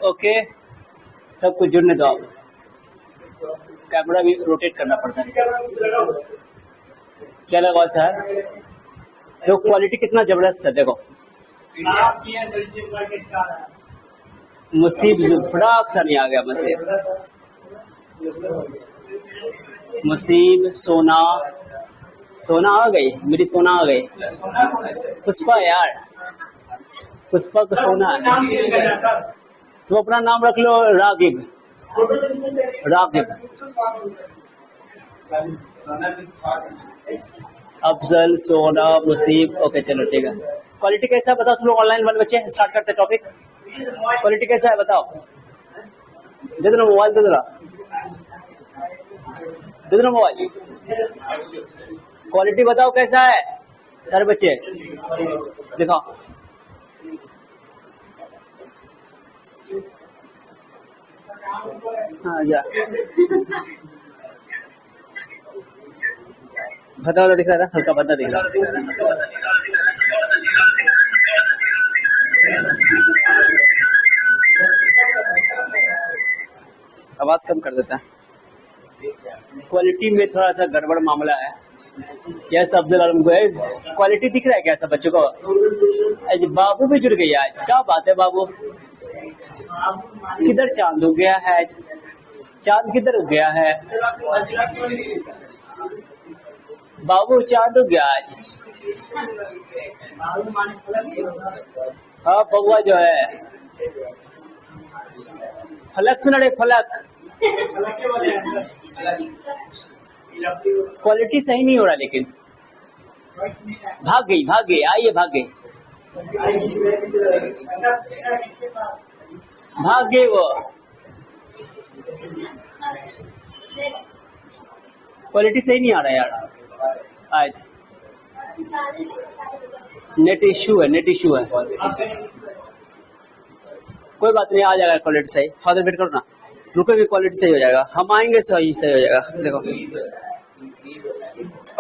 Okay, सब कुछ जुड़ने दो आप। कैमरा भी रोटेट करना पड़ता है। क्या लगा सर? देखो क्वालिटी कितना जबरदस्त है। देखो मुसीब फटाक सा नहीं आ गया। मुसीब सोना सोना आ गई, मेरी सोना आ गई। पुष्पा यार, पुष्पा को सोना है। तुम अपना नाम रख लो रागिब। रागिब, अफजल, सोना, मुसीब। ओके चलो ठीक है। क्वालिटी कैसा है बताओ तुम लोग ऑनलाइन वाले बच्चे। स्टार्ट करते टॉपिक। क्वालिटी कैसा है बताओ। दे दो मोबाइल, दे दो मोबाइल। क्वालिटी बताओ कैसा है सारे बच्चे, दिखाओ। हाँ जा भद्दा दिख रहा था, हल्का भद्दा दिख रहा था। आवाज कम कर देता है। क्वालिटी में थोड़ा सा गड़बड़ मामला है। यस अब्दुल आलम को क्वालिटी दिख रहा है क्या सब बच्चों को? आज बाबू भी जुड़ गई आज, क्या बात है बाबू। किधर चांद उग गया है आज? चांद किधर उग गया है बाबू? चांद उग गया आज। हाँ बउआ जो है फलक से लड़े, फलक। क्वालिटी सही नहीं हो रहा, लेकिन भाग गई आइए भाग गई, भाग गए वो। क्वालिटी सही नहीं आ रहा यार आज। नेट इश्यू है। कोई बात नहीं, आ जाएगा क्वालिटी सही। फादर वेट करो ना, रुकोगे क्वालिटी सही हो जाएगा। हम आएंगे सही हो जाएगा। देखो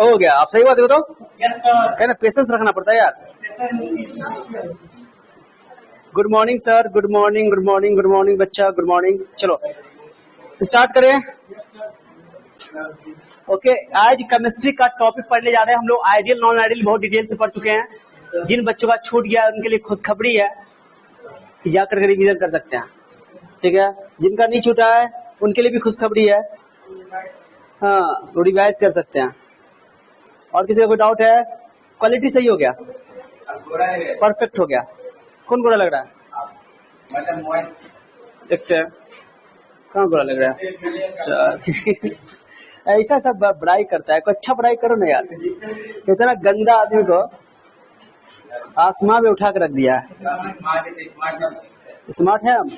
हो गया। आप सही बात है बताओ। कहना पेशेंस रखना पड़ता है यार। Good morning sir, good morning बच्चा, गुड मॉर्निंग। चलो स्टार्ट करें। ओके, आज केमिस्ट्री का टॉपिक पढ़ने जा रहे हैं हम लोग। आइडियल नॉन आइडियल बहुत डिटेल से पढ़ चुके हैं। जिन बच्चों का छूट गया उनके लिए खुशखबरी है कि जाकर रिवीजन कर सकते हैं, ठीक है। जिनका नहीं छूटा है उनके लिए भी खुशखबरी है, हाँ रिवाइज कर सकते हैं। और किसी का कोई डाउट है? क्वालिटी सही हो गया, परफेक्ट हो गया। कौन बुरा लग रहा है? देखते हैं कहाँ बुरा लग रहा है। ऐसा सब बुराई करता है। कोई अच्छा बुराई करो ना यार। इतना गंदा आदमी को आसमां में उठा कर रख दिया। स्मार्ट है हम।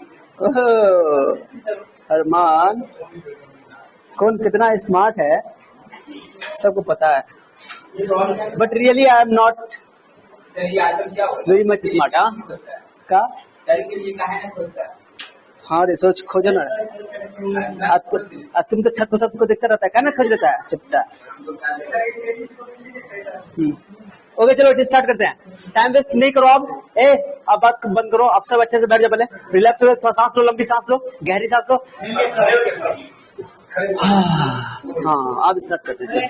अरमान कौन कितना स्मार्ट है सबको पता है, but really I am not very much smart. का हाँ रिसर्च खोजो ना। तुम तो छत पर सबको देखता रहता है, क्या ना खोज देता है चुपचाप। ओके चलो स्टार्ट करते हैं। टाइम वेस्ट नहीं करो अब बात बंद करो। आप सब अच्छे से बैठ जाओ, पहले रिलैक्स हो, थोड़ा सांस लो, लंबी सांस लो, गहरी सांस लो। हाँ अब स्टार्ट करते हैं।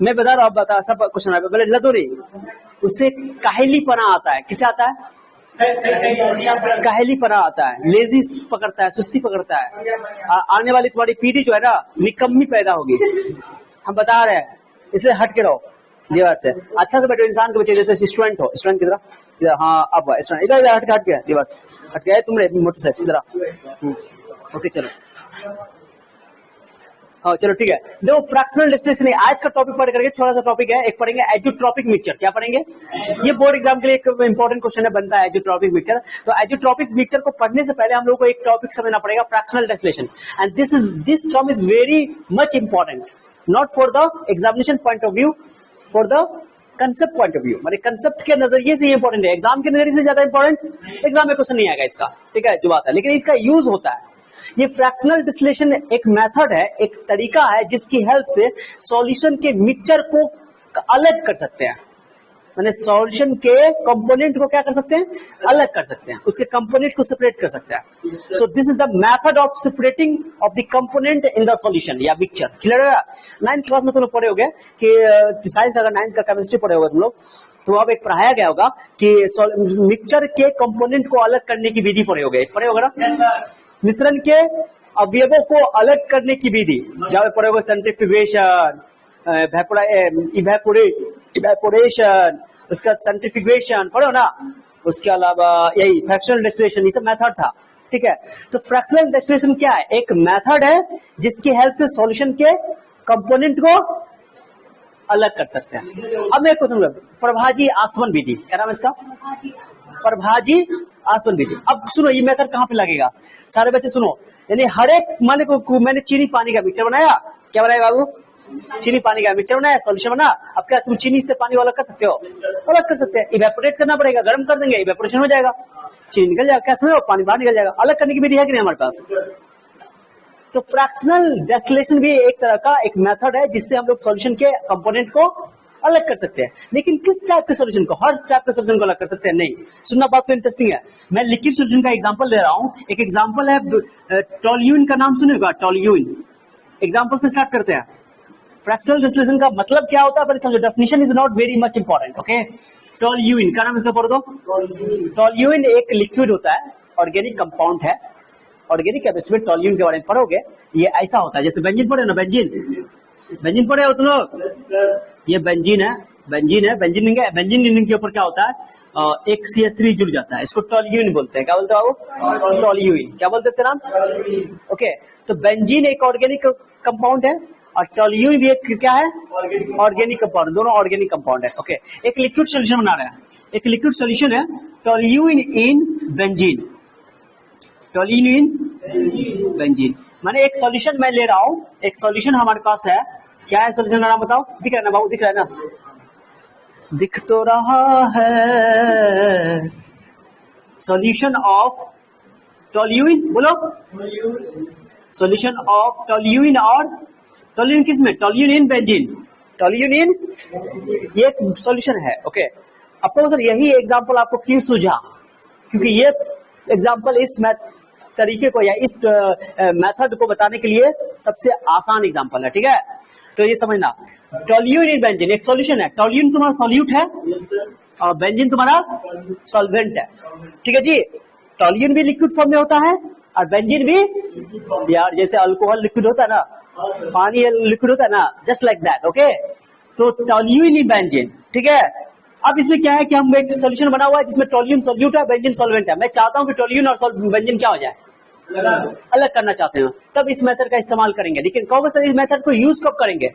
मैं बता रहा हूँ, आप बता सब क्वेश्चन है बोले लदोरी उससे काहेलीपना आता है। किसे आता है? काहेलीपना आता है, लेजी पकड़ता है, सुस्ती पकड़ता है। आने वाली तुम्हारी पीढ़ी जो है ना निकम्मी पैदा होगी, हम बता रहे हैं। इसलिए हट के रहो दीवार से, अच्छा से बैठो। इंसान के बच्चे जैसे स्टूडेंट हो, स्टूडेंट की तरह। हाँ अब स्टूडेंट इधर हट के दीवार से हट के तुमने मोटर से इधर। ओके चलो हाँ चलो ठीक है। देखो फ्रैक्शनल डिस्टिलेशन आज का टॉपिक पढ़ करके थोड़ा सा टॉपिक है। एक पढ़ेंगे एजोट्रॉपिक मिक्सचर। क्या पढ़ेंगे? ये बोर्ड एग्जाम के लिए एक इंपॉर्टेंट क्वेश्चन है, बनता है एजोट्रॉपिक मिक्सचर। तो एजोट्रॉपिक मिक्सचर को पढ़ने से पहले हम लोग को एक टॉपिक समझना पड़ेगा, fractional distillation. And this term is very much important, not for the examination point of view, for the concept point of view. मतलब कंसेप्ट के नजरिए से इंपॉर्टेंट है, एग्जाम के नजरिए से ज्यादा इंपॉर्टेंट एग्जाम में क्वेश्चन नहीं आएगा इसका, ठीक है जो बात है। लेकिन इसका यूज होता है। ये फ्रैक्शनल डिस्टिलेशन एक मेथड है, एक तरीका है जिसकी हेल्प से सॉल्यूशन के मिक्सचर को अलग कर सकते हैं। मैंने सॉल्यूशन के कंपोनेंट को क्या कर सकते हैं, अलग कर सकते हैं, उसके कंपोनेंट को सेपरेट कर सकते हैं। सो this is the method of separating of the component in the solution या मिक्सचर। क्लियर है? 9th क्लास में तुम लोग पढ़े होगे कि साइंस अगर 9th का केमिस्ट्री पढ़े होगे तुम लोग, तो अब एक पढ़ाया गया होगा कि मिक्सचर के कंपोनेंट को अलग करने की विधि पढ़े होगे ना। मिश्रण के अवयवों को अलग करने की विधि जहाँ पढ़े होगे, सेंट्रीफ्यूगेशन, इवेपोरेशन, उसका सेंट्रीफ्यूगेशन पढ़ो ना। उसके अलावा यही फ्रैक्शनल डिस्टिलेशन, ये सब मेथड था। ठीक है, तो फ्रैक्शनल डिस्टिलेशन क्या है? एक मेथड है जिसकी हेल्प से सॉल्यूशन के कंपोनेंट को अलग कर सकते हैं। अब मैं क्वेश्चन, प्रभाजी आसवन विधि, क्या नाम है इसका? प्रभाजी आसवन विधि। अब सुनो, ये मेथड कहां पे लगेगा? सारे बच्चे सुनो, यानी हर एक मान लो मैंने चीनी पानी का मिक्सचर बनाया। क्या बनाया बाबू? चीनी पानी का मिक्सचर बनाया, सॉल्यूशन बना। अब क्या तुम चीनी से पानी अलग कर सकते हो? अलग कर सकते हैं। इवेपोरेट करना पड़ेगा, गर्म कर देंगे, इवेपोरेशन हो जाएगा, चीनी निकल जाएगा, क्या समझो, पानी बाहर निकल जाएगा। अलग करने की विधि है कि नहीं हमारे पास? तो फ्रैक्शनल डिस्टिलेशन भी एक तरह का एक मेथड है जिससे हम लोग सॉल्यूशन के कंपोनेंट को अलग कर सकते हैं। लेकिन किस टाइप के सॉल्यूशन को? हर टाइप के सॉल्यूशन को अलग कर सकते हैं? नहीं। सुनना, बात तो इंटरेस्टिंग है। मैं लिक्विड सॉल्यूशन का एग्जांपल दे रहा हूं। एक एग्जांपल है टोल्यूइन का, नाम सुनेगा? टोल्यूइन। एग्जांपल से स्टार्ट करते हैं। फ्रैक्शनल डिस्टिलेशन का मतलब क्या होता है पहले समझो। Definition is not very much important. Okay, toluene का नाम इसका पढ़ो तो। टोल्यूइन एक लिक्विड होता है, ऑर्गेनिक कंपाउंड है। ऑर्गेनिक केमिस्ट्री में टोल्यूइन के बारे में पढ़ोगे। ये ऐसा होता है जैसे बेंजीन पढ़े ना, बेंजीन पढ़े हो तुम लोग? ये बेंजीन है, बेंजीन के ऊपर क्या होता है, एक CH3 जुड़ जाता है, इसको टोल्यूइन बोलते हैं। क्या बोलते हो बाबू? टोल्यूइन। क्या बोलते हैं इसका नाम? ओके, तो बेंजीन एक ऑर्गेनिक कंपाउंड है और टोल्यूइन भी एक क्या है, ऑर्गेनिक कंपाउंड। दोनों ऑर्गेनिक कंपाउंड है। ओके, एक लिक्विड सोल्यूशन बना रहे हैं, एक लिक्विड सोल्यूशन है toluene in benzene. Toluene in benzene माने एक सॉल्यूशन मैं ले रहा हूं, एक सॉल्यूशन हमारे पास है। क्या है सॉल्यूशन का नाम बताओ? दिख रहा है ना बाबू? दिख रहा है ना? दिख तो रहा है। सॉल्यूशन ऑफ टोल्यूइन, बोलो। सॉल्यूशन ऑफ टोल्यूइन, और टोल्यूइन किस में? Toluene in benzene. टोल्यूइन इन ये सॉल्यूशन है। ओके, आपको सर यही एग्जांपल आपको क्यों सूझा? क्योंकि ये एग्जांपल इस तरीके को या इस मेथड को बताने के लिए सबसे आसान एग्जांपल है। ठीक है, तो ये समझना, टोल्यूइन इन बेंजीन एक सॉल्यूशन है। टोल्यूइन तुम्हारा सॉल्यूट है और बेंजीन तुम्हारा सॉल्वेंट है। ठीक है जी, टोल्यूइन भी लिक्विड फॉर्म में होता है और बेंजीन भी, यार जैसे अल्कोहल लिक्विड होता है ना, पानी लिक्विड होता है ना, जस्ट लाइक दैट। ओके, तो टोल्यूइन इन बेंजीन। ठीक है, अब इसमें क्या है कि हम एक सॉल्यूशन बना हुआ है जिसमें टोल्यूइन सॉल्यूट है, बेंजीन सॉल्वेंट है। मैं चाहता हूं कि टोल्यूइन और बेंजीन क्या हो जाए, अलग करना चाहते हो, तब इस मेथड का इस्तेमाल करेंगे। लेकिन कौन सा इस मेथड को यूज कब करेंगे?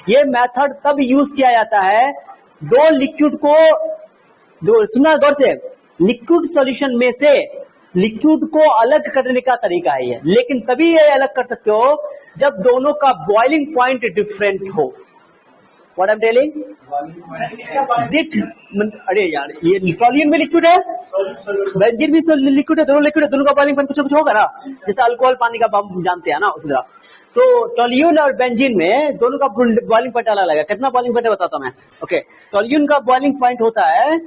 ये मेथड तब यूज किया जाता है दो लिक्विड को, सुना गौर से, लिक्विड सॉल्यूशन में से लिक्विड को अलग करने का तरीका है ये। लेकिन तभी ये अलग कर सकते हो जब दोनों का बॉइलिंग पॉइंट डिफरेंट हो। What I am telling? अरे यार, ये टोल्यूइन भी लिक्विड है, बेंजीन भी लिक्विड है, दोनों लिक्विड है, दोनों का बॉइलिंग पॉइंट कुछ होगा ना, जैसे अल्कोहल पानी का हम जानते हैं ना, उस तरह। तो टोल्यूइन और बेंजीन में दोनों का बॉइलिंग पॉइंट अलग है। कितना बॉइलिंग पॉइंट है बताता हूं मैं। ओके, टोल्यूइन का बॉइलिंग पॉइंट होता है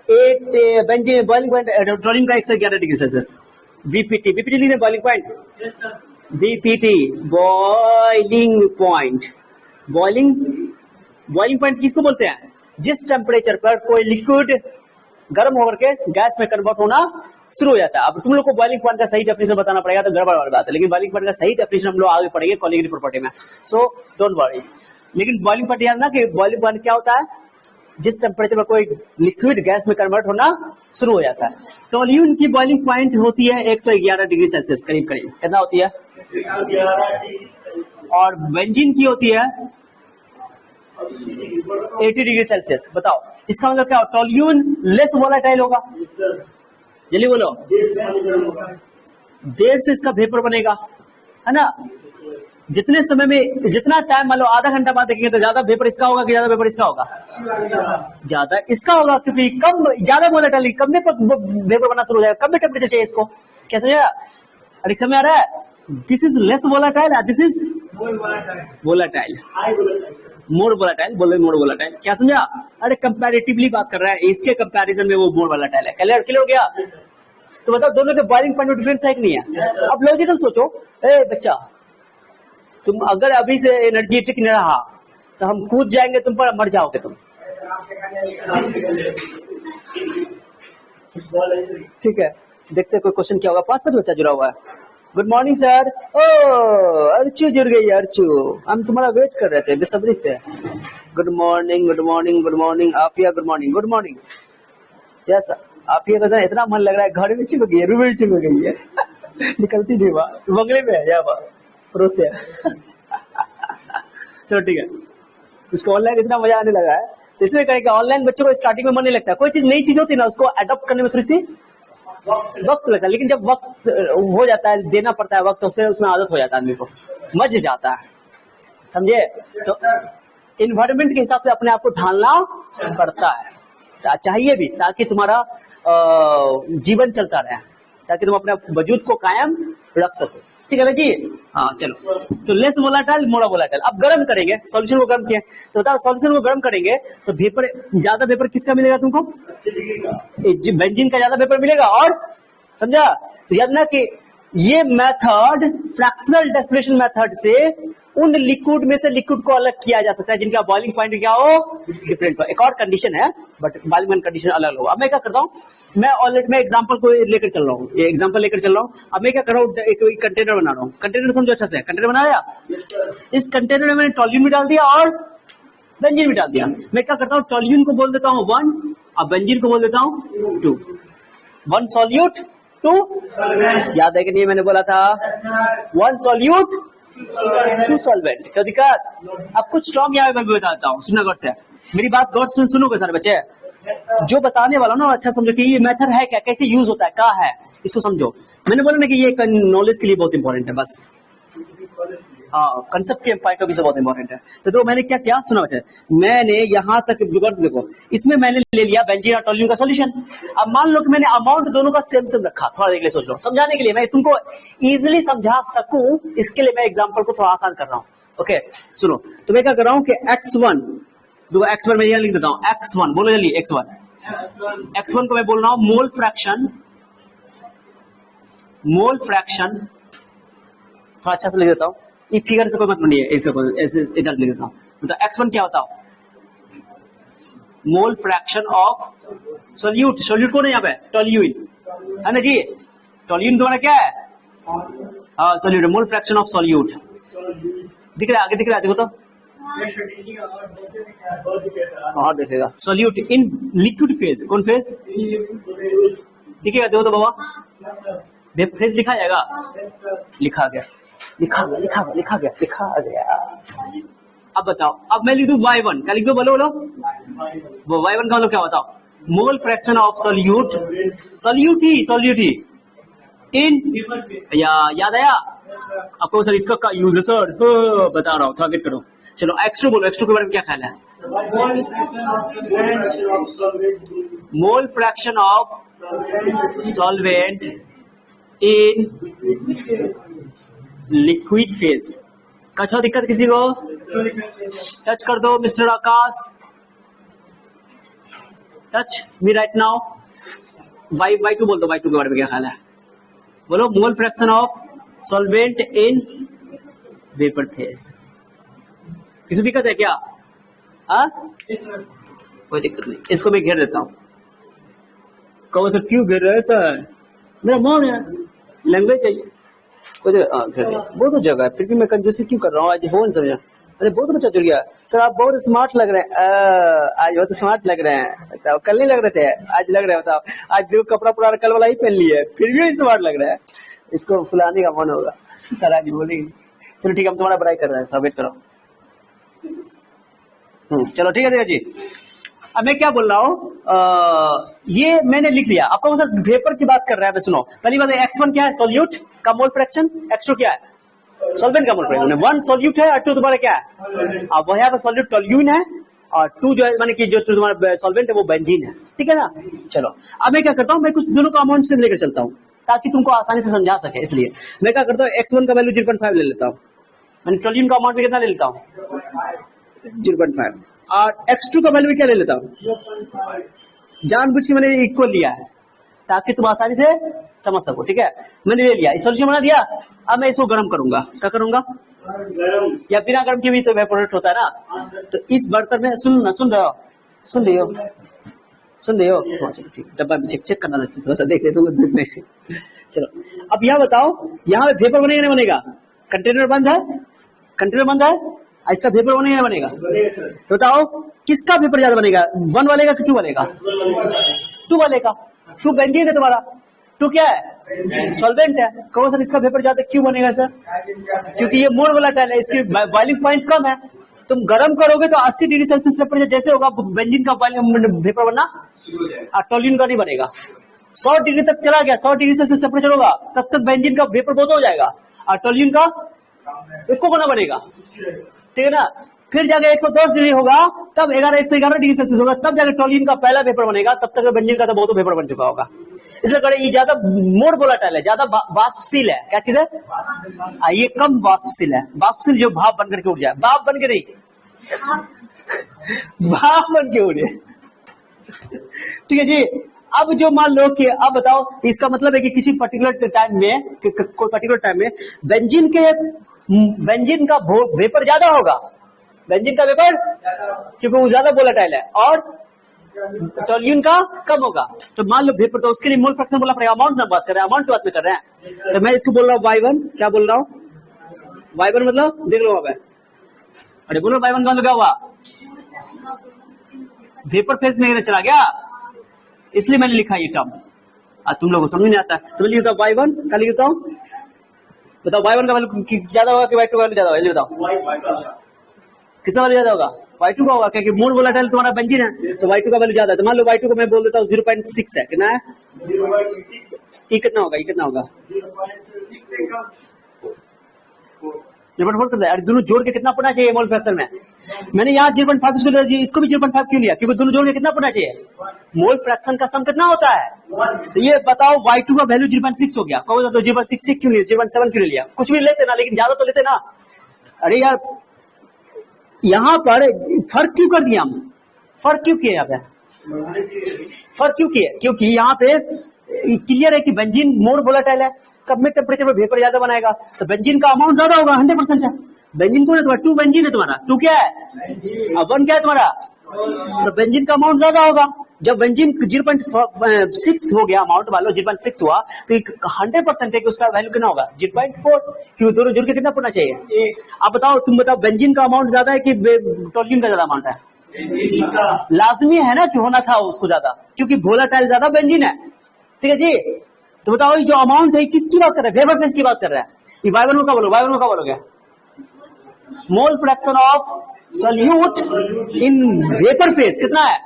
8, बेंजीन बॉइलिंग पॉइंट टोल्यूइन का 111 डिग्री सेल्सियस। बीपीटी, बीपीटी लिखे boiling point, BPT boiling point. Boiling point किसको बोलते हैं? जिस टेम्परेचर पर कोई लिक्विड गर्म होकर के गैस में कन्वर्ट होना शुरू हो जाता है। अब तुम लोग को बॉइलिंग पॉइंट का सही डेफिनेशन बताना पड़ेगा, तो गड़बड़ वाली बात है। लेकिन बॉइलिंग पॉइंट का सही डेफिनेशन हम लोग आगे पढ़ेंगे कोलिगेटिव प्रॉपर्टी में, सो डोंट वरी। लेकिन बॉइलिंग पॉइंट याद ना कि बॉइलिंग पॉइंट क्या होता है? जिस टेम्परेचर पर कोई लिक्विड गैस में कन्वर्ट होना शुरू हो जाता है। टोल्यूइन की बॉइलिंग पॉइंट होती है 111 डिग्री सेल्सियस, करीब करीब। कितना होती है? 111। और बेंजीन की होती है 80 डिग्री सेल्सियस। बताओ इसका मतलब क्या? टोल्यूइन लेस वोलेटाइल होगा, जल्दी बोलो, देर से इसका वेपर बनेगा, है ना। जितने समय में, जितना टाइम मान लो आधा घंटा बाद देखेंगे तो ज्यादा वेपर इसका होगा कि ज्यादा वेपर इसका होगा? ज्यादा इसका होगा, क्योंकि कम, ज्यादा वोलेटाइल, कम में वेपर बनना शुरू हो जाएगा, कम में टेम्परेचर चाहिए इसको। कैसे? अधिक समय आ रहा है, this is less volatile, this is volatile, more volatile, बोले मोर वोलाटाइल। क्या समझा? अरे कंपैरेटिवली बात कर रहा है, इसके कंपैरिजन में वो मोर वोलाटाइल है। क्लियर हो गया? तो बताओ दोनों के बॉइलिंग पॉइंट में डिफरेंस है कि नहीं है? अब लॉजिकल सोचो, ए बच्चा तुम अगर अभी से एनर्जेटिक नहीं रहा तो हम कूद जाएंगे तुम पर, मर जाओगे तुम। ठीक है, देखते कोई क्वेश्चन क्या होगा। 5 बच्चा जुड़ा हुआ है। Good morning sir. ओ अर्चू जुड़ गई है, अर्चू, हम तुम्हारा वेट कर रहे थे बेसब्री से। Good morning, good morning, good morning. Afiya good morning, good morning. Yes Afiya का इतना मन लग रहा है, घर में चिपक गई है, रूम में चिपक गई है निकलती नहीं, वहां बंगले में है या पड़ोस है चलो ठीक है, इसको ऑनलाइन इतना मजा आने लगा है तो इसलिए कहेंगे ऑनलाइन बच्चों को स्टार्टिंग में मन नहीं लगता। कोई चीज नई चीज होती है ना, उसको अडॉप्ट करने में थोड़ी सी वक्त लगता है, लेकिन जब वक्त हो जाता है, देना पड़ता है वक्त, तो फिर उसमें आदत हो जाता है, आदमी को मज जाता है। समझे? तो इन्वायरमेंट के हिसाब से अपने आप को ढालना पड़ता है, चाहिए भी, ताकि तुम्हारा जीवन चलता रहे, ताकि तुम अपने वजूद को कायम रख सको। ठीक है ना जी? हाँ चलो, तो लेस वोलाटाइल, मोर वोलाटाइल। अब गर्म करेंगे, सॉल्यूशन को गर्म किया तो बताओ सॉल्यूशन को गर्म करेंगे तो वेपर, ज्यादा वेपर किसका मिलेगा तुमको? बेंजीन का ज्यादा वेपर मिलेगा। और समझा? तो याद ना कि ये मेथड फ्रैक्शनल डेस्टिलेशन मेथड से उन लिक्विड में से लिक्विड को अलग किया जा सकता है जिनका बॉइलिंग पॉइंट क्या हो, डिफरेंट हो। एक और कंडीशन है, बट बॉइलिंग कंडीशन अलग होगा। अब मैं क्या करता हूँ, मैं ऑलरेडी मैं एग्जांपल को लेकर चल रहा हूँ, ये एग्जांपल लेकर चल रहा हूँ। अब मैं क्या कर रहा हूँ, एक कंटेनर बना रहा हूँ। कंटेनर समझो अच्छा से, कंटेनर बनाया, इस कंटेनर में मैंने टोल्यून भी डाल दिया और बेंजीन भी डाल दिया। मैं क्या करता हूँ, टोल्यून को बोल देता हूँ 1 और बेंजीन को बोल देता हूँ 2। 1 सॉल्यूट 2, याद है कि नहीं मैंने बोला था 1 सॉल्यूट 2 सॉल्वेंट। क्या दिक्कत? अब कुछ टर्म यहाँ मैं बताता हूँ, सुनना गौर से, मेरी बात गौर से सुनोगे सारे बच्चे। जो बताने वाला ना अच्छा समझो कि ये मेथड है क्या, कैसे यूज होता है, क्या है, इसको समझो। मैंने बोला ना कि ये नॉलेज के लिए बहुत इंपॉर्टेंट है, बस हाँ, कंसेप्ट के पॉइंट ऑफ व्यू से बहुत इंपॉर्टेंट है। तो मैंने क्या किया, सुना बच्चे, मैंने यहाँ तक देखो, इसमें मैंने ले लिया बेंजीन और टोल्यून का सॉल्यूशन। अब मान लो कि मैंने अमाउंट दोनों का सेम सेम रखा, थोड़ा देख ले, सोच लो, समझाने के लिए, मैं तुमको इजिली समझा सकूं, इसके लिए मैं एग्जाम्पल को थोड़ा आसान कर रहा हूँ। ओके सुनो, तो मैं क्या कर रहा हूँ कि x1 मैं यहाँ लिख देता हूँ, x1 बोलो जल्दी, x1 को मैं बोल रहा हूँ मोल फ्रैक्शन, थोड़ा अच्छा से लिख देता हूँ, ये फिगर से कोई मतलब नहीं है, ऐसे इधर लिख देता हूँ। मतलब x1 क्या होता है, mole fraction of solute, solute को नहीं यहाँ पे टोल्यून है ना जी, टोल्यून तुम्हारा क्या है, हाँ solute, mole fraction of solute. दिख रहा है, आगे दिख रहा है, देखो तो और देखेगा, सोल्यूट इन लिक्विड फेज, कौन फेज दिखेगा, देखो तो बाबा, फेज लिखा जाएगा, लिखा गया। अब बताओ, अब मैं लिख दूं y1, क्या लिख दो, बोलो वो y1 का मतलब क्या बताओ, मोल फ्रैक्शन ऑफ सोल्यूट ही इन, याद आया आपको सर, इसका यूज है सर, बता रहा हूँ, थोड़ा गेट करो। चलो x2 बोलो, x2 के बारे में क्या ख्याल है, mole fraction of solvent in liquid phase. कछो दिक्कत किसी को, टच कर दो mister Akash, touch me right now. y2 बोल दो, y2 के बारे में क्या ख्याल है, बोलो, मोल fraction of solvent in vapour phase. किसी दिक्कत है क्या? कोई दिक्कत नहीं, इसको मैं घेर देता हूँ। कहो सर क्यों घेर रहे हैं सर, मेरा मन है, लैंग्वेज चाहिए, कोई घेर दिया, बहुत जगह है, फिर भी मैं कंजूसी क्यों कर रहा हूँ, आज हो नहीं समझा। अरे बहुत बच्चा जुड़ गया सर, आप बहुत स्मार्ट लग रहे हैं, आज बहुत स्मार्ट लग रहे हैं, बताओ कल नहीं लग रहे थे, आज लग रहे हैं, बताओ आज जो कपड़ा पूरा कल वाला ही पहन लिया है, फिर भी स्मार्ट लग रहा है, इसको फुलाने का मन होगा, सर आज बोलेंगे। चलो ठीक है, हम तुम्हारा बड़ाई कर रहे हैं, सब वेट करो। चलो ठीक है जी। अब मैं क्या बोल रहा हूँ, ये मैंने लिख लिया, आपको सर वेपर की बात कर रहा है, मैं सुनो, पहली बात x1 क्या है, सोल्यूट का मोल फ्रैक्शन, x2 क्या है, सॉल्वेंट का मोल फ्रैक्शन। 1 सोल्यूट है और 2 तुम्हारा क्या है, अब वह यहाँ पे सोल्यूट टोल्यून है और 2 जो है माने कि जो तुम्हारा सॉल्वेंट है वो बेंजीन है, ठीक है ना। चलो अब मैं क्या करता हूँ, मैं कुछ दोनों का अमाउंट से लेकर चलता हूँ, ताकि तुमको आसानी से समझा सके। इसलिए मैं क्या करता हूँ, x1 का वैल्यू 0.5 ले लेता हूँ, मैंने टोल्यून का अमाउंट भी कितना ले लेता हूँ 0.5, और x2 का वैल्यू भी क्या ले लेता हूँ, जानबूझ के मैंने इक्वल लिया है ताकि तुम आसानी से समझ सको। ठीक है, मैंने ले लिया, इस सॉल्यूशन बना दिया। अब मैं इसको गर्म करूंगा, क्या करूंगा, या बिना गर्म के भी तो वेपोरेट होता है ना। तो इस बर्तन में सुन रहे हो, सुन रही हो, चलो ठीक, डब्बा में चेक करना था, थोड़ा सा देख ले तुम। चलो अब यह बताओ, यहाँ पे वेपर बनेगा नहीं बनेगा, कंटेनर बंद है, इसका वेपर बनेगा नहीं बनेगा, तो बताओ किसका वेपर ज्यादा बनेगा, 1 वाले का कि 2 वाले का, 2 वाले का। 2 बेंजीन है तुम्हारा, 2 क्या है, सॉल्वेंट है। कहो सर इसका वेपर ज्यादा क्यों बनेगा सर, क्योंकि ये मोर वोलेटाइल है, इसकी बॉइलिंग पॉइंट कम है। तुम गर्म करोगे तो 80 डिग्री सेल्सियस टेम्परेचर जैसे होगा बेंजीन का वेपर बनना, और टोल्यून का नहीं बनेगा। 100 डिग्री तक चला गया, 100 डिग्री सेल्सियस टेम्परेचर होगा, तब तक बेंजीन का वेपर बहुत हो जाएगा, और टोल्यून का इसको बना बनेगा। ठीक है ना, फिर जाके 110 डिग्री होगा, तब 111 डिग्री सेल्सियस होगा, तब जाके टोल्यून का पहला वेपर बनेगा, तब तक बेंजीन का तो बहुत वेपर बन चुका होगा। इसलिए करे ये ज्यादा मोर वोलेटाइल है, ज्यादा वाष्पशील है। क्या चीज है, ये कम वाष्पशील है। वाष्पशील जो भाप बन करके उड़ जाए, भाप बन के नहीं, भाप बन के उड़े। ठीक है जी। अब जो मान लो कि अब बताओ, इसका मतलब है कि किसी पर्टिकुलर टाइम में, कोई पर्टिकुलर टाइम में बेंजीन का वेपर ज्यादा होगा, बेंजीन का वेपर, क्योंकि वो ज्यादा वोलेटाइल है, और टोल्यून का कम होगा। तो मान लो वेपर, तो उसके लिए मोल फ्रैक्शन बोलना पड़ेगा। अमाउंट ना बात कर रहे हैं, अमाउंट की बात में कर रहे हैं। तो मैं इसको बोल रहा हूँ y1, क्या बोल रहा हूँ, y1 मतलब देख लो, अब अरे बोलो y1 का मतलब क्या हुआ, वेपर फेज में चला गया, इसलिए मैंने लिखा ये टर्म। तुम लोगों को समझ नहीं आता है तो मैं लिखता हूँ y1, क्या लिखता हूँ, बताओ y1 का वैल्यू ज्यादा होगा कि y2 का वैल्यू ज्यादा होगा, बताओ किसका वैल्यू ज्यादा होगा, y2 का होगा, क्योंकि मोर वोलेटाइल तुम्हारा बेंजीन है, तो y2 का वैल्यू ज्यादा है। तो मान लो y2 को मैं बोल देता हूँ 0.6 है, कितना है, 0.6, ये कितना होगा, ये कितना होगा, 0.4 करता है। दोनों जोड़ के कितना पड़ना चाहिए मोल फ्रैक्शन में, मैंने यहाँ 0.5 इसको भी 0.5 क्यों लिया, क्योंकि दोनों जोड़ के कितना पड़ना चाहिए, मोल फ्रैक्शन का सम कितना होता है। तो ये बताओ y2 का वैल्यू 0.6 हो गया, कहोगे तो 0.6 क्यों लिया, 0.7 क्यों लिया, कुछ भी लेते ना, लेकिन ज्यादा तो लेते ना। अरे यार यहाँ पर फर्क क्यों कर दिया, हम फर्क क्यों किए, यहाँ पे फर्क क्यों किए, क्योंकि यहाँ पे क्लियर है कि बेंजीन मोर वोलेटाइल है, कम में टेम्परेचर में वेपर ज्यादा बनाएगा, तो बेंजीन का अमाउंट ज्यादा होगा, 100% है। बेंजीन कौन है तुम्हारा, 2 बेंजीन है तुम्हारा, 2 क्या है, 1 क्या है तुम्हारा, तो बेंजीन का अमाउंट ज्यादा होगा। जब बेंजीन 0.6 हो गया, अमाउंट मान लो 0.6 हुआ, तो 100% है कि उसका वैल्यू कितना होगा, 0.4, क्यों दोनों जुड़ के कितना पड़ना चाहिए। अब बताओ, तुम बताओ बेंजीन का अमाउंट ज्यादा है कि टोल्यून का ज्यादा अमाउंट है, लाजमी है ना कि होना था उसको ज्यादा, क्योंकि वोलेटाइल ज्यादा बेंजीन है। ठीक है जी। तो बताओ ये जो अमाउंट है किसकी बात कर रहे हैं, वेपर फेज की बात कर रहा है। ये y1 को क्या बोलोगे, y1 को क्या बोलोगे, मोल fraction of solute in vapour phase कितना है,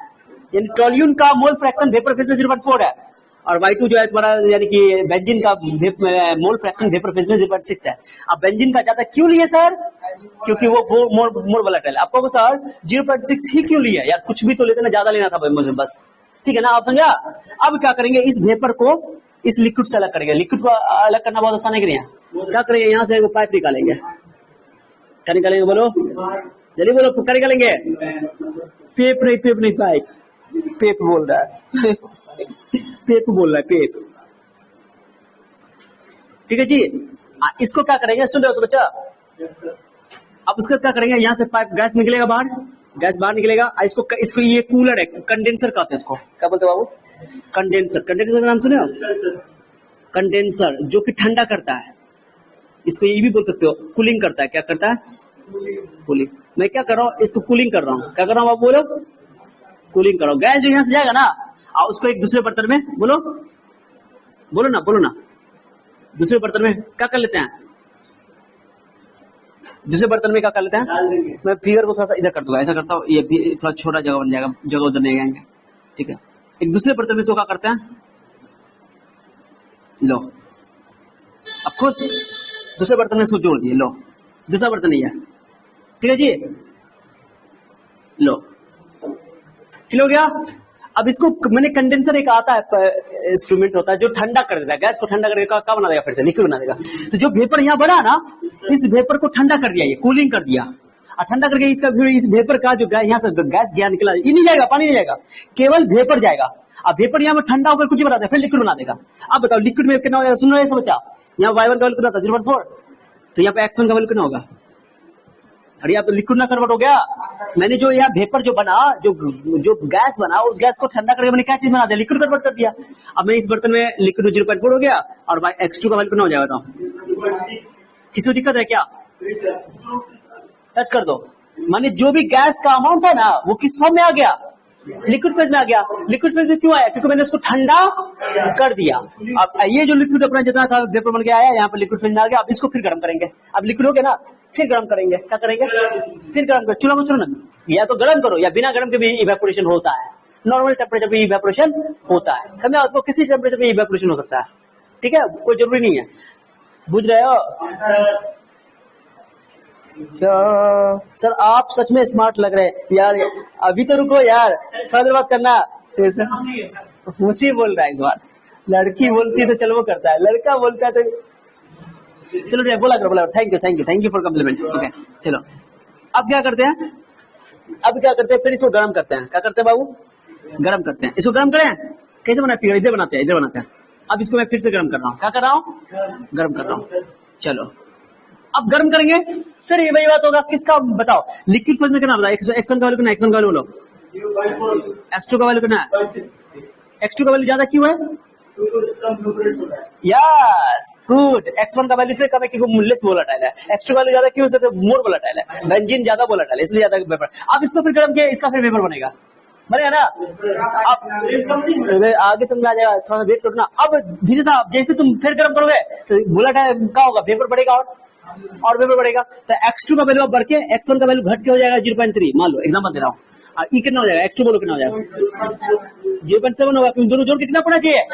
यानी टोल्यून का मोल फ्रैक्शन वेपर फेज में 0.4 है, और y2 जो है तुम्हारा यानी कि बेंजीन का मोल फ्रैक्शन वेपर फेज में 0.6 है। अब बेंजीन का ज्यादा क्यों लिए सर, क्योंकि वो मोर वोलेटाइल। आपको सर 0.6 ही क्यों लिया यार, कुछ भी तो लेते ना, ज्यादा लेना था मुझे बस। ठीक है ना, आप समझा। अब क्या करेंगे, इस वेपर को इस लिक्विड से अलग करेंगे। लिक्विड को अलग करना बहुत आसान है कि नहीं, क्या करेंगे, यहाँ से वो पाइप निकालेंगे, क्या निकालेंगे बोलो, जल्दी बोलो, क्या निकालेंगे, पेप नहीं पाइप, पेप बोल रहा है पेप बोल रहा है, पेप। ठीक है जी। इसको क्या करेंगे, सुन रहे हो बच्चा, अब उसका क्या करेंगे, यहाँ से पाइप गैस निकलेगा बाहर, गैस बाहर निकलेगा, इसको ये कूलर है, कंडेंसर कहते हैं इसको, क्या बोलते हैं बाबू, कंडेंसर का नाम सुने हो, कंडेंसर जो कि ठंडा करता है, इसको ये भी बोल सकते हो कूलिंग करता है। क्या करता है, कूलिंग। मैं क्या कर रहा हूँ, इसको कूलिंग कर रहा हूँ, क्या कर रहा हूँ आप बोलो, कूलिंग कर रहा हूँ। गैस जो यहाँ से जाएगा ना, और उसको एक दूसरे बर्तन में बोलो ना, दूसरे बर्तन में क्या कर लेते हैं, दूसरे बर्तन में क्या कर लेते हैं, मैं फिगर को थोड़ा सा इधर कर दूंगा, ऐसा करता हूँ, ये भी थोड़ा छोटा जगह बन जाएगा, जगह उधर नहीं आएंगे। ठीक है, एक दूसरे बर्तन में इसको क्या करते हैं, लो, अब खुश दूसरे बर्तन में इसको जोड़ दिए, लो दूसरा बर्तन नहीं है। ठीक है जी, लो फिल हो गया। अब इसको मैंने कंडेंसर एक आता है इंस्ट्रूमेंट होता है जो ठंडा कर देता है, गैस को ठंडा कर देगा, क्या बना देगा, फिर से लिक्विड बना देगा। तो जो वेपर यहाँ बना ना, इस वेपर को ठंडा कर दिया, ये कूलिंग कर दिया, और ठंडा करके इसका फिर इस वेपर का जो यहाँ से गैस गया निकला, ये नहीं जाएगा, पानी नहीं जाएगा, केवल वेपर जाएगा। अब वेपर यहाँ पे ठंडा होकर कुछ बना देगा, फिर लिक्विड बना देगा। अब बताओ लिक्विड में कितना होगा, सुन रहे हैं बच्चा, यहाँ y1 का वैल्यू कितना था 0.4, तो यहाँ पे x1 का वैल्यू कितना होगा, अरे यहाँ तो लिक्विड ना कन्वर्ट हो गया। मैंने जो यहाँ वेपर जो बना, जो गैस बना, उस गैस को ठंडा करके मैंने क्या चीज बना दिया, लिक्विड कन्वर्ट कर दिया। अब मैं इस बर्तन में लिक्विड में 0.4 हो गया, और x2 का वैल्यू कितना हो जाएगा, बताओ किसी को दिक्कत है क्या, टच कर दो। माने जो भी गैस का अमाउंट है ना, वो किस फॉर्म में आ गया, लिक्विड फेज में आ गया। लिक्विड फेज में क्यों आया, क्योंकि मैंने उसको ठंडा कर दिया। अब ये जो लिक्विड अपना जितना था वेपर बन के आया, यहाँ पे लिक्विड फेज में आ गया। अब इसको फिर गर्म करेंगे, अब लिक्विड हो गया ना, फिर गर्म करेंगे, क्या करेंगे, फिर गर्म करो, चूल्हा में चलो ना, या तो गर्म करो या बिना गर्म के भी इवेपोरेशन होता है, नॉर्मल टेम्परेचर पे इवेपोरेशन होता है, समझे, आपको किसी टेम्परेचर पे इवेपोरेशन हो सकता है, ठीक है, कोई जरूरी नहीं है, बुझ रहे हो क्या। सर आप सच में स्मार्ट लग रहे हैं यार, अभी तो रुको यार, थोड़ा देर बात करना। मुझसे बोल रहा है इस बार, लड़की बोलती है तो चलो वो करता है, लड़का बोलता है तो चलो बोला करो, बोला, thank you for complement. Okay चलो, अब क्या करते हैं, फिर इसको गर्म करते हैं, क्या करते हैं बाबू, गर्म करते हैं, इसको गर्म करें, कैसे बनाते हैं, इधर बनाते हैं। अब इसको मैं फिर से गर्म कर रहा हूँ, क्या कर रहा हूँ, गर्म कर रहा हूँ। चलो अब गर्म करेंगे, फिर ये वही बात होगा, किसका बताओ, लिक्विड फेज में कितना बताओ, x1 का वैल्यू कितना, x1 का वैल्यू बोलो, x2 का वैल्यू कितना है, x2 का वैल्यू ज्यादा क्यों है, यस गुड, x1 का वैल्यू इसलिए कम है क्योंकि लेस वोलेटाइल है, x2 का वैल्यू ज्यादा क्यों है, मोर वोलेटाइल है, बेंजीन ज्यादा वोलेटाइल है, इसलिए ज्यादा वेपर। अब इसको फिर गर्म किया, इसका फिर वेपर बनेगा, बनेगा ना, अब आगे समझ आ जाएगा, थोड़ा सा वेट करो ना। अब धीरे से जैसे तुम फिर गर्म करोगे तो वोलेटाइल क्या होगा, वेपर बढ़ेगा और वेपर बढ़ेगा। तो x2 का वैल्यू बढ़ के x1 का वैल्यू घट के हो जाएगा 0.3, मान लो एग्जांपल दे रहा हूँ, और ई कितना हो जाएगा, x2 बोलो कितना हो जाएगा, 0.7 होगा, क्योंकि दोनों जोड़ कितना पड़ना चाहिए,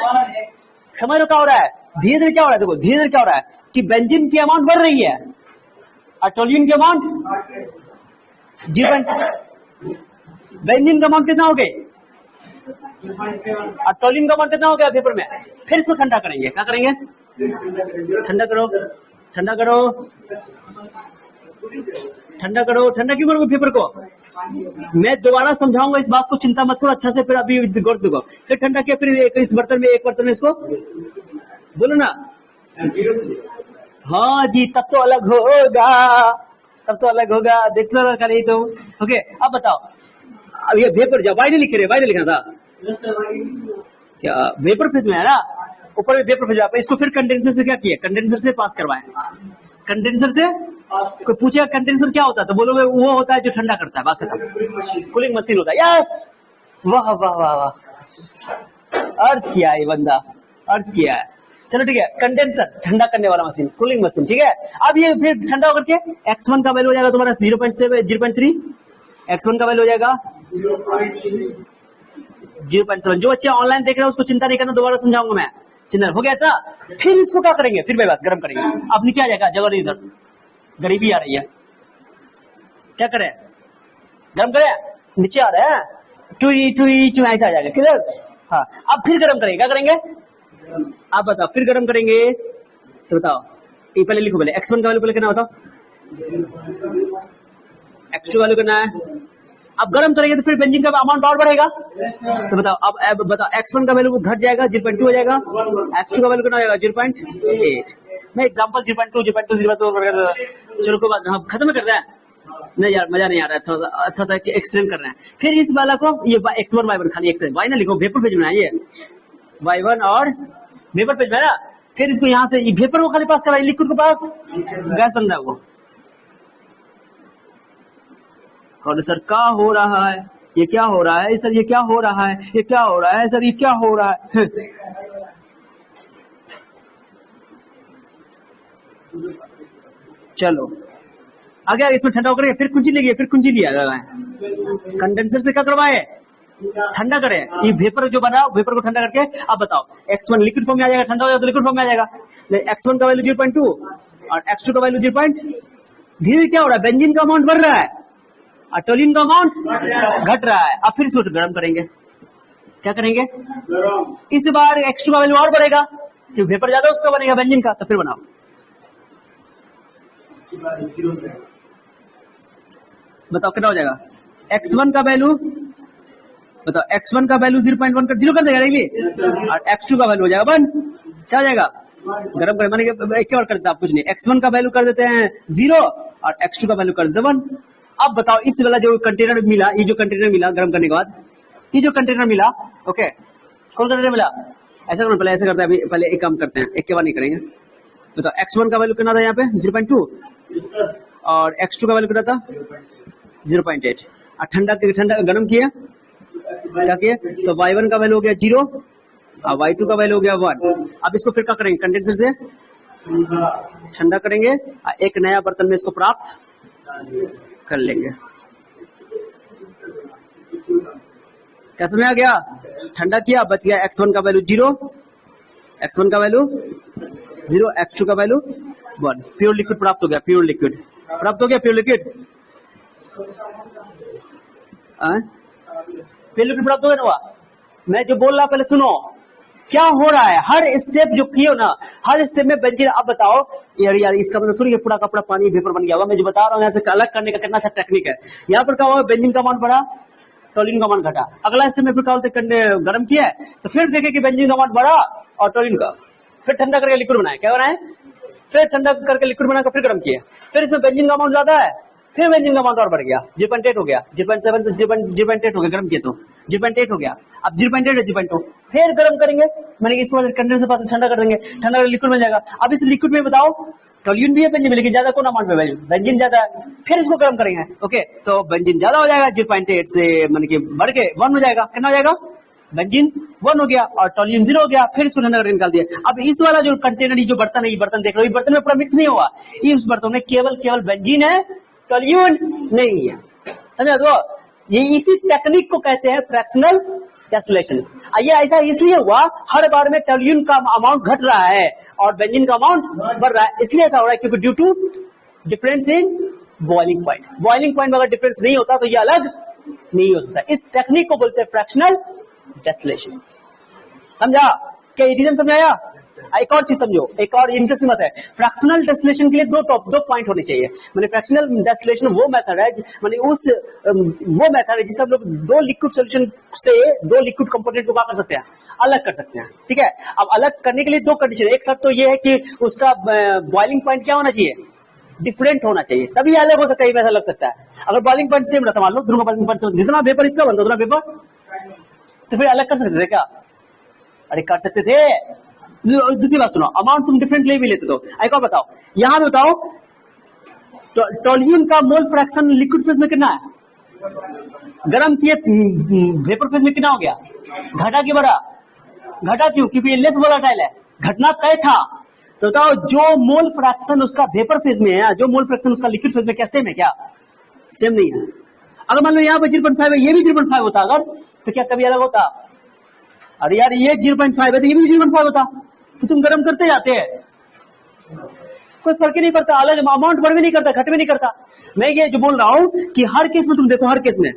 समझ लो क्या हो रहा है, धीरे धीरे क्या हो रहा है, देखो धीरे धीरे क्या हो रहा है कि बेंजीन की अमाउंट बढ़ रही है और टोल्यूइन की अमाउंट 0.7, बेंजीन का अमाउंट कितना हो गई और टोल्यूइन का अमाउंट कितना हो गया वेपर में। फिर इसको ठंडा करेंगे, क्या करेंगे, ठंडा करो, ठंडा क्यों करोगे पेपर को, मैं दोबारा समझाऊंगा इस बात को, चिंता मत करो, अच्छा से फिर अभी गौर से देखो, फिर ठंडा किया, फिर इस बर्तन में, एक बर्तन में इसको बोलो ना, हाँ जी, तब तो अलग होगा, देख लो लड़का नहीं तो। ओके अब बताओ, अब ये वेपर, जब वाई नहीं लिख रहे, वाई नहीं लिखना था क्या, वेपर फेज में है ना, ऊपर में वेपर फेज, इसको फिर कंडेंसर से क्या किया, कंडेंसर से पास करवाए, कंडेंसर से कोई पूछेगा कंडेंसर क्या होता है तो बोलोगे वो होता है जो ठंडा करता है, बात खत्म, कूलिंग मशीन होता है, यस, वाह वाह वाह वाह, अर्ज किया है बंदा, अर्ज किया है, चलो ठीक है, कंडेंसर ठंडा करने वाला मशीन, कूलिंग मशीन, ठीक है। अब ये फिर ठंडा होकर के x1 का वैल्यू हो जाएगा तुम्हारा 0.3, x1 का वैल्यू हो जाएगा 0.7। जो बच्चे ऑनलाइन देख रहे हैं उसको चिंता नहीं करना, दोबारा समझाऊंगा मैं, चिंता हो गया था। फिर इसको क्या करेंगे, फिर बात गर्म करेंगे, अब नीचे आ जाएगा, जगह नहीं, इधर गरीबी आ रही है, क्या करें, गर्म करें, नीचे आ रहा है, टू ऐसा आ जाएगा, किधर, हाँ। अब फिर गर्म करेंगे, क्या करेंगे, आप बताओ, फिर गर्म करेंगे तो बताओ, ये पहले लिखो, पहले x1 का वैल्यू पहले कितना, बताओ x2 वैल्यू कितना है। अब गर्म करेंगे तो फिर बेंजीन का अमाउंट और बढ़ेगा, तो बताओ, अब बताओ, x1 का वैल्यू घट जाएगा, 0.2 हो जाएगा, x2 का वैल्यू कितना हो जाएगा, 0.8। मैं एग्जांपल 0.2 चलो कोई बात नहीं, खत्म कर रहे हैं, नहीं यार मजा नहीं आ रहा है, थोड़ा सा एक्सप्लेन कर रहे हैं। फिर इस वाला को ये x1 y1 खाली x y ना लिखो, वेपर पेज में है ये y1 और वेपर पेज में ना, फिर इसको यहाँ से वेपर को खाली पास कराइए, लिक्विड को पास गैस बन रहा है वो, कौन सर क्या हो रहा है, ये क्या हो रहा है सर, ये क्या हो रहा है, ये क्या हो रहा है सर, ये क्या हो रहा है चलो आगे इसमें ठंडा होकर फिर कुंजी लेगी, फिर कुंजी लिया कंडेंसर से क्या करवाए, ठंडा करें, ये वेपर जो बना वेपर को ठंडा करके। अब बताओ x1 लिक्विड फॉर्म में आ जाएगा, ठंडा हो जाएगा तो लिक्विड फॉर्म में आ जाएगा, x1 का वैल्यू 0.2 और x2 का वैल्यू 0. धीरे क्या हो रहा है, बेंजीन का अमाउंट बढ़ रहा है और टोल्यूइन का अमाउंट घट रहा है। अब फिर इसको गर्म करेंगे, क्या करेंगे, इस बार X2 का वैल्यू और बढ़ेगा क्योंकि वेपर ज्यादा उसका बनेगा बेंजीन का, तो फिर बनाओ। बताओ कितना हो जाएगा, X1 का वैल्यू बताओ, X1 का वैल्यू 0.1 कर 0 कर देगा डायरेक्टली, और X2 का वैल्यू हो जाएगा 1, क्या हो जाएगा, गरम कर माने एक और करते आप कुछ नहीं, X1 का वैल्यू कर देते हैं 0 और X2 का वैल्यू कर देते हैं 1। अब बताओ इस वाला जो कंटेनर मिला, ये जो कंटेनर मिला गरम करने के बाद, ये जो कंटेनर मिला, ओके, कौन कंटेनर मिला, ऐसा करो पहले, ऐसे करते हैं, अभी पहले एक काम करते हैं, एक के बाद नहीं करेंगे। बताओ X1 का वैल्यू कितना था यहाँ पे 0.2 और X2 का वैल्यू कितना था 0.8, और ठंडा गरम किया, क्या किया, तो Y1 का वैल्यू हो गया 0 और Y2 का वैल्यू हो गया 1। अब इसको फिर क्या करेंगे, कंडेंसर से ठंडा करेंगे, एक नया बर्तन में इसको प्राप्त कर लेंगे। क्या समझ आ गया, ठंडा किया, बच गया X1 का वैल्यू 0, X1 का वैल्यू 0, X2 का वैल्यू 1, प्योर लिक्विड प्राप्त हो गया, प्योर लिक्विड प्राप्त हो गया, प्योर लिक्विड प्राप्त हो गया ना। मैं जो बोल रहा पहले सुनो, क्या हो रहा है, हर स्टेप जो किए ना, हर स्टेप में बेंजीन। अब बताओ यार इसका मतलब थोड़ी पूरा का पूरा पानी वेपर बन गया होगा, मैं जो बता रहा हूँ यहाँ से अलग करने का कितना अच्छा टेक्निक है। यहाँ पर क्या हुआ, बेंजीन का मान बढ़ा, टोलिन का मान घटा। अगला स्टेप में फिर क्या गर्म किया है, तो फिर देखे कि बेंजीन का मान बढ़ा और टोलिन का, फिर ठंडा करके लिक्विड बनाया, क्या बनाया, फिर ठंडा करके लिक्विड बनाकर फिर गर्म किया, फिर इसमें बेंजीन का अमाउंट ज्यादा है, फिर बेंजीन का अमाउंट और बढ़ गया, 0.8 हो गया, 0.7 से 0.8 हो गया, गर्म किया तो 0.8 हो गया, अब 0.8 है 0.2, फिर गर्म करेंगे, मैंने इसको कंडेंसर पास ठंडा कर देंगे, ठंडा लिक्विड मिल जाएगा। अब इस लिक्विड में बताओ टोल्यून भी है बेंजीन में, लेकिन ज्यादा कौन अमाउंट में, बेंजीन ज्यादा है, फिर इसको गर्म करेंगे, ओके, तो बेंजीन ज्यादा हो जाएगा, 0.8 से मतलब कि बढ़ के 1 हो जाएगा, कितना हो जाएगा, बेंजीन 1 हो गया और टोल्यून 0 हो गया, फिर इसको ठंडा करके निकाल दिया। अब इस वाला जो कंटेनर, जो बर्तन है, ये बर्तन देख लो, ये बर्तन में पूरा मिक्स नहीं हुआ, ये उस बर्तन में केवल बेंजीन है, टोल्यून नहीं है, समझा दो। ये इसी टेक्निक को कहते हैं फ्रैक्शनल डिस्टिलेशन। ये ऐसा इसलिए हुआ, हर बार में टोल्यून का अमाउंट घट रहा है और बेंजीन का अमाउंट बढ़ रहा है, इसलिए ऐसा हो रहा है क्योंकि due to difference in boiling point. Boiling point में अगर डिफरेंस नहीं होता तो ये अलग नहीं हो सकता। इस टेक्निक को बोलते हैं फ्रैक्शनल डिस्टिलेशन। समझा क्या, रीजन समझाया। एक और चीज समझो, एक और इंटरेस्टिंग बात है, फ्रैक्शनल डिस्टिलेशन के लिए दो पॉइंट होने चाहिए। मैंने फ्रैक्शनल डिस्टिलेशन वो मेथड है, मैंने वो मेथड है जिससे हम लोग दो लिक्विड सॉल्यूशन से दो लिक्विड कंपोनेंट को क्या कर सकते हैं, अलग कर सकते हैं, ठीक है। अब अलग करने के लिए दो कंडीशन, एक शर्त तो ये है कि उसका बॉइलिंग पॉइंट क्या होना चाहिए, डिफरेंट होना चाहिए, तभी अलग हो सकता है, वैसा लग सकता है। अगर बॉइलिंग पॉइंट सेम रहता, मान लो दोनों का बॉइलिंग पॉइंट जितना वेपर इसका बनता उतना वेपर, तो फिर अलग कर सकते थे क्या, अरे कर सकते थे। दूसरी बात सुनो, अमाउंट तुम डिफरेंट ले भी लेते तो। एक और बताओ, यहां पे बताओ टोल्यून का मोल फ्रैक्शन लिक्विड फेज में कितना है, गर्म किए वेपर फेज में कितना हो गया, घटा कि बढ़ा, घटा क्यों, क्योंकि ये लेस वोलेटाइल है, घटना तय था। तो बताओ जो मोल फ्रैक्शन उसका वेपर फेज में है, जो मोल फ्रैक्शन उसका लिक्विड फेज में क्या सेम है, क्या सेम नहीं है। अगर मान लो यहाँ पे 0.5 है, ये भी 0.5 होता अगर, तो क्या कभी अलग होता, अरे यार ये 0.5 है तो ये भी 0.5 होता, तो तुम गर्म करते जाते हैं, कोई फर्क ही नहीं पड़ता, अलग अमाउंट बढ़ भी नहीं करता, घट भी नहीं करता। मैं ये जो बोल रहा हूं कि हर केस में तुम देखो, हर केस में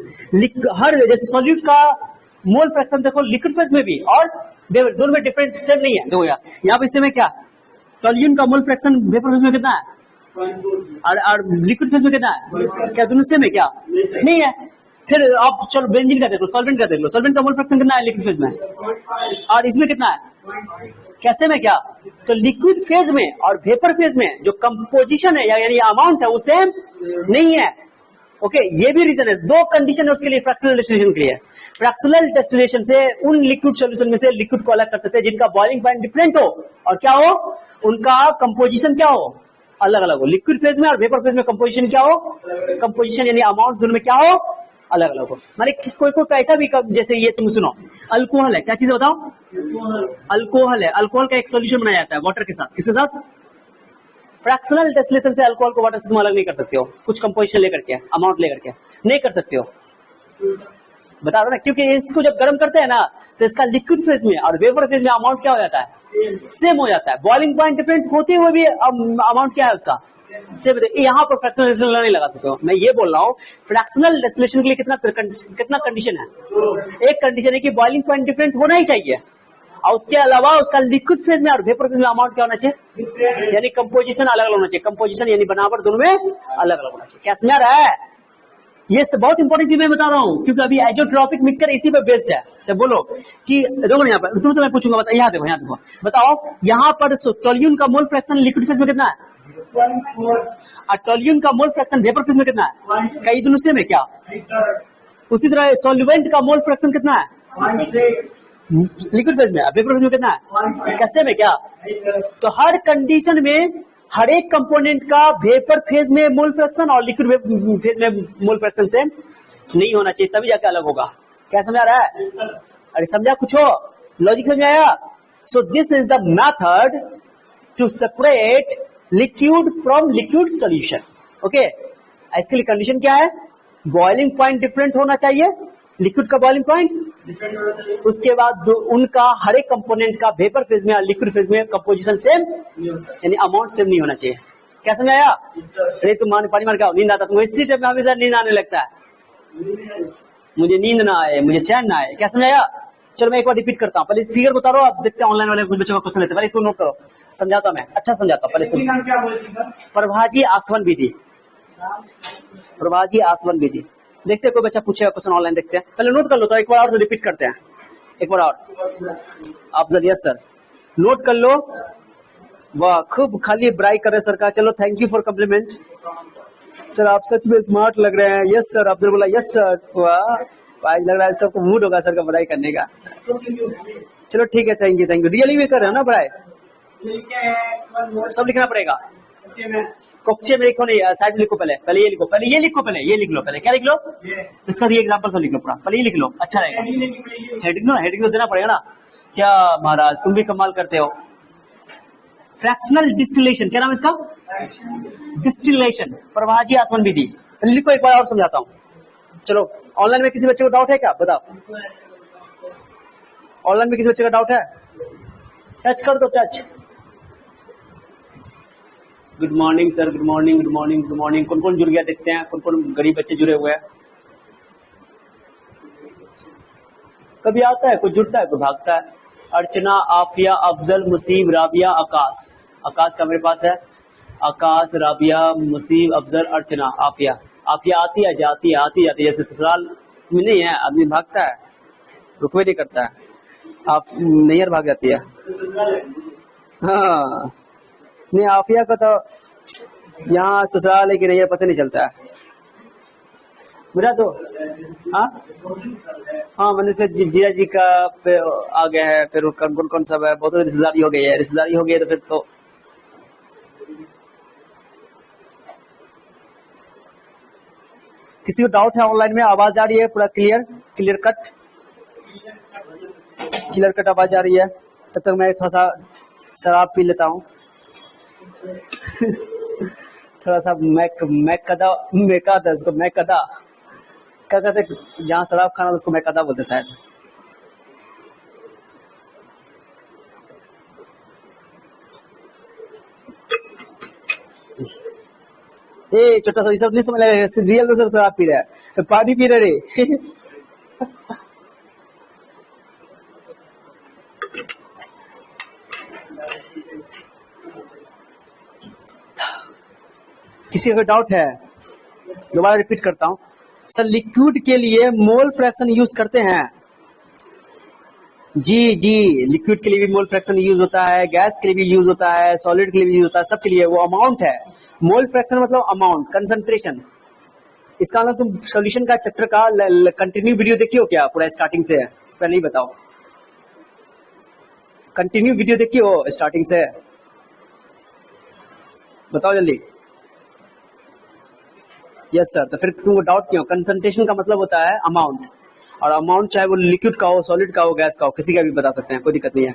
हर जैसे सॉल्यूट का मोल फ्रैक्शन देखो लिक्विड फेज में भी और दोनों में डिफरेंट सेम नहीं है। देखो यार यहाँ पे इसमें क्या, टोल्यून का मोल फ्रैक्शन वेपर फेज में कितना है और लिक्विड फेज में कितना है, क्या दोनों सेम है, क्या नहीं है। फिर आप चलो बेंजीन का देख लो, सॉल्वेंट का देख लो, सॉल्वेंट का मोल फ्रैक्शन कितना है लिक्विड फेज में, और इसमें कितना है, कैसे में क्या, तो लिक्विड फेज में और वेपर फेज में जो कंपोजिशन है यानी अमाउंट है वो सेम नहीं है, ओके। ये भी रीजन है, दो कंडीशन है उसके लिए फ्रैक्शनल डिस्टिलेशन के लिए। फ्रैक्शनल डिस्टिलेशन से उन लिक्विड सॉल्यूशन में से लिक्विड को अलग कर सकते हैं जिनका बॉइलिंग पॉइंट डिफरेंट हो और क्या हो, उनका कंपोजिशन क्या हो, अलग अलग हो। लिक्विड फेज में और वेपर फेज में कंपोजिशन क्या हो, कंपोजिशन यानी अमाउंट दोनों में क्या हो, अलग अलग हो। माने कोई ऐसा भी, जैसे ये तुम सुनो, अल्कोहल है, क्या चीज बताओ, अल्कोहल है, अल्कोहल का एक सॉल्यूशन बनाया जाता है वाटर के साथ, किसके साथ, फ्रैक्शनल डिस्टिलेशन से अल्कोहल को वाटर से तुम अलग नहीं कर सकते हो, कुछ कंपोजिशन लेकर के, अमाउंट लेकर के नहीं कर सकते हो, बता रहा ना, क्योंकि इसको जब गर्म करते हैं ना तो इसका लिक्विड फेज में और वेपर फेज में अमाउंट क्या हो जाता है, सेम हो जाता है। बॉइलिंग पॉइंट डिफरेंट होते हुए भी अमाउंट क्या है उसका सेम। यहाँ पर फ्रैक्शनल डेस्टिलेशन नहीं लगा सकते हो। मैं ये बोल रहा हूँ फ्रैक्शनल डेस्टिलेशन के लिए कितना कंडीशन है। एक कंडीशन है कि बॉइलिंग पॉइंट डिफरेंट होना ही चाहिए, और उसके अलावा उसका लिक्विड फेज में और वेपर फेज में अमाउंट क्या होना चाहिए, यानी कंपोजिशन अलग अलग होना चाहिए। कंपोजिशन यानी बनावट दोनों में अलग अलग होना चाहिए। क्या समझ रहा है? ये बहुत इंपॉर्टेंट चीज मैं बता रहा हूँ, क्योंकि अभी आइसोट्रोपिक मिक्सचर इसी पे बेस्ड है। तो बोलो कि देखो यहाँ पर तुमसे मैं पूछूंगा, बता, यहाँ देखो बताओ, यहाँ पर टोल्यून का मोल फ्रैक्शन लिक्विड फेज में कितना है, और टोल्यून का मोल फ्रैक्शन वेपर फेज में कितना है, कई दोनों सेम है क्या? उसी तरह सॉल्वेंट का मोल फ्रैक्शन कितना है लिक्विड फेज में, वेपर फेज में कितना है, कैसे में क्या? तो हर कंडीशन में हर एक कंपोनेंट का वेपर फेज में मोल फ्रैक्शन और लिक्विड फेज में मोल फ्रैक्शन सेम नहीं होना चाहिए, तभी जाके अलग होगा। क्या समझा रहा है? अरे समझा कुछ हो, लॉजिक समझाया? So this is the method to separate liquid from liquid solution. Okay, इसके लिए कंडीशन क्या है, बॉइलिंग पॉइंट डिफरेंट होना चाहिए, लिक्विड का बॉइलिंग पॉइंट, उसके बाद उनका हर एक कंपोनेंट का वेपर फेज में और लिक्विड फेज में कंपोजिशन सेम, यानी अमाउंट सेम नहीं होना चाहिए। क्या समझाया? अरे तुम पानी मार के नींद आता तुमको, इसी टाइप में हमेशा नींद आने लगता है। मुझे नींद ना आए, मुझे चैन ना आए। क्या समझाया? चलो मैं एक बार रिपीट करता हूँ, पहले इस फिगर को उतारो, आप देखते हैं ऑनलाइन वाले कुछ बच्चों का क्वेश्चन लेते हैं, पहले इसको नोट करो, समझाता मैं, अच्छा समझाता हूँ। पहले सुनो, प्रभाजी आसवन विधि, प्रभाजी आसवन विधि। देखते हैं कोई बच्चा पूछेगा क्वेश्चन ऑनलाइन, देखते हैं, पहले नोट कर लो, तो एक बार और रिपीट करते हैं, एक बार और अफजल। यस सर, नोट कर लो। वाह, खूब खाली ब्राई कर रहे सर का, चलो thank you for complement sir, आप सच में स्मार्ट लग रहे हैं। यस सर, अफजल बोला यस सर। वाह, आज लग रहा है सबको मूड होगा सर का बड़ाई करने का। चलो ठीक है, थैंक यू रियली में कर रहे हो ना बड़ाई, सब लिखना पड़ेगा। कोक्चे में लिखो नहीं, साइड में लिखो, पहले ये लिखो, पहले ये लिखो, पहले ये लिख लो, पहले क्या लिख लो, इसका ये एग्जांपल सब लिख लो पूरा, पहले ये लिख लो, अच्छा रहेगा। हेडिंग तो देना पड़ेगा ना। क्या महाराज तुम भी कमाल करते हो। फ्रैक्शनल डिस्टिलेशन, क्या नाम है इसका, डिस्टिलेशन, प्रभाजी आसवन विधि। लिखो, एक बार और समझाता हूँ। चलो, ऑनलाइन में किसी बच्चे को डाउट है क्या, बताओ। ऑनलाइन में किसी बच्चे का डाउट है? टच कर दो, touch. Good morning sir, good morning, good morning, good morning. कौन कौन जुड़ गया देखते हैं, कौन कौन गरीब बच्चे जुड़े हुए हैं। कभी आता है, कोई जुड़ता है, कोई भागता है। अर्चना, आफिया, अफजल, मुसीब, राबिया, आकाश। आकाश का मेरे पास है, आकाश, राबिया, मुसीब, अफजल, अर्चना, आफिया। आफिया आती है, जाती है, आती जाती है, जैसे ससुराल में नहीं है, आदमी भागता है, रुकवे नहीं करता है, आप नैयर भाग जाती है। हाँ नहीं, आफिया का तो यहाँ ससुराल है कि नैयर पता नहीं चलता है मेरा तो। हाँ मैंने से जिया जी का आ गया है, फिर कौन कौन सब है, बहुत रिश्तेदारी हो गई है, रिश्तेदारी हो गई है तो फिर तो किसी को डाउट है ऑनलाइन में? आवाज आ रही है पूरा क्लियर कट आवाज आ रही है? तब तक मैं थोड़ा सा शराब पी लेता हूँ। थोड़ा सा मैकदा उसको, मैकदा क्या कहते, जहाँ शराब खाना उसको मैकदा बोलते शायद। ए छोटा सा सब नहीं समझ लगा, रियल में सर शराब पी रहा है, तो पानी पी रहे रे। किसी का डाउट है? दोबारा रिपीट करता हूँ सर, लिक्विड के लिए मोल फ्रैक्शन यूज करते हैं। जी, लिक्विड के लिए भी मोल फ्रैक्शन यूज होता है, गैस के लिए भी यूज होता है, सॉलिड के लिए भी यूज होता है, सबके लिए वो अमाउंट है। मोल फ्रैक्शन मतलब अमाउंट, कंसंट्रेशन। इसका मतलब तुम सॉल्यूशन का चैप्टर का कंटिन्यू वीडियो देखियो क्या, पूरा स्टार्टिंग से? पहले ही बताओ, कंटिन्यू वीडियो देखियो स्टार्टिंग से, बताओ जल्दी। यस सर, तो फिर तुमको डाउट क्यों? कंसंट्रेशन का मतलब होता है अमाउंट, और अमाउंट चाहे वो लिक्विड का हो, सॉलिड का हो, गैस का हो, किसी का भी बता सकते हैं, कोई दिक्कत नहीं है,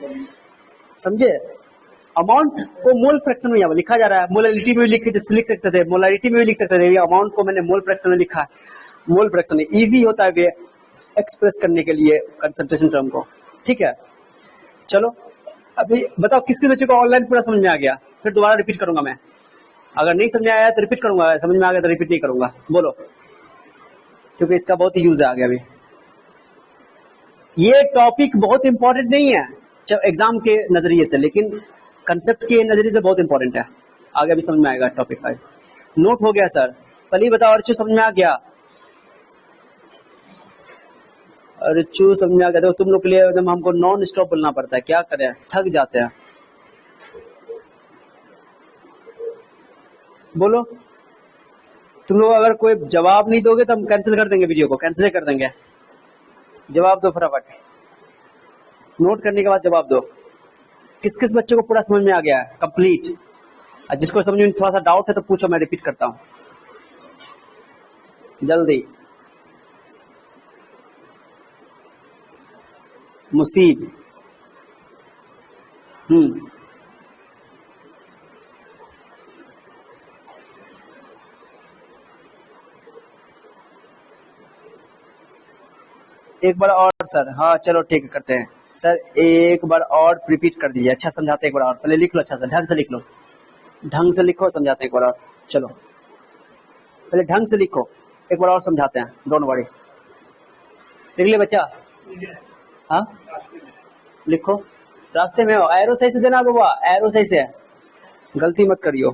समझे। अमाउंट को मोल फ्रैक्शन में यहाँ लिखा जा रहा है, मोलरिटी में भी लिख सकते थे, मोलरिटी में भी लिख सकते थे, अमाउंट को मैंने मोल फ्रैक्शन में लिखा है। मोल फ्रैक्शन इजी होता है एक्सप्रेस करने के लिए कंसंट्रेशन टर्म को, ठीक है। चलो अभी बताओ किसके बच्चे को ऑनलाइन पूरा समझ में आ गया? फिर दोबारा रिपीट करूंगा मैं। अगर नहीं समझ में आया तो रिपीट करूंगा, समझ में आ गया तो रिपीट नहीं करूंगा। बोलो, क्योंकि इसका बहुत ही यूज है आगे। अभी ये टॉपिक बहुत इंपॉर्टेंट नहीं है जब एग्जाम के नजरिए से, लेकिन कंसेप्ट के नजरिए से बहुत इंपॉर्टेंट है। आगे अभी समझ में आएगा टॉपिक का। नोट हो गया सर? पहले बताओ अर्चू समझ में आ गया? अर्चू समझ में आ गया? तो तुम लोग के लिए एकदम हमको नॉन स्टॉप बोलना पड़ता है, क्या करें, थक जाते हैं। बोलो, तुम लोग अगर कोई जवाब नहीं दोगे तो हम कैंसिल कर देंगे, वीडियो को कैंसिल कर देंगे। जवाब दो फटाफट, नोट करने के बाद जवाब दो। किस किस बच्चे को पूरा समझ में आ गया है कंप्लीट? जिसको समझ में थोड़ा सा डाउट है तो पूछो, मैं रिपीट करता हूं जल्दी। मुसीब, एक बार और सर। हाँ चलो ठीक है, करते हैं सर। एक बार और रिपीट कर दीजिए। अच्छा समझाते हैं, एक बार और पहले लिख लो, अच्छा सर ढंग से लिख लो, ढंग से लिखो, समझाते हैं एक बार और। चलो पहले ढंग से लिखो, एक बार और समझाते हैं, डोंट वरी। लिख ले बच्चा? हाँ लिखो। रास्ते में हो, एरो सही से देना बाबा, एरो सही से, गलती मत करियो।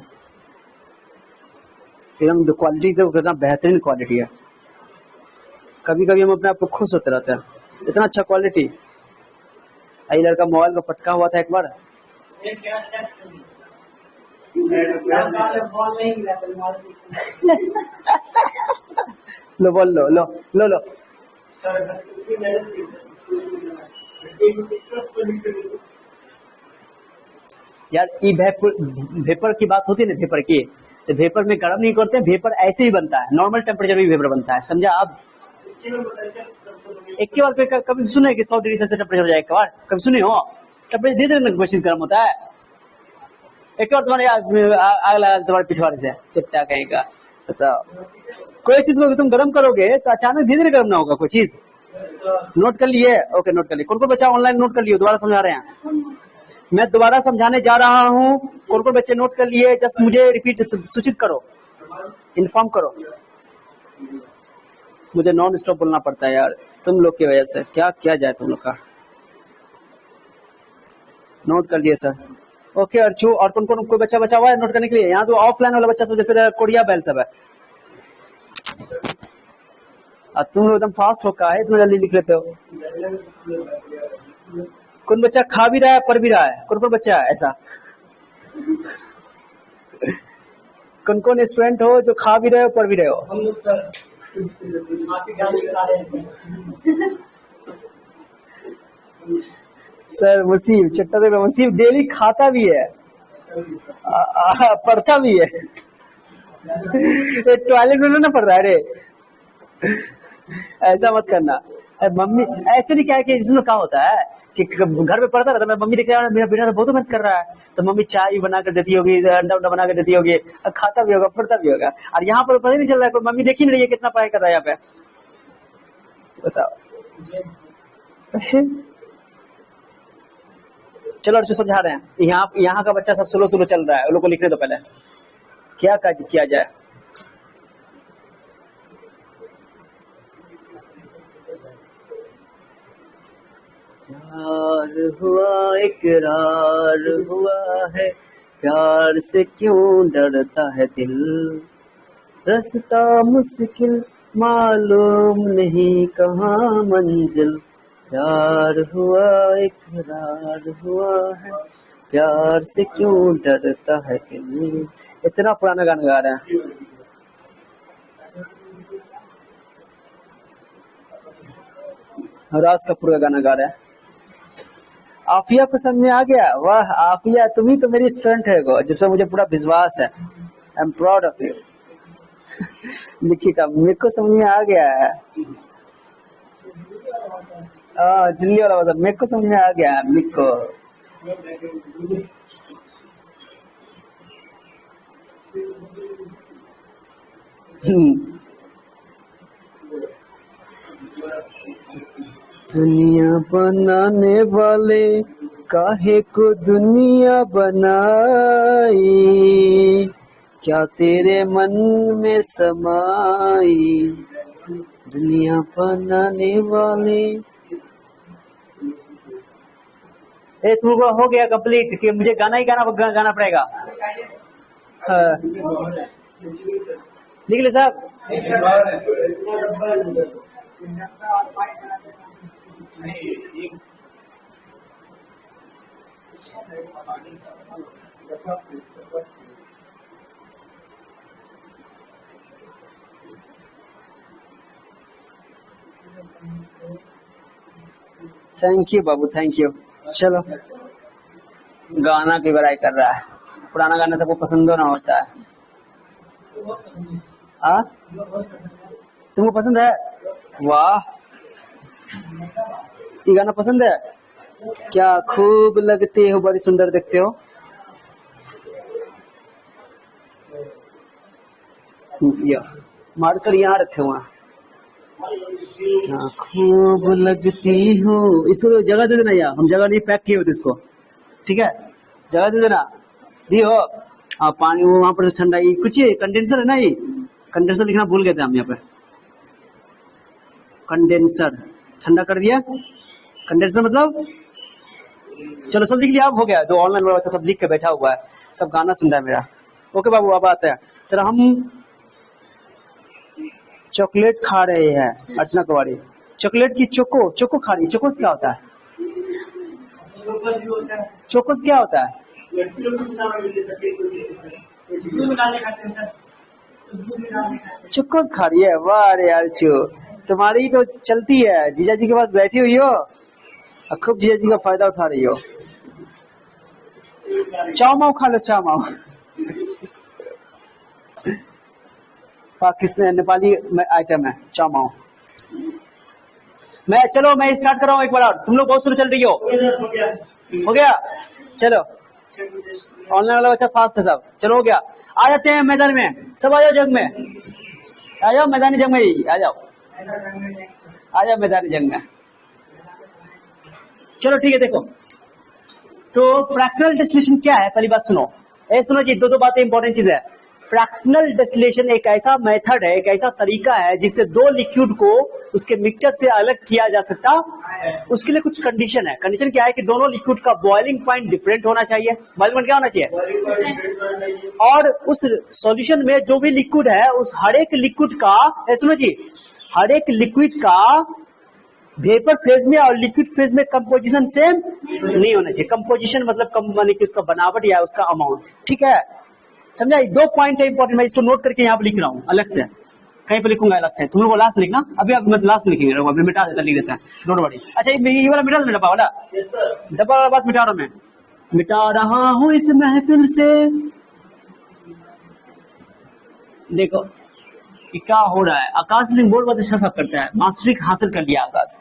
एकदम क्वालिटी तो कितना बेहतरीन क्वालिटी है। कभी कभी हम अपने आप को खुश होते रहते हैं, इतना अच्छा क्वालिटी। आई लड़का मोबाइल को पटका हुआ था एक बार। लो बोल लो, लो लो लो। यार ये वेपर की बात होती है ना, वेपर की, तो वेपर में गर्म नहीं करते, वेपर ऐसे ही बनता है, नॉर्मल टेम्परेचर में वेपर बनता है, समझा आप? एक के बार पे कभी सुने कि 100 डिग्री सेल्सियस टेम्परेचर हो जाए? एक बार कभी सुने हो? टेम्परेचर धीरे धीरे कोई चीज गर्म होता है। एक बार तुम्हारे आग लगा तुम्हारे पिछवाड़े से, चिट्टा कहीं का। बताओ, कोई चीज को तुम गर्म करोगे तो अचानक धीरे धीरे गर्म ना होगा कोई चीज। नोट कर लिए? ओके नोट कर लिए। कौन कौन बच्चा ऑनलाइन नोट कर लिए? दोबारा समझा रहे हैं, मैं दोबारा समझाने जा रहा हूँ। कौन कौन बच्चे नोट कर लिए? जस्ट मुझे रिपीट सूचित करो, इन्फॉर्म करो। मुझे नॉन स्टॉप बोलना पड़ता है यार, तुम लोग की वजह से, क्या किया जाए तुम लोग का। नोट कर लिए सर? ओके अर्चू, और कौन कौन कोई बच्चा बचा हुआ है नोट करने के लिए? यहाँ तो ऑफलाइन वाला बच्चा सब, जैसे कोरिया बैल सब है। अब तुम लोग एकदम फास्ट हो, का है इतना जल्दी लिख लेते हो? कौन बच्चा खा भी रहा है पढ़ भी रहा है? कौन कौन बच्चा है ऐसा? कौन कौन स्टूडेंट हो जो खा भी रहे हो पढ़ भी रहे हो? हम लोग सर सर मुसीब, चट्टा में मुसीब डेली खाता भी है, पढ़ता भी है। टॉयलेट में ना पढ़ रहा है रे, ऐसा मत करना। मम्मी एक्चुअली क्या है कि इसमें क्या होता है कि घर में पढ़ता रहता है, मम्मी देख रहा है मेरा बेटा तो बहुत मेहनत कर रहा है, तो मम्मी चाय बना कर देती होगी, अंडा उंडा बना कर देती होगी, खाता भी होगा पढ़ता भी होगा। और यहाँ पर पता नहीं चल रहा है, कोई मम्मी देख ही नहीं रही है कितना पढ़ाई कर रहा है यहाँ पे। बताओ। चलो अर्चू समझा रहे हैं। यहाँ का बच्चा सब स्लो स्लो चल रहा है, उन लोग को लिखने दो पहले, क्या किया जाए। प्यार हुआ इकरार हुआ है, प्यार से क्यों डरता है दिल, रास्ता मुश्किल मालूम नहीं कहाँ मंजिल, प्यार हुआ इकरार हुआ है, प्यार से क्यों डरता है दिल। इतना पुराना गाना गा रहे हैं। राज कपूर का गाना गा रहे हैं। आफिया को समझ में आ गया? वाह आफिया, तुम ही तो मेरी स्टूडेंट है जिसपे मुझे पूरा विश्वास है। I am proud of you. Nikita, मेरे को समझ में आ गया है। दिल्ली वाला मतलब मेरे को समझ में आ गया है, मेरे को। दुनिया बनाने वाले काहे को दुनिया बनाई, क्या तेरे मन में समाई, दुनिया बनाने वाले। तुमको हो गया कंप्लीट कि मुझे गाना ही गाना पड़ेगा? निकले साहब। Thank you Babu, thank you. चलो, गाना की बड़ाई कर रहा है, पुराना गाना सबको पसंद होना होता है। तुमको पसंद है? वाह, ये गाना पसंद है? क्या खूब लगते हो, बड़ी सुंदर दिखते हो। मारकर यहाँ रखे हुआ, क्या खूब लगती हो। इसको जगह दे देना यार, हम जगह नहीं पैक किए होते इसको, ठीक है? जगह दे देना, दी हो। हाँ, पानी वो वहां पर से ठंडा, ये कुछ कंडेंसर है ना, ये कंडेंसर लिखना भूल गए थे हम यहाँ पे। कंडेंसर ठंडा कर दिया, कंडेंसर मतलब। चलो सब लिख लिया, अब हो गया। दो ऑनलाइन वाला बच्चा सब लिख के बैठा हुआ है, सब गाना सुन रहा है मेरा। ओके बाबू, अब आते हैं। सर, हम चॉकलेट खा रहे हैं। अर्चना कुमारी, चॉकलेट की चोको खा रही है। चोकोस क्या होता है? चोकोस क्या होता है? चोकोस खा रही है। वाह रे अर्चू, तुम्हारी तो चलती है, जीजा जी के पास बैठी हुई हो, खूब जीजा जी का फायदा उठा रही हो। चाव माव खा लो, चाव माव। पाकिस्तान नेपाली आइटम है चाव माव। चलो मैं स्टार्ट कर रहा हूँ एक बार और। तुम लोग बहुत शुरू चल रही हो। हो गया? चलो, ऑनलाइन वाला बच्चा फास्ट है सब। चलो हो गया, आ जाते हैं मैदान में। सब आ जाओ जंग में, आ जाओ मैदानी जंग में, आ जाओ, आ जाओ मैदानी जंग में। चलो ठीक है, देखो तो फ्रैक्शनल डिस्टिलेशन क्या है, पहली बात सुनो। सुनो जी, दो बातें इंपॉर्टेंट चीज है। फ्रैक्शनल डिस्टिलेशन एक ऐसा मेथड है, एक ऐसा तरीका है जिससे दो लिक्विड को उसके मिक्सचर से अलग किया जा सकता। उसके लिए कुछ कंडीशन है। कंडीशन क्या है कि दोनों लिक्विड का बॉइलिंग पॉइंट डिफरेंट होना चाहिए। बॉइलिंग पॉइंट क्या होना चाहिए? और उस सॉल्यूशन में जो भी लिक्विड है, उस हर एक लिक्विड का, सुनो जी, हर एक लिक्विड का वेपर फेज में और लिक्विड फेज में कंपोजिशन सेम नहीं होना चाहिए। कंपोजिशन मतलब माने कि उसका बनावट या उसका अमाउंट, ठीक है? समझा? दो पॉइंट है इंपॉर्टेंट, मैं इसको नोट करके यहाँ पे लिख रहा हूँ अलग से, कहीं पे लिखूंगा अलग से। तुम लोग लास्ट में लिखना, अभी मतलब लास्ट में लिखेंगे, अभी मिटा देता, लिख देता है, डोंट वरी। अच्छा, ये वाला मिटा दो, डब्बा वाला। डब्बा वाला बात मिटा रहा हूँ मैं, मिटा रहा हूँ इस महफिल से। देखो कि क्या हो रहा है। आकाश ने बोर्ड बहुत अच्छा साफ करता है, मास्टरी हासिल कर लिया आकाश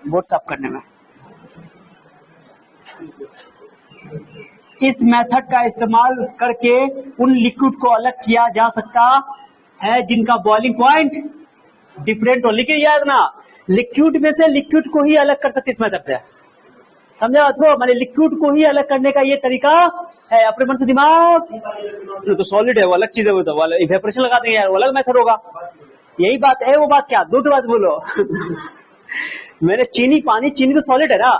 बोर्ड साफ करने में। इस मेथड का इस्तेमाल करके उन लिक्विड को अलग किया जा सकता है जिनका बॉइलिंग पॉइंट डिफरेंट हो। लेकिन याद ना, लिक्विड में से लिक्विड को ही अलग कर सकते इस मेथड से। समझा बात को? मैंने लिक्विड को ही अलग करने का ये तरीका है। अपने मन से दिमाग, तो सॉलिड है वो अलग चीज है, वो तो इवेपोरेशन लगा देंगे यार, वो अलग मेथड होगा। यही बात है। वो बात क्या, दो बात बोलो। मैंने चीनी तो सॉलिड है ना,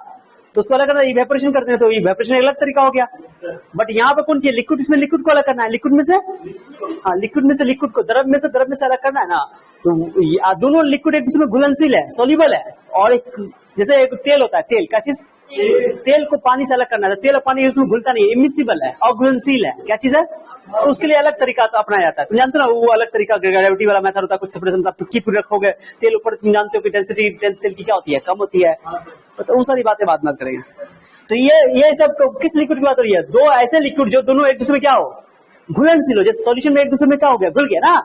तो उसको अलग करना, इवेपोरेशन करते हैं, तो इवेपोरेशन एक अलग तरीका हो गया। बट यहाँ पे कौन चाहिए? लिक्विड। इसमें लिक्विड को अलग करना है, लिक्विड में से, हाँ, लिक्विड में से लिक्विड को, द्रव में से अलग करना है ना। तो दोनों लिक्विड एक दूसरे में घुलनशील है, सोल्यूबल है। और एक जैसे एक तेल होता है, तेल क्या चीज? तेल को पानी से अलग करना है। तेल और पानी उसमें घुलता नहीं है, इमिसिबल है और घुलनशील है। क्या चीज है? तो उसके लिए अलग तरीका तो अपनाया जाता है। तुम जानते हो ना, वो अलग तरीका ग्रेविटी वाला मेथड होता है, कुछ सेपरेशन कीप रखोगे तेल ऊपर। तुम जानते हो कि डेंसिटी तेल की क्या होती है, कम होती है। तो वो सारी बातें बाद में करेंगे। तो ये सब किस लिक्विड की बात हो रही है? दो ऐसे लिक्विड जो दोनों एक दूसरे में क्या हो, घुलनशील हो। जैसे सॉल्यूशन में एक दूसरे में क्या हो गया, घुल गया ना,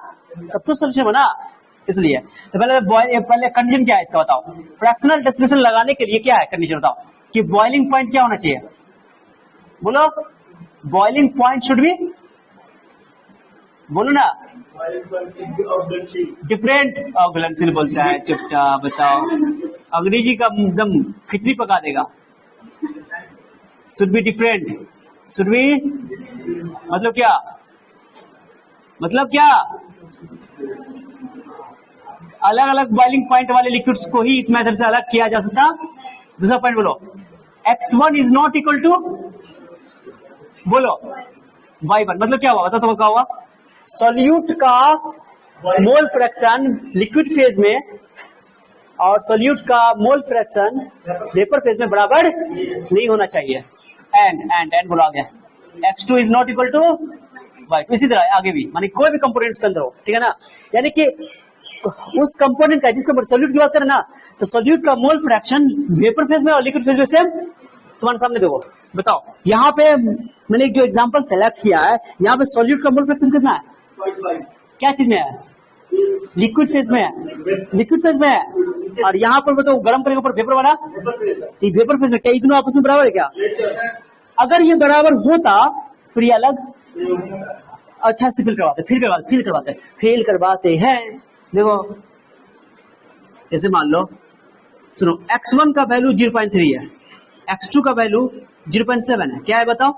तब तो सॉल्यूशन बना। इसलिए तो पहले कंडीशन क्या है इसका बताओ। फ्रैक्शनल डिस्टिलेशन लगाने के लिए क्या है कंडीशन बताओ, कि बॉइलिंग पॉइंट क्या होना चाहिए? बोलो, बॉइलिंग पॉइंट शुड बी, बोलो ना, डिफरेंट। घुलनशील बोलता है, चुपचाप बताओ। अंग्रेजी का एकदम खिचड़ी पका देगा। Should be different, should be मतलब क्या, मतलब क्या, अलग अलग बॉइलिंग पॉइंट वाले लिक्विड्स को ही इस मेथड से अलग किया जा सकता। दूसरा पॉइंट बोलो, x1 is not equal to, बोलो y1, मतलब क्या हुआ, बता तो क्या हुआ, सॉल्यूट का मोल फ्रैक्शन लिक्विड फेज में और सॉल्यूट का मोल फ्रैक्शन वेपर फेज में बराबर नहीं होना चाहिए। एंड बोला गया, x2 is not equal to y2। इसी तरह आगे भी, मानी कोई भी कंपोनेंट्स के अंदर हो, ठीक है ना, यानी कि उस कंपोनेंट का जिसका सॉल्यूट की बात करें ना, तो सॉल्यूट का मोल फ्रैक्शन वेपर फेज में और लिक्विड फेज में सेम। तुम्हारे सामने देखो, बताओ, यहाँ पे मैंने एक जो एग्जांपल सेलेक्ट किया है, यहाँ पे सॉल्यूट का मोल फ्रैक्शन कितना है, 0.5। क्या चीज में है, लिक्विड फेज में है, लिक्विड फेज में है। और यहाँ पर बताओ गर्म करने के ऊपर वेपर बना, वेपर फेज में, क्या ये दोनों आपस में बराबर है क्या? अगर ये बराबर होता फिर ये अलग, अच्छा से फिल करवाते हैं। देखो जैसे मान लो, सुनो, x1 का वैल्यू 0.3 है, x2 का वैल्यू 0.7 है, क्या है बताओ?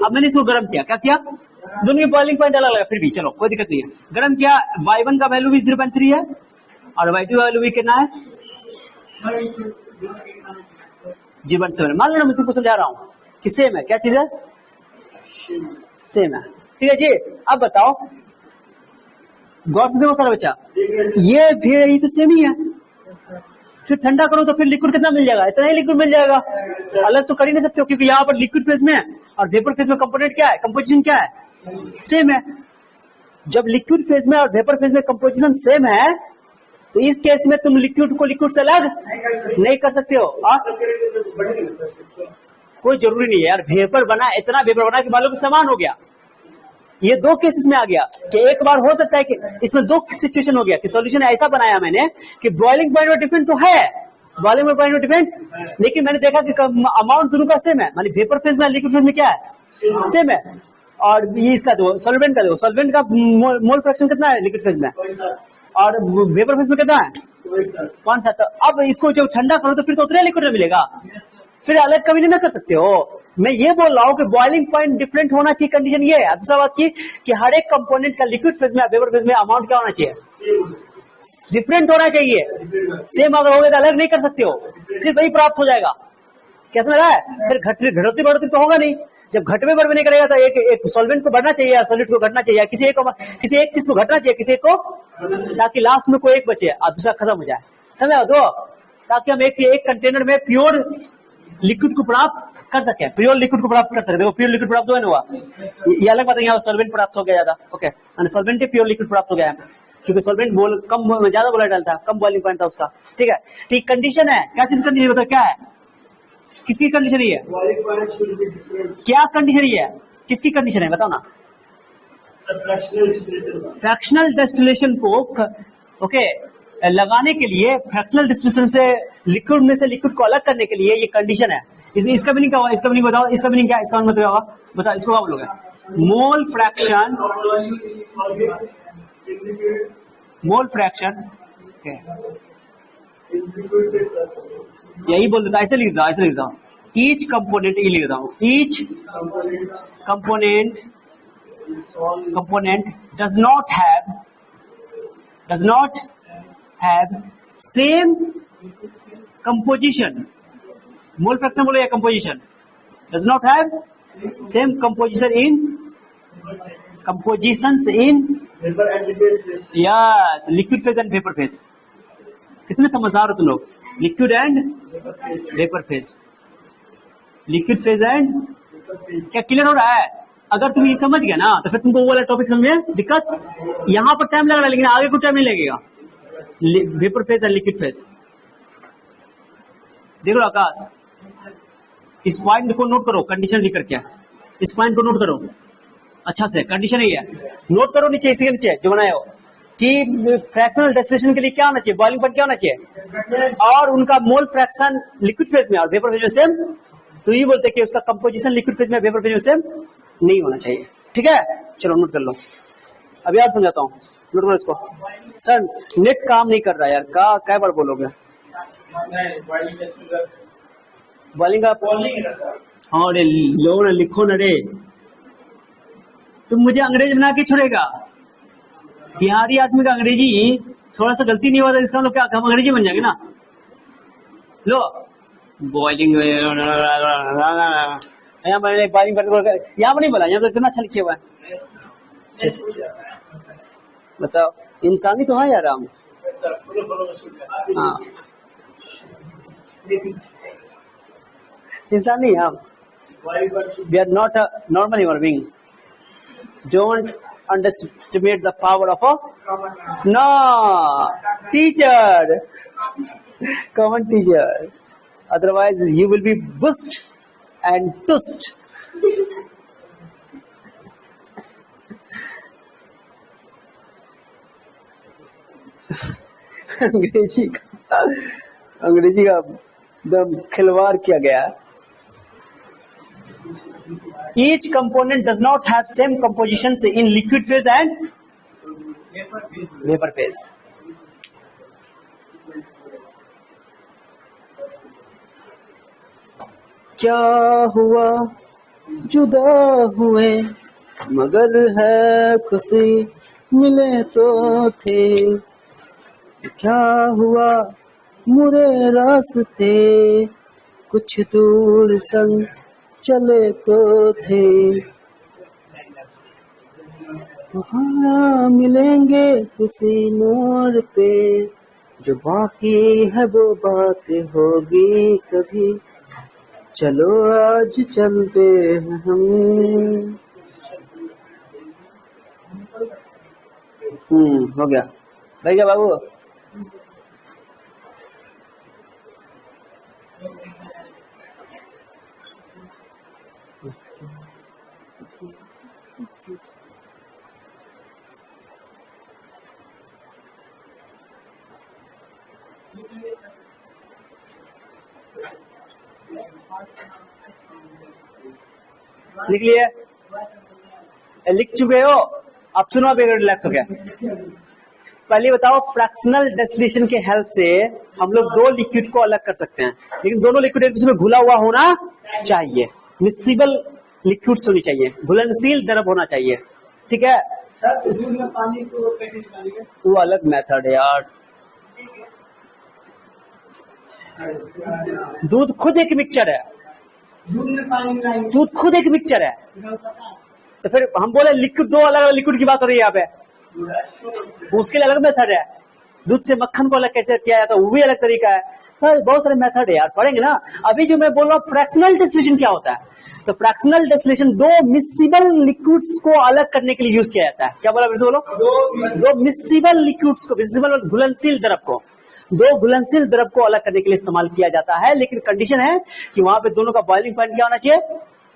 अब मैंने इसको गर्म किया, क्या किया, दोनों के बॉइलिंग पॉइंट अलग अलग, फिर भी चलो कोई दिक्कत नहीं है, गर्म किया, y1 का वैल्यू भी 0.3 है और y2 का वैल्यू भी कितना है, 0.7। मान लो ना, मैं तुमको समझा रहा हूं कि सेम है, क्या चीज है, सेम है, ठीक है जी। अब बताओ, गौर से देखो सारा बच्चा, ये तो सेम ही है, फिर ठंडा करो तो फिर लिक्विड कितना मिल जाएगा, इतना ही लिक्विड मिल जाएगा, अलग तो कर ही नहीं सकते हो, क्योंकि यहाँ पर लिक्विड फेज में है और वेपर फेज में कंपोनेंट क्या है, कंपोजिशन क्या है, सेम है। जब लिक्विड फेज में और वेपर फेज में कंपोजिशन सेम है, तो इस केस में तुम लिक्विड को लिक्विड से अलग नहीं कर सकते हो। कोई जरूरी नहीं है यार, वेपर बना, इतना वेपर बना कि मालूम समान हो गया। ये दो केसेस में आ गया कि एक बार हो सकता है कि इसमें दो सिचुएशन हो गया कि सॉल्यूशन ऐसा बनाया मैंने कि बॉइलिंग पॉइंट में डिफरेंट तो है, बॉइलिंग पॉइंट में डिफरेंट, लेकिन मैंने देखा कि अमाउंट दोनों का सेम है, मानी वेपर फेज में लिक्विड फेज में क्या है, सेम है। और ये इसका दो सॉल्वेंट का, दो सॉल्वेंट का मोल फ्रैक्शन कितना है लिक्विड फेज में और वेपर फेज में कितना है, कौन सा। तो अब इसको जो ठंडा करो तो फिर तो उतना लिक्विड मिलेगा, फिर अलग कभी नहीं ना कर सकते हो। मैं ये बोल रहा हूँ कि बॉइलिंग पॉइंट डिफरेंट होना चाहिए, कंडीशन ये है। दूसरा बात की कि हर एक कंपोनेंट का लिक्विड फेज में वेपर फेज में अमाउंट क्या होना चाहिए, डिफरेंट होना चाहिए। सेम अगर हो गया तो अलग नहीं कर सकते हो, फिर वही प्राप्त हो जाएगा। कैसे लगा है, फिर घटती बढ़ोतरी तो होगा नहीं। जब घटवे बढ़वे नहीं करेगा तो एक सॉल्वेंट को बढ़ना चाहिए, सॉलिड को घटना चाहिए, किसी एक चीज को घटना चाहिए, किसी एक को, ताकि लास्ट में कोई एक बचे और दूसरा खत्म हो जाए, समझ दो, ताकि हम एक कंटेनर में प्योर लिक्विड को प्राप्त कर सके, प्योर लिक्विड को प्राप्त कर सकते। देखो प्योर लिक्विड प्राप्त हुआ हुआ, ये अलग बात है, यहाँ सॉल्वेंट प्राप्त हो गया ज्यादा, ओके, सॉल्वेंट प्योर लिक्विड प्राप्त हो गया, क्योंकि सॉल्वेंट बोल कम ज्यादा बोला डालता, कम बॉइलिंग पॉइंट था उसका, ठीक है। ठीक कंडीशन है, क्या चीज कंडीशन बताओ, क्या है, किसकी कंडीशन ही है, क्या कंडीशन ही है, किसकी कंडीशन है बताओ ना। फ्रैक्शनल डिस्टिलेशन को ओके लगाने के लिए, फ्रैक्शनल डिस्टिलेशन से लिक्विड में से लिक्विड को अलग करने के लिए ये कंडीशन है। इसका मीनिंग क्या होगा, इसका मीनिंग बताओ, इसका मीनिंग क्या, इसका मतलब क्या होगा बताओ, इसको क्या बोलोगे, मोल फ्रैक्शन, मोल फ्रैक्शन, यही बोल देता, ऐसे लिख देता हूं, ईच कंपोनेंट, ये लिख देता हूं, each component does not have same composition, mole fraction बोलो या composition, does not have same composition in yes liquid phase and vapour phase. कितने समझदार हो तुम लोग, liquid and vapour phase, liquid phase and, क्या क्लियर हो रहा है? अगर तुम ये समझ गया ना तो फिर तुमको वो वाला टॉपिक समझ में दिक्कत, यहाँ पर टाइम लग रहा है लेकिन आगे को टाइम नहीं लगेगा। Vapour phase and liquid phase, देख लो आकाश, इस पॉइंट को नोट करो, कंडीशन लिख करके, इस पॉइंट को नोट करो अच्छा से, कंडीशन ही है, नोट करो नीचे, इसके नीचे जो बनाए हो कि फ्रैक्शनल डिस्टिलेशन के लिए क्या होना चाहिए, बॉइलिंग पॉइंट क्या होना चाहिए, और उनका मोल फ्रैक्शन लिक्विड फेज में और वेपर फेज में सेम। तो ये बोलते हैं कि उसका कंपोजिशन लिक्विड फेज में वेपर फेज में सेम नहीं होना चाहिए, ठीक है। चलो नोट कर लो, अभी आप समझाता हूँ, नोट करो इसको। सर नेट काम नहीं कर रहा यार, क्या बार बोलोगे, बॉइलिंग का हाँ रे, लो ना, लिखो ना रे। तुम मुझे अंग्रेज बना के छोड़ेगा? बिहारी आदमी का अंग्रेजी थोड़ा सा गलती नहीं हुआ था इसका मतलब क्या हम अंग्रेजी बन जाएंगे ना? लो, बॉइलिंग यहाँ मैंने बॉइलिंग यहाँ पर नहीं बोला, यहाँ तो इतना अच्छा लिखे हुआ है। बताओ, इंसानी तो है यार हम। हाँ, इंसान नहीं हम। We are not a normal human being. Don't underestimate the power of a teacher, common teacher. Otherwise, you will be bust and tussed. अंग्रेजी का दम खिलवाड़ किया गया। Each component does not have same compositions in liquid phase and vapor phase. क्या हुआ जुदा हुए मगर है खुशी मिले तो थे, क्या हुआ मुरे रास्ते कुछ दूर संग चले तो थे, वहाँ मिलेंगे किसी मोड़ पे जो बाकी है वो बात होगी कभी, चलो आज चलते हैं हम। हो गया भाई क्या बाबू? लिख लिए? लिख चुके हो? अब सुनो, अब रिलैक्स हो गया। पहले बताओ, फ्रैक्शनल डिस्टिलेशन के हेल्प से हम लोग दो लिक्विड को अलग कर सकते हैं, लेकिन दोनों लिक्विड एक दूसरे में घुला हुआ होना चाहिए, मिक्सिबल लिक्विड्स होनी चाहिए, घुलनशील द्रव होना चाहिए, ठीक है? पानी को कैसे निकालेंगे? वो अलग मेथड है यार। दूध खुद एक मिक्सचर है, दूध खुद एक मिक्सचर है, तो फिर हम बोले लिक्विड, दो अलग अलग लिक्विड की बात हो रही है यहाँ पे, उसके लिए अलग मेथड है। दूध से मक्खन को अलग कैसे किया जाता है वो भी अलग तरीका है। तो बहुत सारे मेथड है यार, पढ़ेंगे ना। अभी जो मैं बोल रहा हूँ फ्रैक्शनल डिस्टिलेशन क्या होता है, तो फ्रैक्शनल डिस्टिलेशन दो मिक्सिबल लिक्विड्स को अलग करने के लिए यूज किया जाता है। क्या बोला फिर से बोलो? दो मिक्सिबल लिक्विड्स को, मिक्सिबल घुलनशील द्रव को, दो घुलनशील द्रव को अलग करने के लिए इस्तेमाल किया जाता है, लेकिन कंडीशन है कि वहां पे दोनों का बॉइलिंग पॉइंट क्या होना चाहिए?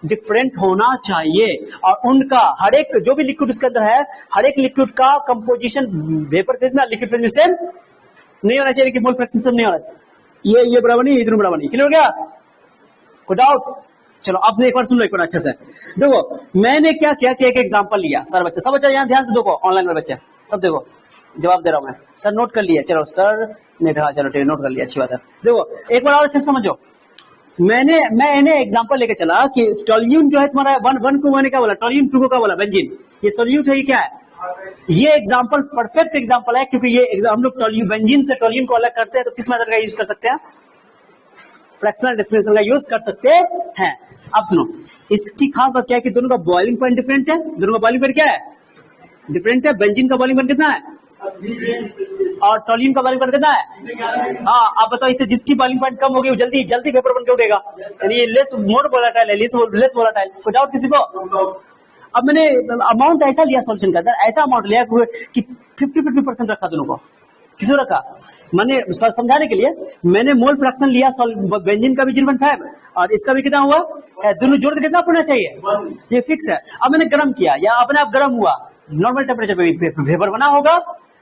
डिफरेंट होना चाहिए, और उनका हर एक जो भी लिक्विड उसके अंदर है, हर एक लिक्विड का कंपोजिशन वेपर फेज में लिक्विड फेज में सेम नहीं होना चाहिए, लेकिन मोल फ्रैक्शन सेम नहीं होना चाहिए। ये बराबर नहीं, ये दोनों बराबर नहीं। क्लियर हो गया? कोई डाउट? चलो अब एक बार सुन लो, एक बार अच्छे से देखो। मैंने क्या किया कि एक एग्जांपल लिया। सर बच्चे, सब बच्चे यहाँ ध्यान से देखो, ऑनलाइन में बच्चे सब देखो, जवाब दे रहा हूं मैं। सर नोट कर लिया? चलो सर ने, हाँ चलो ठीक, नोट कर लिया, अच्छी बात है। देखो एक बार और अच्छे से समझो। मैंने एग्जांपल लेके चला कि टोल्यून जो है तुम्हारा वन को मैंने क्या बोला, टोल्यून, टू को क्या बोला, बेंजीन। ये सोल्यूट है, ये क्या है? ये एग्जांपल परफेक्ट एग्जांपल है, क्योंकि ये हम लोग टोल्यून, बेंजीन से टोल्यून को अलग करते हैं, तो किस मेथड का यूज कर सकते हैं? फ्रैक्शनल डिस्टिलेशन का यूज कर सकते हैं। अब सुनो, इसकी खास बात क्या है कि दोनों का बॉइलिंग पॉइंट डिफरेंट है। दोनों का बॉइलिंग पॉइंट क्या है? डिफरेंट है। बेंजीन का बॉइलिंग पॉइंट कितना है और टोल्यून का बॉइलिंग पॉइंट कितना है? हाँ, आप बताओ, इससे जिसकी बॉइलिंग पॉइंट कम होगी वो जल्दी जल्दी वेपर बन के उठेगा, यानी ये लेस मोर वोलेटाइल है, लेस वोलेटाइल। कोई डाउट किसी को? अब मैंने अमाउंट ऐसा लिया सॉल्यूशन का अंदर, ऐसा अमाउंट लिया कि 50-50% रखा दोनों को। किसी रखा? मैंने समझाने के लिए मैंने मोल फ्रैक्शन लिया, बेंजीन का भी 0.5 और इसका भी कितना हुआ, दोनों जोड़ के कितना होना चाहिए, ये फिक्स है। अब मैंने गर्म किया, या अपने आप गर्म हुआ, नॉर्मल टेम्परेचर पे वेपर बना होगा,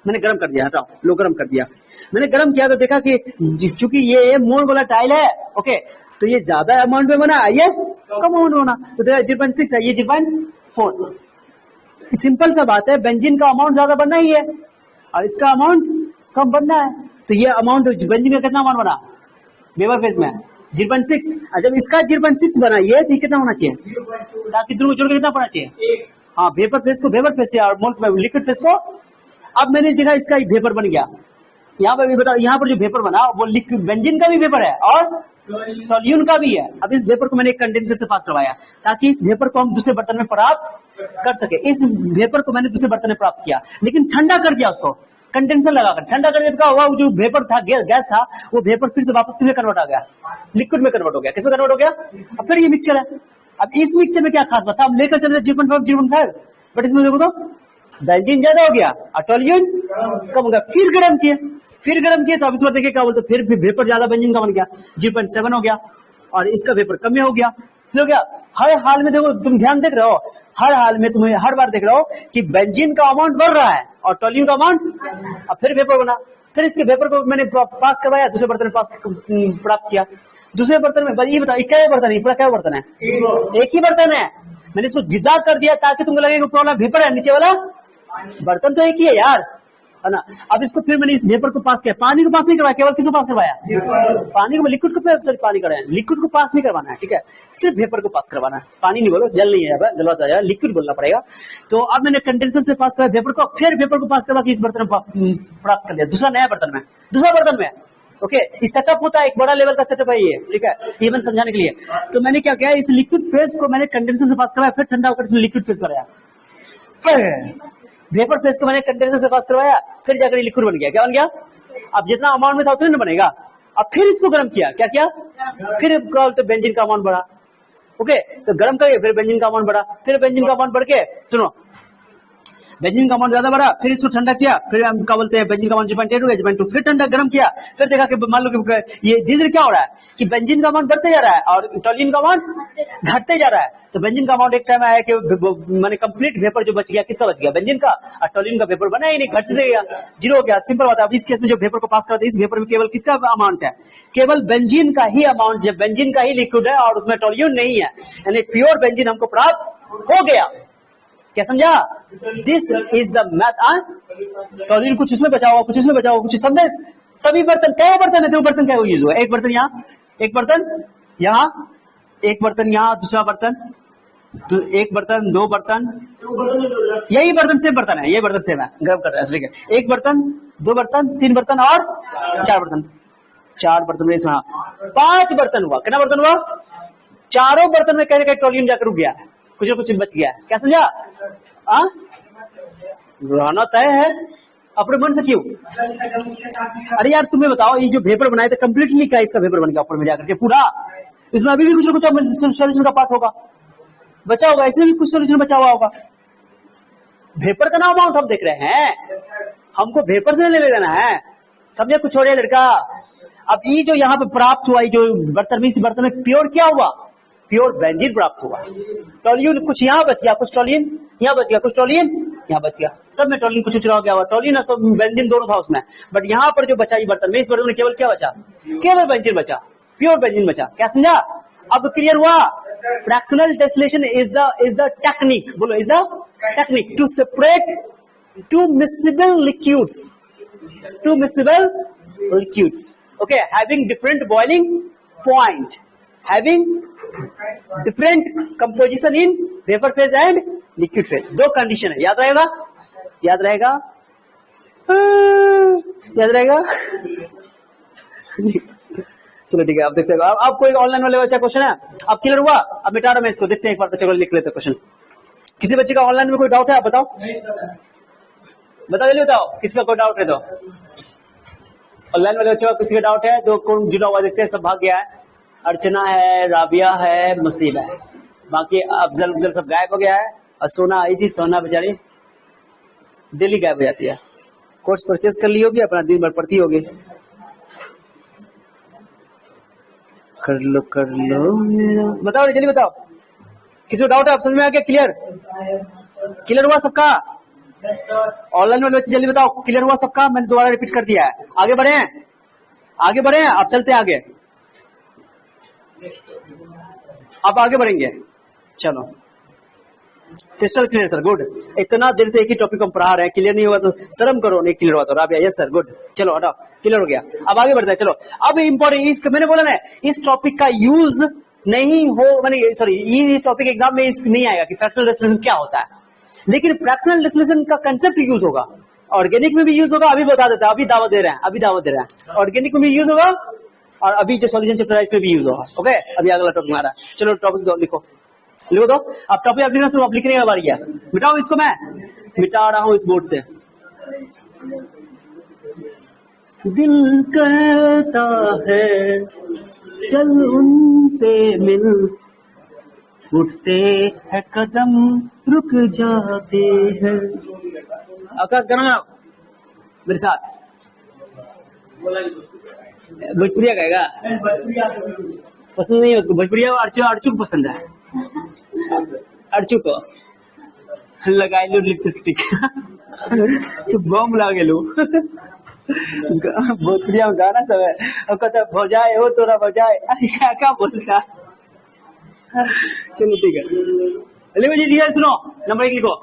मैंने गर्म कर दिया, हटाओ लो, गर्म कर दिया। मैंने गर्म किया तो देखा कि चूंकि ये मोल वोलेटाइल है, ओके, तो ये ज्यादा अमाउंट में बना, ये कम अमाउंट में बना, तो देखा 0.6 है, ये 0.4। सिंपल सा बात है, बेंजीन का अमाउंट ज्यादा बनना ही है और इसका अमाउंट कम बनना है, तो ये अमाउंट बेंजीन का कितना अमाउंट बना वेपर फेज में? 0.6। जब इसका 0.6 बना ये तो कितना होना चाहिए, ताकि दोनों जोड़ के कितना पड़ना चाहिए, हाँ वेपर फेस को वेपर फेस से और लिक्विड फेस को। अब मैंने देखा इसका वेपर बन गया, यहाँ पर भी बताओ, यहाँ पर जो वेपर बना वो लिक्विड बेंजीन का भी वेपर है और टोल्यून का भी है। अब इस वेपर को मैंने एक कंडेंसर से पास करवाया ताकि इस वेपर को हम दूसरे बर्तन में प्राप्त कर सके। इस वेपर को मैंने दूसरे बर्तन में प्राप्त किया, लेकिन ठंडा कर दिया उसको, कंडेंसर लगाकर ठंडा कर दिया। क्या हुआ, जो वेपर था गैस था वो वेपर फिर से वापस किसमें कन्वर्ट आ गया, लिक्विड में कन्वर्ट हो गया। किसमें कन्वर्ट हो गया, अब फिर ये मिक्सचर है। अब इस मिक्सचर में क्या खास बात था, हम लेकर चले 0.5 0.5, बट इसमें देखो तो बेंजीन ज्यादा हो गया और टोल्यून कम हो गया। फिर गर्म किए तो अब इस बार देखिए क्या बोलते, फिर वेपर ज्यादा बेंजीन का बन गया, 0.7 हो गया और इसका वेपर कम हो गया। फिर हो गया, हर हाल में देखो, तुम ध्यान देख रहे हो, हर हाल में तुम्हें हर बार देख रहे हो कि बेंजीन का अमाउंट बढ़ रहा है और टोल्यून का अमाउंट। अब फिर वेपर बना, फिर इसके वेपर को मैंने पास करवाया, दूसरे बर्तन में पास प्राप्त किया। दूसरे बर्तन में ये बताओ क्या बर्तन है, पूरा क्या बर्तन है, एक ही बर्तन है। मैंने इसको जिद्दा कर दिया ताकि तुमको लगे प्रॉब्लम वेपर है, नीचे वाला बर्तन तो एक ही है यार, है ना। अब इसको फिर मैंने इस वेपर को पास किया, पानी को पास नहीं करवाया, केवल किसको पास करवाया, पानी को, लिक्विड को, सॉरी पानी कराया, लिक्विड को पास नहीं करवाना है, ठीक है, सिर्फ वेपर को पास करवाना है। पानी नहीं बोलो, जल नहीं है, जलवाता जाएगा, लिक्विड बोलना पड़ेगा। तो अब मैंने कंडेंसर से पास करवाया वेपर को, फिर वेपर को पास करवा के इस बर्तन में प्राप्त कर लिया, दूसरा नया बर्तन में, दूसरा बर्तन में। ओके, इस सेटअप होता है, एक बड़ा लेवल का सेटअप है ये, ठीक है, ये मैंने समझाने के लिए। तो मैंने क्या किया, इस लिक्विड फेज को मैंने कंडेंसर से पास करवाया, फिर ठंडा होकर इसमें लिक्विड फेज कराया, फिर वेपर फेस को मैंने कंडेंसर से पास करवाया, फिर जाकर लिक्विड बन गया। क्या बन गया, अब जितना अमाउंट में था उतना बनेगा। अब फिर इसको गर्म किया, क्या किया, फिर तो बेंजीन का अमाउंट बढ़ा। ओके, तो गर्म करिए, फिर बेंजीन का अमाउंट बढ़ा, फिर बेंजीन का अमाउंट बढ़ के, सुनो, बेंजीन का अमाउंट ज्यादा बढ़ा, फिर इसको ठंडा किया, फिर हम क्या बोलते हैं, बेंजीन का अमाउंट 0.8 हो गया, 0.2, फिर ठंडा गर्म किया, फिर देखा कि मान लो कि ये धीरे धीरे क्या हो रहा है कि बेंजीन का अमाउंट बढ़ते जा रहा है और टोल्यून का अमाउंट घटते जा रहा है। तो बेंजीन का अमाउंट एक टाइम आया कि मैंने कंप्लीट वेपर जो बच गया, किसका बच गया, बेंजीन का, और टोल्यून का वेपर बना ही नहीं, घटते गया, जीरो हो गया। सिंपल बात है। अब इस केस में जो वेपर को पास करते हैं, इस वेपर में केवल किसका अमाउंट है, केवल बेंजीन का ही अमाउंट, जब बेंजीन का ही लिक्विड है और उसमें टोल्यून नहीं है, यानी प्योर बेंजीन हमको प्राप्त हो गया। क्या समझा, this is the math. Toluene कुछ इसमें बचा हुआ, कुछ इसमें बचा हुआ, कुछ समझे। सभी बर्तन, क्या बर्तन है, दो बर्तन क्या यूज हुआ, एक बर्तन यहाँ, एक बर्तन यहाँ, एक बर्तन यहाँ, दूसरा बर्तन, एक बर्तन, दो बर्तन, यही बर्तन सेम बर्तन है, ये बर्तन सेम है, गर्म कर रहा है, ठीक है। एक बर्तन, दो बर्तन, तीन बर्तन और चार बर्तन, चार बर्तन में इसमें 5 बर्तन हुआ। कितना बर्तन हुआ, चारों बर्तन में कहीं ना कहीं टोल्यून जाकर रुक गया, कुछ ना कुछ बच गया। क्या समझा, रहना तय है अपने मन से क्यों। अरे यार तुम्हें बताओ, ये जो वेपर बनाया था कंप्लीटली क्या इसका वेपर बन गया ऊपर में जाकर के पूरा, इसमें अभी भी कुछ ना कुछ सोल्यूशन का पार्ट होगा, बचा होगा, इसमें भी कुछ सोल्यूशन बचा हुआ होगा। वेपर का नाम अमाउंट हम देख रहे हैं, हमको वेपर से ले लेना है, समझे, कुछ छोड़िए लड़का। अब ये जो यहाँ पे प्राप्त हुआ, ये जो बर्तन में, इस बर्तन में प्योर क्या हुआ, प्योर बेंजीन प्राप्त हुआ। टोल्यून कुछ यहाँ बच गया, कुछ टोल्यून यहाँ बच गया, कुछ टोल्यून यहाँ बच गया, सब में टोल्यून कुछ रह गया हुआ, टोल्यून और सब बेंजीन दोनों था उसमें। बट यहाँ पर जो बचा ये बर्तन में, इस बर्तन में केवल क्या बचा, केवल बेंजीन बचा, प्योर बेंजीन बचा। क्या समझा, अब क्लियर हुआ। Fractional distillation is the technique, बोलो, is the technique to separate two miscible liquids, two miscible liquids, okay, having different boiling point, having different composition in vapour phase and liquid phase. दो condition है, याद रहेगा, याद रहेगा, याद रहेगा। चलो ठीक है, अब देखते हैं। अब कोई ऑनलाइन वाले बच्चा क्वेश्चन है, अब क्लियर हुआ। अब मिटा रहा मैं इसको, देखते हैं एक बार बच्चे को, लिख लेते क्वेश्चन। किसी बच्चे का ऑनलाइन में कोई डाउट है, आप बताओ, बताओ जल्दी बताओ, किसका कोई डाउट है तो। ऑनलाइन वाले बच्चों का किसी का डाउट है तो कौन जुड़ा हुआ, देखते हैं, सब भाग गया है। अर्चना है, राबिया है, मुसीब है, बाकी अफजल सब गायब हो गया है। और सोना आई थी, सोना बेचारी डेली गायब हो जाती है। कोर्स परचेज कर ली होगी, अपना दिन भर पढ़ती होगी। कर लो बताओ जल्दी बताओ, किसी को डाउट है, आप समझ में आ गया, क्लियर, क्लियर हुआ सबका। ऑनलाइन वाले बच्चे जल्दी बताओ, क्लियर हुआ सबका। मैंने दोबारा रिपीट कर दिया है। आगे बढ़े हैं, आगे बढ़े हैं, अब चलते हैं आगे, अब आगे बढ़ेंगे। चलो क्रिस्टल क्लियर सर, गुड। इतना देर से एक ही टॉपिक हम पढ़ा रहे हैं, क्लियर नहीं हुआ तो शर्म करो, नहीं क्लियर हुआ तो। Rabia yes sir, good. चलो हटाओ, क्लियर हो गया। अब आगे बढ़ते हैं, चलो। अब इम्पोर्टेंट, इस मैंने बोला ना, इस टॉपिक का यूज नहीं हो, मैंने सॉरी, ये टॉपिक एग्जाम में इस नहीं आएगा कि फ्रैक्शनल डिस्प्लेसमेंट क्या होता है, लेकिन फ्रैक्शनल डिस्प्लेसमेंट का कंसेप्ट यूज होगा। ऑर्गेनिक में भी यूज होगा, अभी बता देता है, अभी दावा दे रहे हैं, अभी दावा दे रहे हैं। ऑर्गेनिक में भी यूज होगा और अभी जो सॉल्यूशन चैप्टर है इसमें भी यूज होगा। ओके, अभी अगला टॉपिक आ रहा है। चलो टॉपिक दो, लिखो लिखो दो। अब टॉपिक आप लिखना शुरू, आप लिखने का बारी है। मिटाओ इसको, मैं मिटा रहा हूं इस बोर्ड से। दिल कहता है चल उनसे मिल, उठते हैं कदम रुक जाते हैं। आकाश गाना गाओ मेरे साथ। भोजपुरिया गाएगा, पसंद नहीं है उसको भोजपुरिया, अर्चू को पसंद है। अर्चू को लगाए लो लिपस्टिक तो बम लागे लो भोजपुरिया में गाना सब है। और कहता भौजाए हो तोरा भौजाए, क्या क्या बोलता। चलो ठीक है, लिखो जी, लिया सुनो, नंबर 1 लिखो।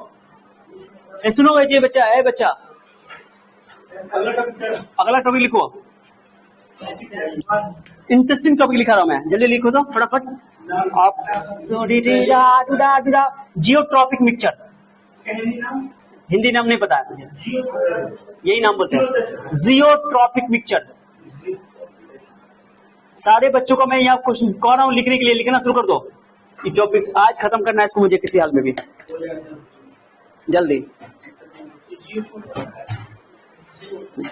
सुनो ये बच्चा है, बच्चा अगला टॉपिक लिखो। इंटरेस्टिंग टॉपिक लिखा रहा हूं मैं, जल्दी लिखो तो फटाफट। जियोट्रॉपिक मिक्सचर, हिंदी नाम नहीं पता है मुझे, यही नाम बोलते हैं, जियोट्रॉपिक मिक्सचर। सारे बच्चों को मैं यहाँ क्वेश्चन कह रहा हूँ लिखने के लिए, लिखना शुरू कर दो। ये टॉपिक आज खत्म करना है इसको मुझे किसी हाल में भी, जल्दी।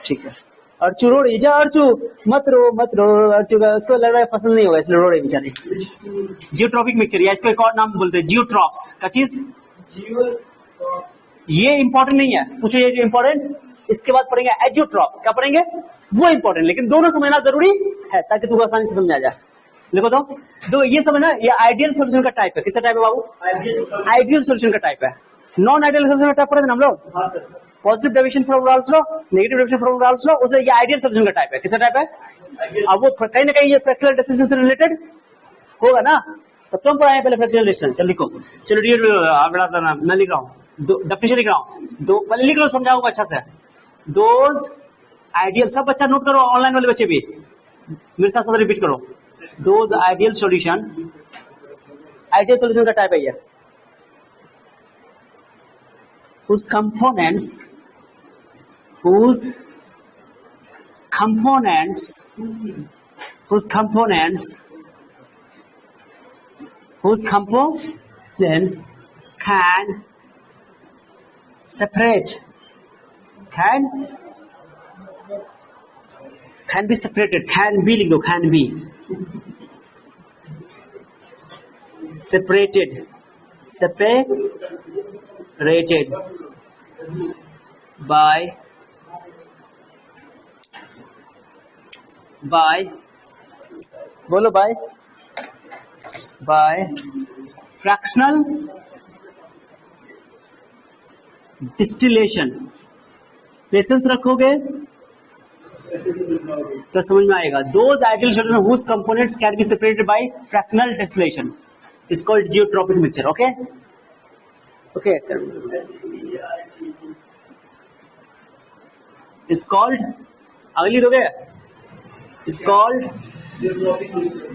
ठीक है, अर्चू रो रही, जा अर्चू, मत रो। अर्चू का उसको लग रहा है पसंद नहीं होगा, इसलिए रो रही बेचारी। जियोट्रॉपिक मिक्सचर, या इसको एक और नाम बोलते हैं जियोट्रॉप्स का चीज। ये इंपॉर्टेंट नहीं है, पूछो ये इंपॉर्टेंट। इसके बाद पढ़ेंगे एजियोट्रॉप, क्या पढ़ेंगे वो इंपॉर्टेंट, लेकिन दोनों समझना जरूरी है ताकि तुमको आसानी से समझा जाए। लिखो तो दो, ये समझना, ये आइडियल सोल्यूशन का टाइप है। किसका टाइप है बाबू? आइडियल सोल्यूशन का टाइप है। नॉन आइडियल सोल्यूशन का टाइप पढ़े थे हम लोग, positive deviation from Rawls law, negative deviation from Rawls law, उसे ये आइडियल सोल्यूशन का टाइप है। किसका टाइप है? अब वो कहीं ना कहीं ये फ्रैक्शनल डिस्प्लेसमेंट से रिलेटेड होगा ना, तब तो हम पढ़ाए पहले फ्रैक्शनल डिस्प्लेसमेंट। चल लिखो, चलो डी मैं लिख रहा हूँ, डेफिनेशन लिख रहा हूँ, दो पहले लिख लो, समझाऊंगा अच्छा से। दोज आइडियल, सब बच्चा नोट करो, ऑनलाइन वाले बच्चे भी मेरे साथ साथ रिपीट करो। Those ideal solution, ideal solution का टाइप है ये, whose components can separate, can be separated, can be लिख दो, can be separated by बोलो by fractional distillation। पेशेंस रखोगे तो समझ में आएगा। Those ideal solutions whose components can be separated by fractional distillation is called geotropic mixture। Okay, is called, अगली दोगे, is called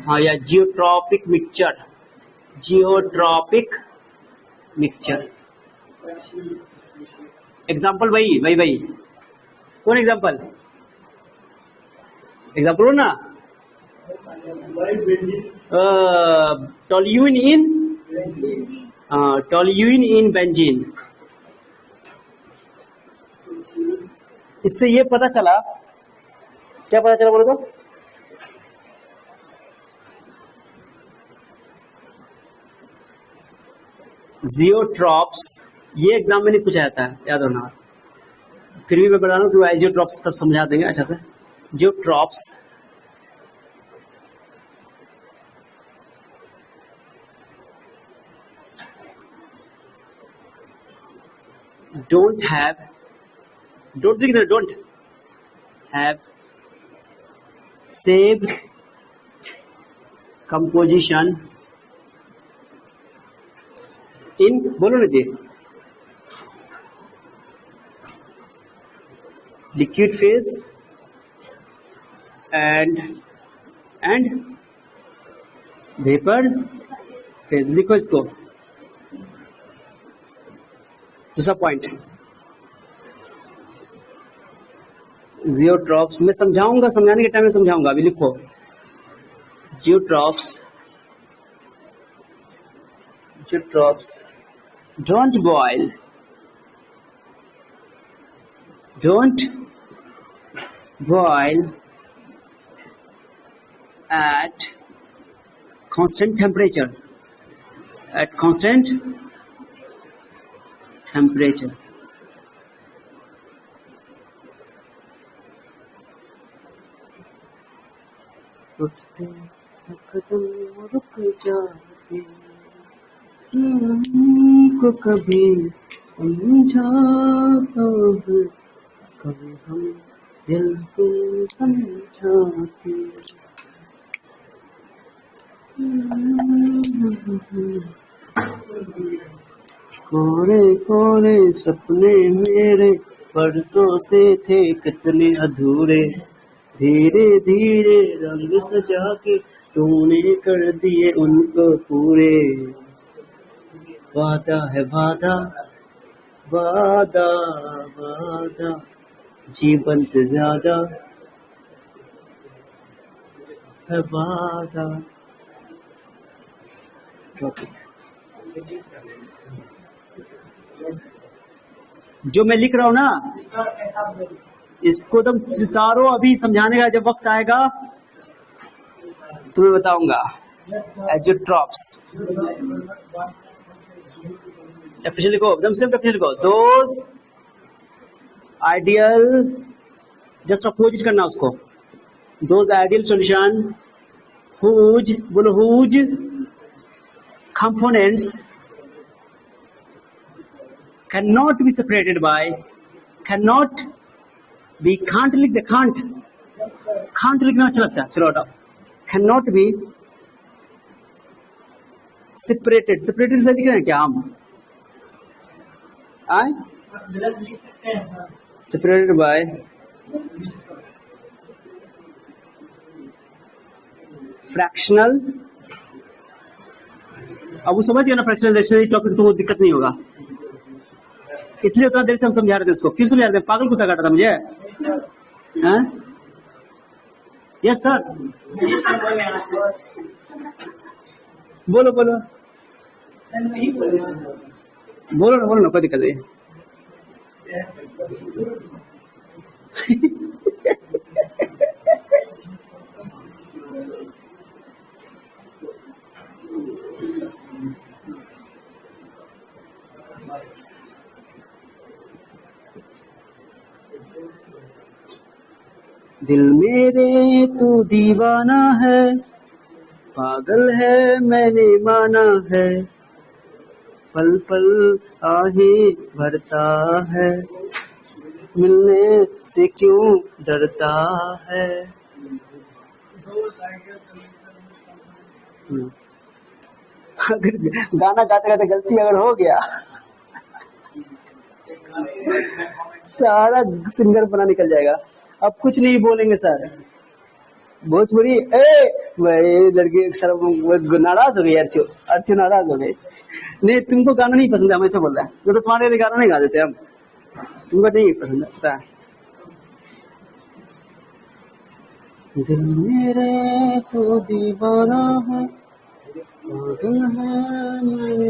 हाँ या जियोट्रॉपिक मिक्सचर, एग्जाम्पल वही कौन एग्जाम्पल हो ना, टोल्यूइन इन बेंजीन। इससे ये पता चला, क्या पता चला बोलो तो? जियोट्रॉप्स, ये एग्जाम में नहीं पूछा जाता है, याद रखना। फिर भी मैं बता रहा हूँ कि जियोट्रॉप्स तब समझा देंगे अच्छा से। जियोट्रॉप्स don't have same composition in बोलो ना जी, liquid phase and vapour phase, लिखो इसको। दूसरा पॉइंट जियोट्रॉप्स, मैं समझाऊंगा, समझाने के टाइम में समझाऊंगा, अभी लिखो। जियोट्रॉप्स don't boil at constant temperature, रुकते कदम रुक जाते, को कभी समझा तो है, कभी हम दिल को समझाते। कोरे कोरे सपने मेरे परसों से थे कितने अधूरे, धीरे धीरे रंग सजा के तूने कर दिए उनको पूरे। वादा है वादा वादा वादा, जीवन से ज्यादा है वादा। टॉपिक जो मैं लिख रहा हूं ना, इसको तुम सितारो, अभी समझाने का जब वक्त आएगा तुम्हें बताऊंगा। एजियोट्रॉप्स डेफिनेशन लिखो, एकदम सिर्फ डेफिनेशन लिखो। दोज आइडियल, जस्ट अपोजिट करना उसको। दोज आइडियल सॉल्यूशन हुज, बोलो whose, components cannot be separated by, cannot be, can't लिख दे, can't लिखना अच्छा लगता है, चलो हटाओ। cannot be separated से लिख रहे हैं क्या हम? आए separated by fractional, अब वो समझ गया ना फ्रैक्शनल रिलेशनशिप टॉपिक, तो वो दिक्कत नहीं होगा, इसलिए उतना देर से हम समझा रहे थे इसको। क्यों समझा रहे थे? पागल कुत्ता काटा था मुझे। यस सर, बोलो बोलो बोलो ना, कोई दिक्कत नहीं। दिल मेरे तू दीवाना है, पागल है मैंने माना है, पल पल आहे भरता है, मिलने से क्यों डरता है। अगर गाना गाते गाते गलती अगर हो गया, सारा सिंगर बना निकल जाएगा। अब कुछ नहीं बोलेंगे सर, भोजपुरी भाई लड़की सर नाराज हो गई, अर्चू नाराज हो गई। नहीं तुमको गाना नहीं पसंद है, हमेशा बोल रहा है, तो तुम्हारे लिए गाना नहीं गा देते हम, तुमको नहीं पसंद आता। दिल मेरे तो दीवाना है, पागल है मेरे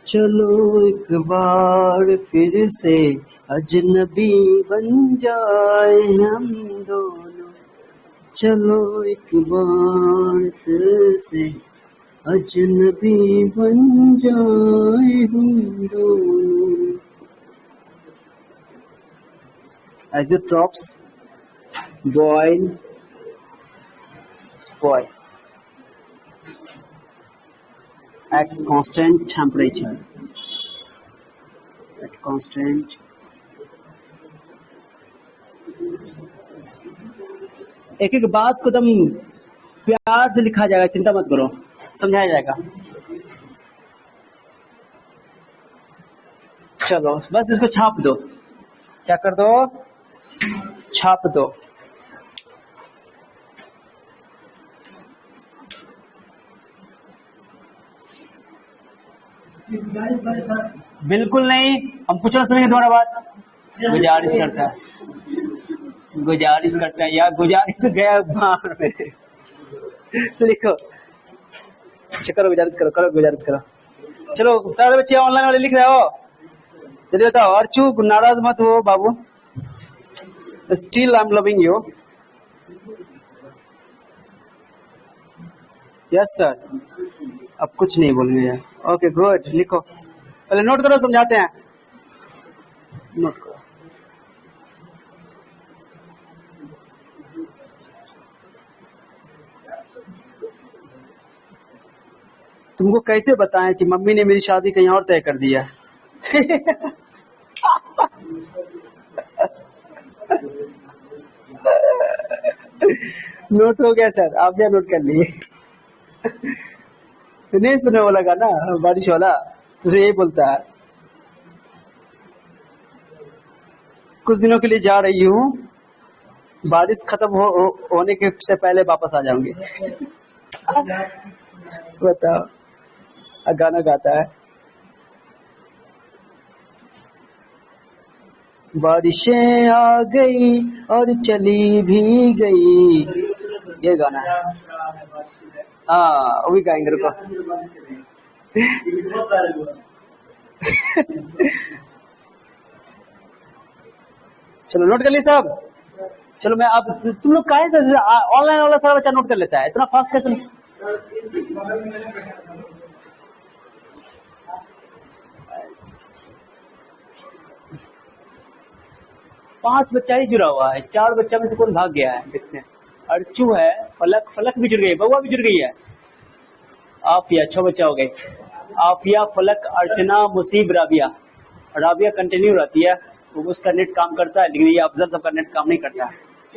चलो एक बार फिर से अजनबी बन जाए हम दोनों, चलो एक बार फिर से अजनबी बन जाए हम दोनों। As it drops, boil, spoil at constant temperature. At constant. एक एक बात को एकदम प्यार से लिखा जाएगा, चिंता मत करो, समझाया जाएगा। चलो बस इसको छाप दो, क्या कर दो, छाप दो। बिल्कुल नहीं, हम पूछना सुनेंगे तुम्हारा बात। गुजारिश करता है, गुजारिश करता है, या गुजारिश गया बाहर में। लिखो, अच्छा करो, गुजारिश करो, करो गुजारिश करो। चलो सारे बच्चे ऑनलाइन वाले लिख रहे हो, जल्दी बताओ। अर्चू नाराज मत हो बाबू, still I am loving you. Yes sir, अब कुछ नहीं बोलेंगे यार। ओके गुड, लिखो, पहले नोट करो, समझाते हैं। नोट करो। तुमको कैसे बताएं कि मम्मी ने मेरी शादी कहीं और तय कर दिया। नोट हो गया सर, आप क्या नोट कर लिए। नहीं सुने वाला गाना बारिश वाला, तुझे यही बोलता है। कुछ दिनों के लिए जा रही हूँ, बारिश खत्म होने के से पहले वापस आ जाऊंगी। बताओ, गाना गाता है। बारिशें आ गई और चली भी गई, ये गाना है। हाँ वो भी गाएंगे, रुको। चलो नोट कर लिए सब। चलो मैं अब, तुम लोग काहे ऑनलाइन वाला सारा बच्चा नोट कर लेता है, इतना फास्ट कैसे? 5 बच्चा ही जुड़ा हुआ है, 4 बच्चा में से कौन भाग गया है? देखते हैं। अर्चू है, फलक, फलक भी जुड़ गई, बउआ भी जुड़ गई है। आफिया, 6 बच्चा हो गए। आफिया, फलक, अर्चना, मुसीब, राबिया। राबिया कंटिन्यू रहती है, वो उसका नेट काम करता है, लेकिन ये अफजल सबका नेट काम नहीं करता है।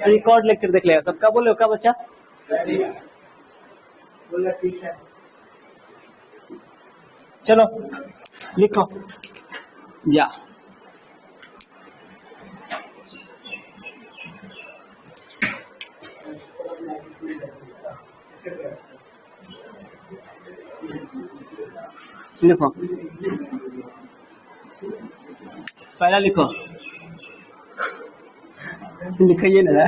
रिकॉर्ड लेक्चर देख लेगा सबका। बोले क्या बच्चा? चलो लिखो, या लिखो, पहला लिखो, लिखिए ना।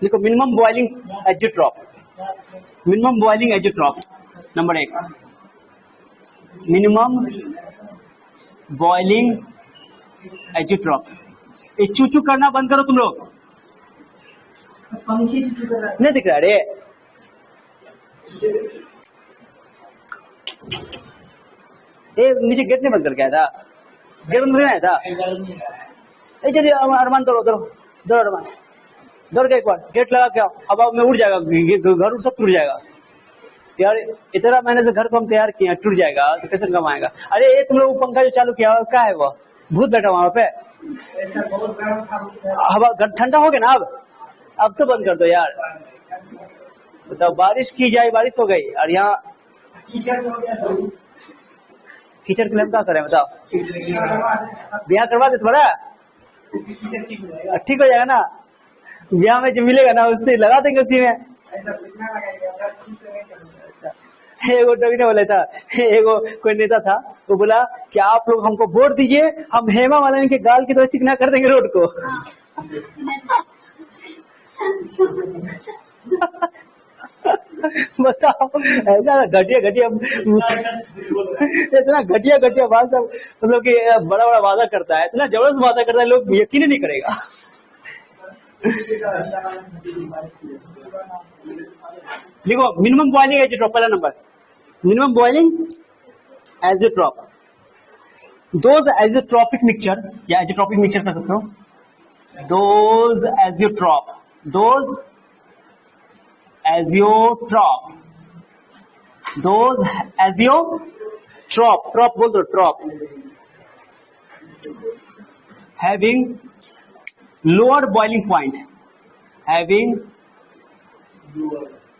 लिखो, minimum boiling azeotrope. Minimum boiling azeotrope number 1। Minimum boiling azeotrope. ये चूचू करना बंद करो तुम लोग। नहीं दिख रहा रे? ये नीचे गेट नहीं बंद करके आया था? गेट बंद करके आया था? चलिए अरमान, दौड़ो दौड़ो दौड़ो, अरमान दौड़ के एक बार गेट लगा के आओ, हवा में उड़ जाएगा, घर सब टूट जाएगा यार। इतना महीने से घर को हम तैयार किए, टूट जाएगा तो कैसे कमाएगा? अरे ये तुम लोग पंखा जो चालू किया क्या है, वो भूत बैठा वहां पे? हवा ठंडा हो गया ना अब तो बंद कर दो यार। बताओ, बारिश की जाए, बारिश हो गई और यहाँ कीचड़ के लिए हम क्या करें? बताओ, ब्याह करवा दे तुम्हारा, ठीक हो जाएगा ना? ब्याह में जो मिलेगा ना उससे लगा देंगे उसी में। एगो नवीन बोला था, एगो कोई नेता था, वो बोला कि आप लोग हमको वोट दीजिए, हम हेमा मालिनी के गाल की तरह चिकना कर देंगे रोड को। बताओ, ऐसा घटिया घटिया इतना घटिया घटिया बात सब मतलब कि बड़ा बड़ा वादा करता है, इतना जबरदस्त वादा करता है, लोग यकीन ही नहीं करेगा। देखो मिनिमम बॉइलिंग एजिट्रॉप पहला नंबर, minimum boiling azeotrope, those azeotropic mixture या एजिट्रॉपिक मिक्सचर कर सकते हो, those azeotrope, those azeotrope, those azeotrope, trope बोल दो, trope having lower boiling point, having,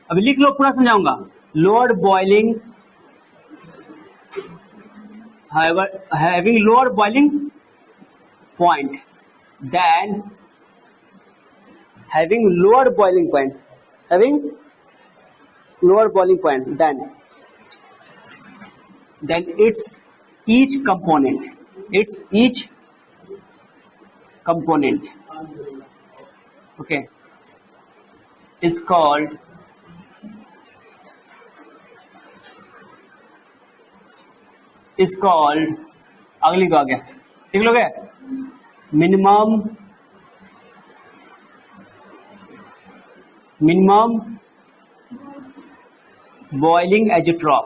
अभी लिख लो, पूरा समझाऊंगा, lower boiling, having lower boiling point than, having lower boiling point, having lower boiling point than its each component, its each component, okay, is called अगली को आ गया, ठीक लोगे, मिनिमम बॉइलिंग एजिट्रॉप,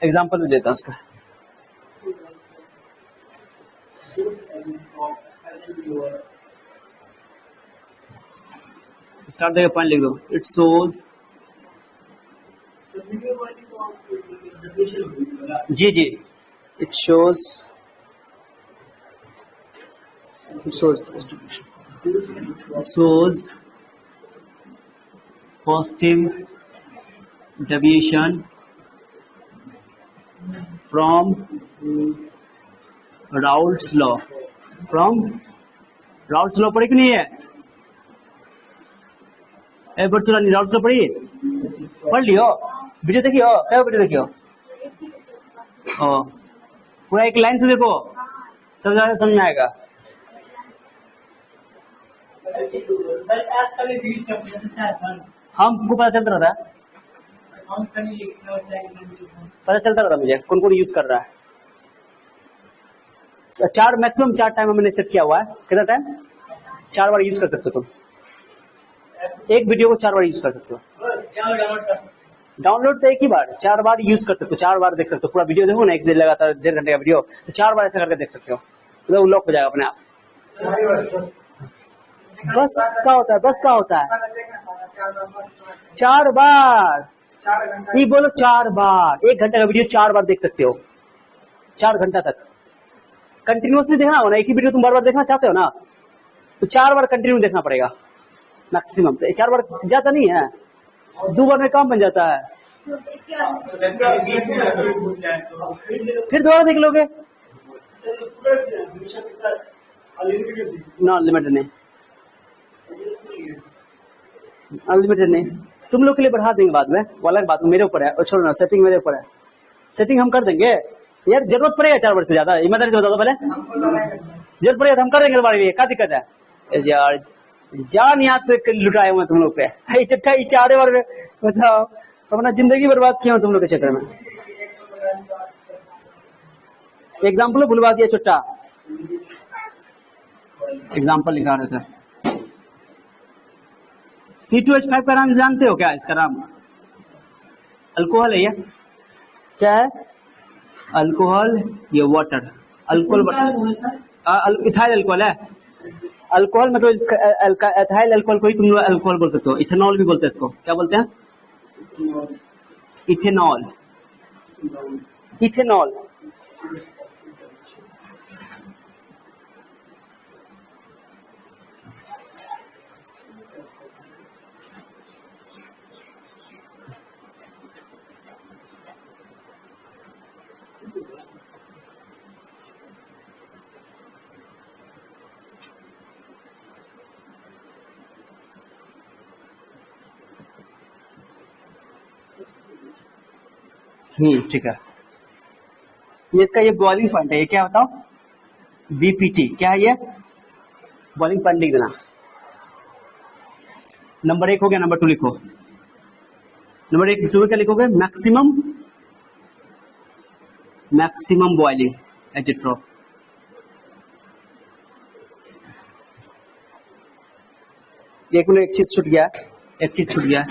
एग्जाम्पल भी देता हूं उसका, स्टार्ट देगा पॉइंट लिख दो, इट शोज, जी जी, it shows positive deviation from Raoult's law, from Raoult's law पढ़ी कि नहीं है? बरसुरानी राउल्ट्स लॉ पढ़ी, पढ़ लियो, वीडियो देखियो, क्या वीडियो देखियो, पूरा एक लाइन से देखो तब ज्यादा समझ में आएगा। हमको पता चलता रहता है, पता चलता रहता मुझे कौन कौन यूज कर रहा है। चार मैक्सिमम 4 टाइम मैंने सेट किया हुआ है, कितना टाइम, 4 बार यूज कर सकते हो तुम, एक वीडियो को 4 बार यूज कर सकते हो, डाउनलोड तो एक ही बार, 4 बार यूज कर सकते हो, 4 बार देख सकते हो, पूरा वीडियो देखो ना, एक से लगातार 1.5 घंटे का वीडियो, तो 4 बार ऐसा करके देख सकते हो, तो लॉक हो जाएगा अपने आप। बस का होता है, बस का होता है 4 बार, ये बोलो 4 बार, 1 घंटे का वीडियो 4 बार देख सकते हो, 4 घंटा तक कंटिन्यूअसली देखना हो ना, एक ही वीडियो तुम बार बार देखना चाहते हो ना, तो 4 बार कंटिन्यू देखना पड़ेगा मैक्सिमम, तो 4 बार ज्यादा नहीं है, 2 बार में काम बन जाता है, फिर दोबारा देख लोगे, ना अनलिमिटेड नहीं, अनलिमिटेड नहीं, तुम लोग के लिए बढ़ा देंगे बाद में, वो अलग बात मेरे ऊपर है, और छोड़ो ना, सेटिंग मेरे ऊपर है, सेटिंग हम कर देंगे यार, जरूरत पड़ेगा 4 बार से ज्यादा, ईमानदारी से बता दो, पहले जरूरत पड़ेगा तो हम कर देंगे तुम्हारे लिए, क्या दिक्कत है यार, जान यहाँ तक लुटाए हुए तुम लोग पे, चिट्ठा 4 बार में बताओ, अपना जिंदगी बर्बाद किया तुम लोग के चक्कर में। एग्जाम्पल भुलवा दिया चुट्टा, एग्जाम्पल लिखा रहता है, C2H5 का नाम जानते हो क्या? इसका नाम अल्कोहल है, ये क्या है? अल्कोहल, ये वाटर, अल्कोहल, इथाइल अल्कोहल है, अल्कोहल मतलब एथाइल अल्कोहल को ही तुम लोग अल्कोहल बोल सकते हो, इथेनॉल भी बोलते हैं इसको, क्या बोलते हैं? इथेनॉल, इथेनॉल, ठीक है। ये इसका ये बॉइलिंग पॉइंट है, ये क्या बताओ? बीपीटी। क्या है ये? बॉइलिंग पॉइंट लिख देना। नंबर 1 हो गया, नंबर 2 लिखो। नंबर 1 2 क्या लिखोगे? Maximum boiling azeotrope. एक मिनट, एक चीज छूट गया,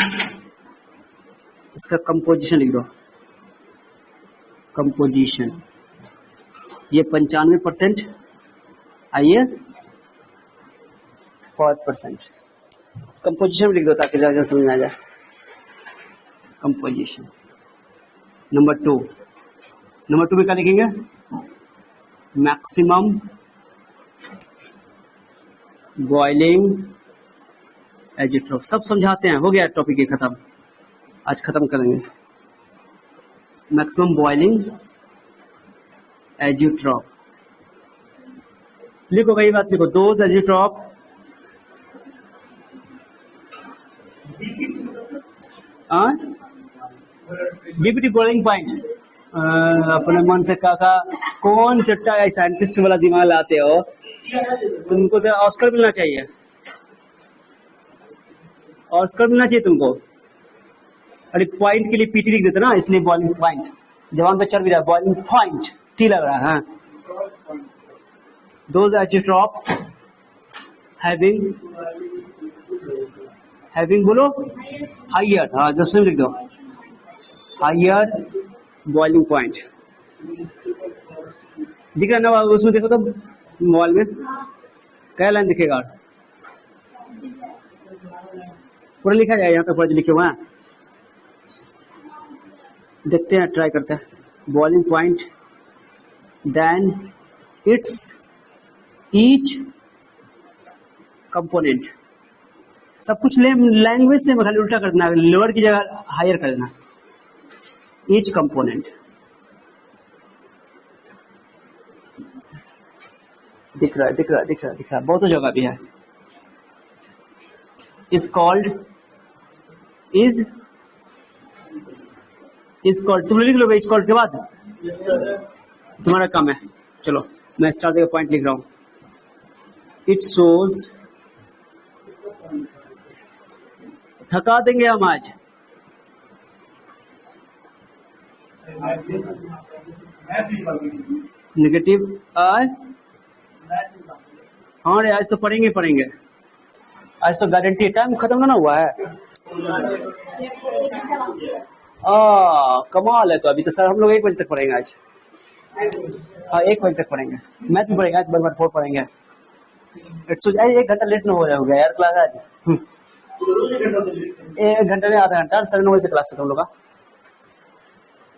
इसका कंपोजिशन लिख दो। कंपोजिशन ये 95%, आइए 5%। कंपोजिशन भी लिख दो ताकि ज्यादा समझ में आ जाए। कंपोजिशन नंबर 2 में क्या लिखेंगे? Maximum boiling azeotrope. सब समझाते हैं, हो गया टॉपिक ये खत्म, आज खत्म करेंगे। मैक्सिमम बॉइलिंग एजिट्रॉप लिखो, वही बात लिखो। Those azeotrope BPT boiling point. अपने मन से काका कौन चट्टा है, साइंटिस्ट वाला दिमाग लाते हो? तुमको तो ऑस्कर मिलना चाहिए, ऑस्कर मिलना चाहिए तुमको। अरे पॉइंट के लिए पीटी लिख देते ना, इसलिए बॉइलिंग पॉइंट। जवान पे चढ़ भी रहा है, बॉइलिंग पॉइंट टी लग रहा है। दोज एजिट्रॉप हैविंग बोलो हायर, हाँ जब से लिख दो हायर बॉइलिंग पॉइंट। दिख रहा है ना उसमें? देखो तो मोबाइल में क्या लाइन दिखेगा? पूरा लिखा जाए, यहाँ पे पूरा लिखे हुआ है। देखते हैं, ट्राई करते हैं। Boiling point then its each component. सब कुछ लैंग्वेज से खाली उल्टा कर देना, लोअर की जगह हायर कर देना। ईच कंपोनेंट दिख रहा है, बहुत जगह भी है। इज कॉल्ड तुम लिख लोगे इज कॉल्ड के बाद? तुम्हारा काम है। चलो मैं स्टार्ट का पॉइंट लिख रहा हूं। इट शोज, थका देंगे हम आज। नेगेटिव हाँ रे, आज तो पढ़ेंगे। आज तो गारंटी, टाइम खत्म ना हुआ है। कमाल है। तो अभी तो सर हम लोग 1 बजे तक पढ़ेंगे आज। हाँ 1 बजे तक पढ़ेंगे। मैथ भी पढ़ेंगे आज, बराबर 4 पढ़ेंगे। 1 घंटा लेट ना हो रहा होगा यार क्लास आज। 1 घंटे में आधा घंटा, 9:30 बजे से क्लास है तुम लोग का।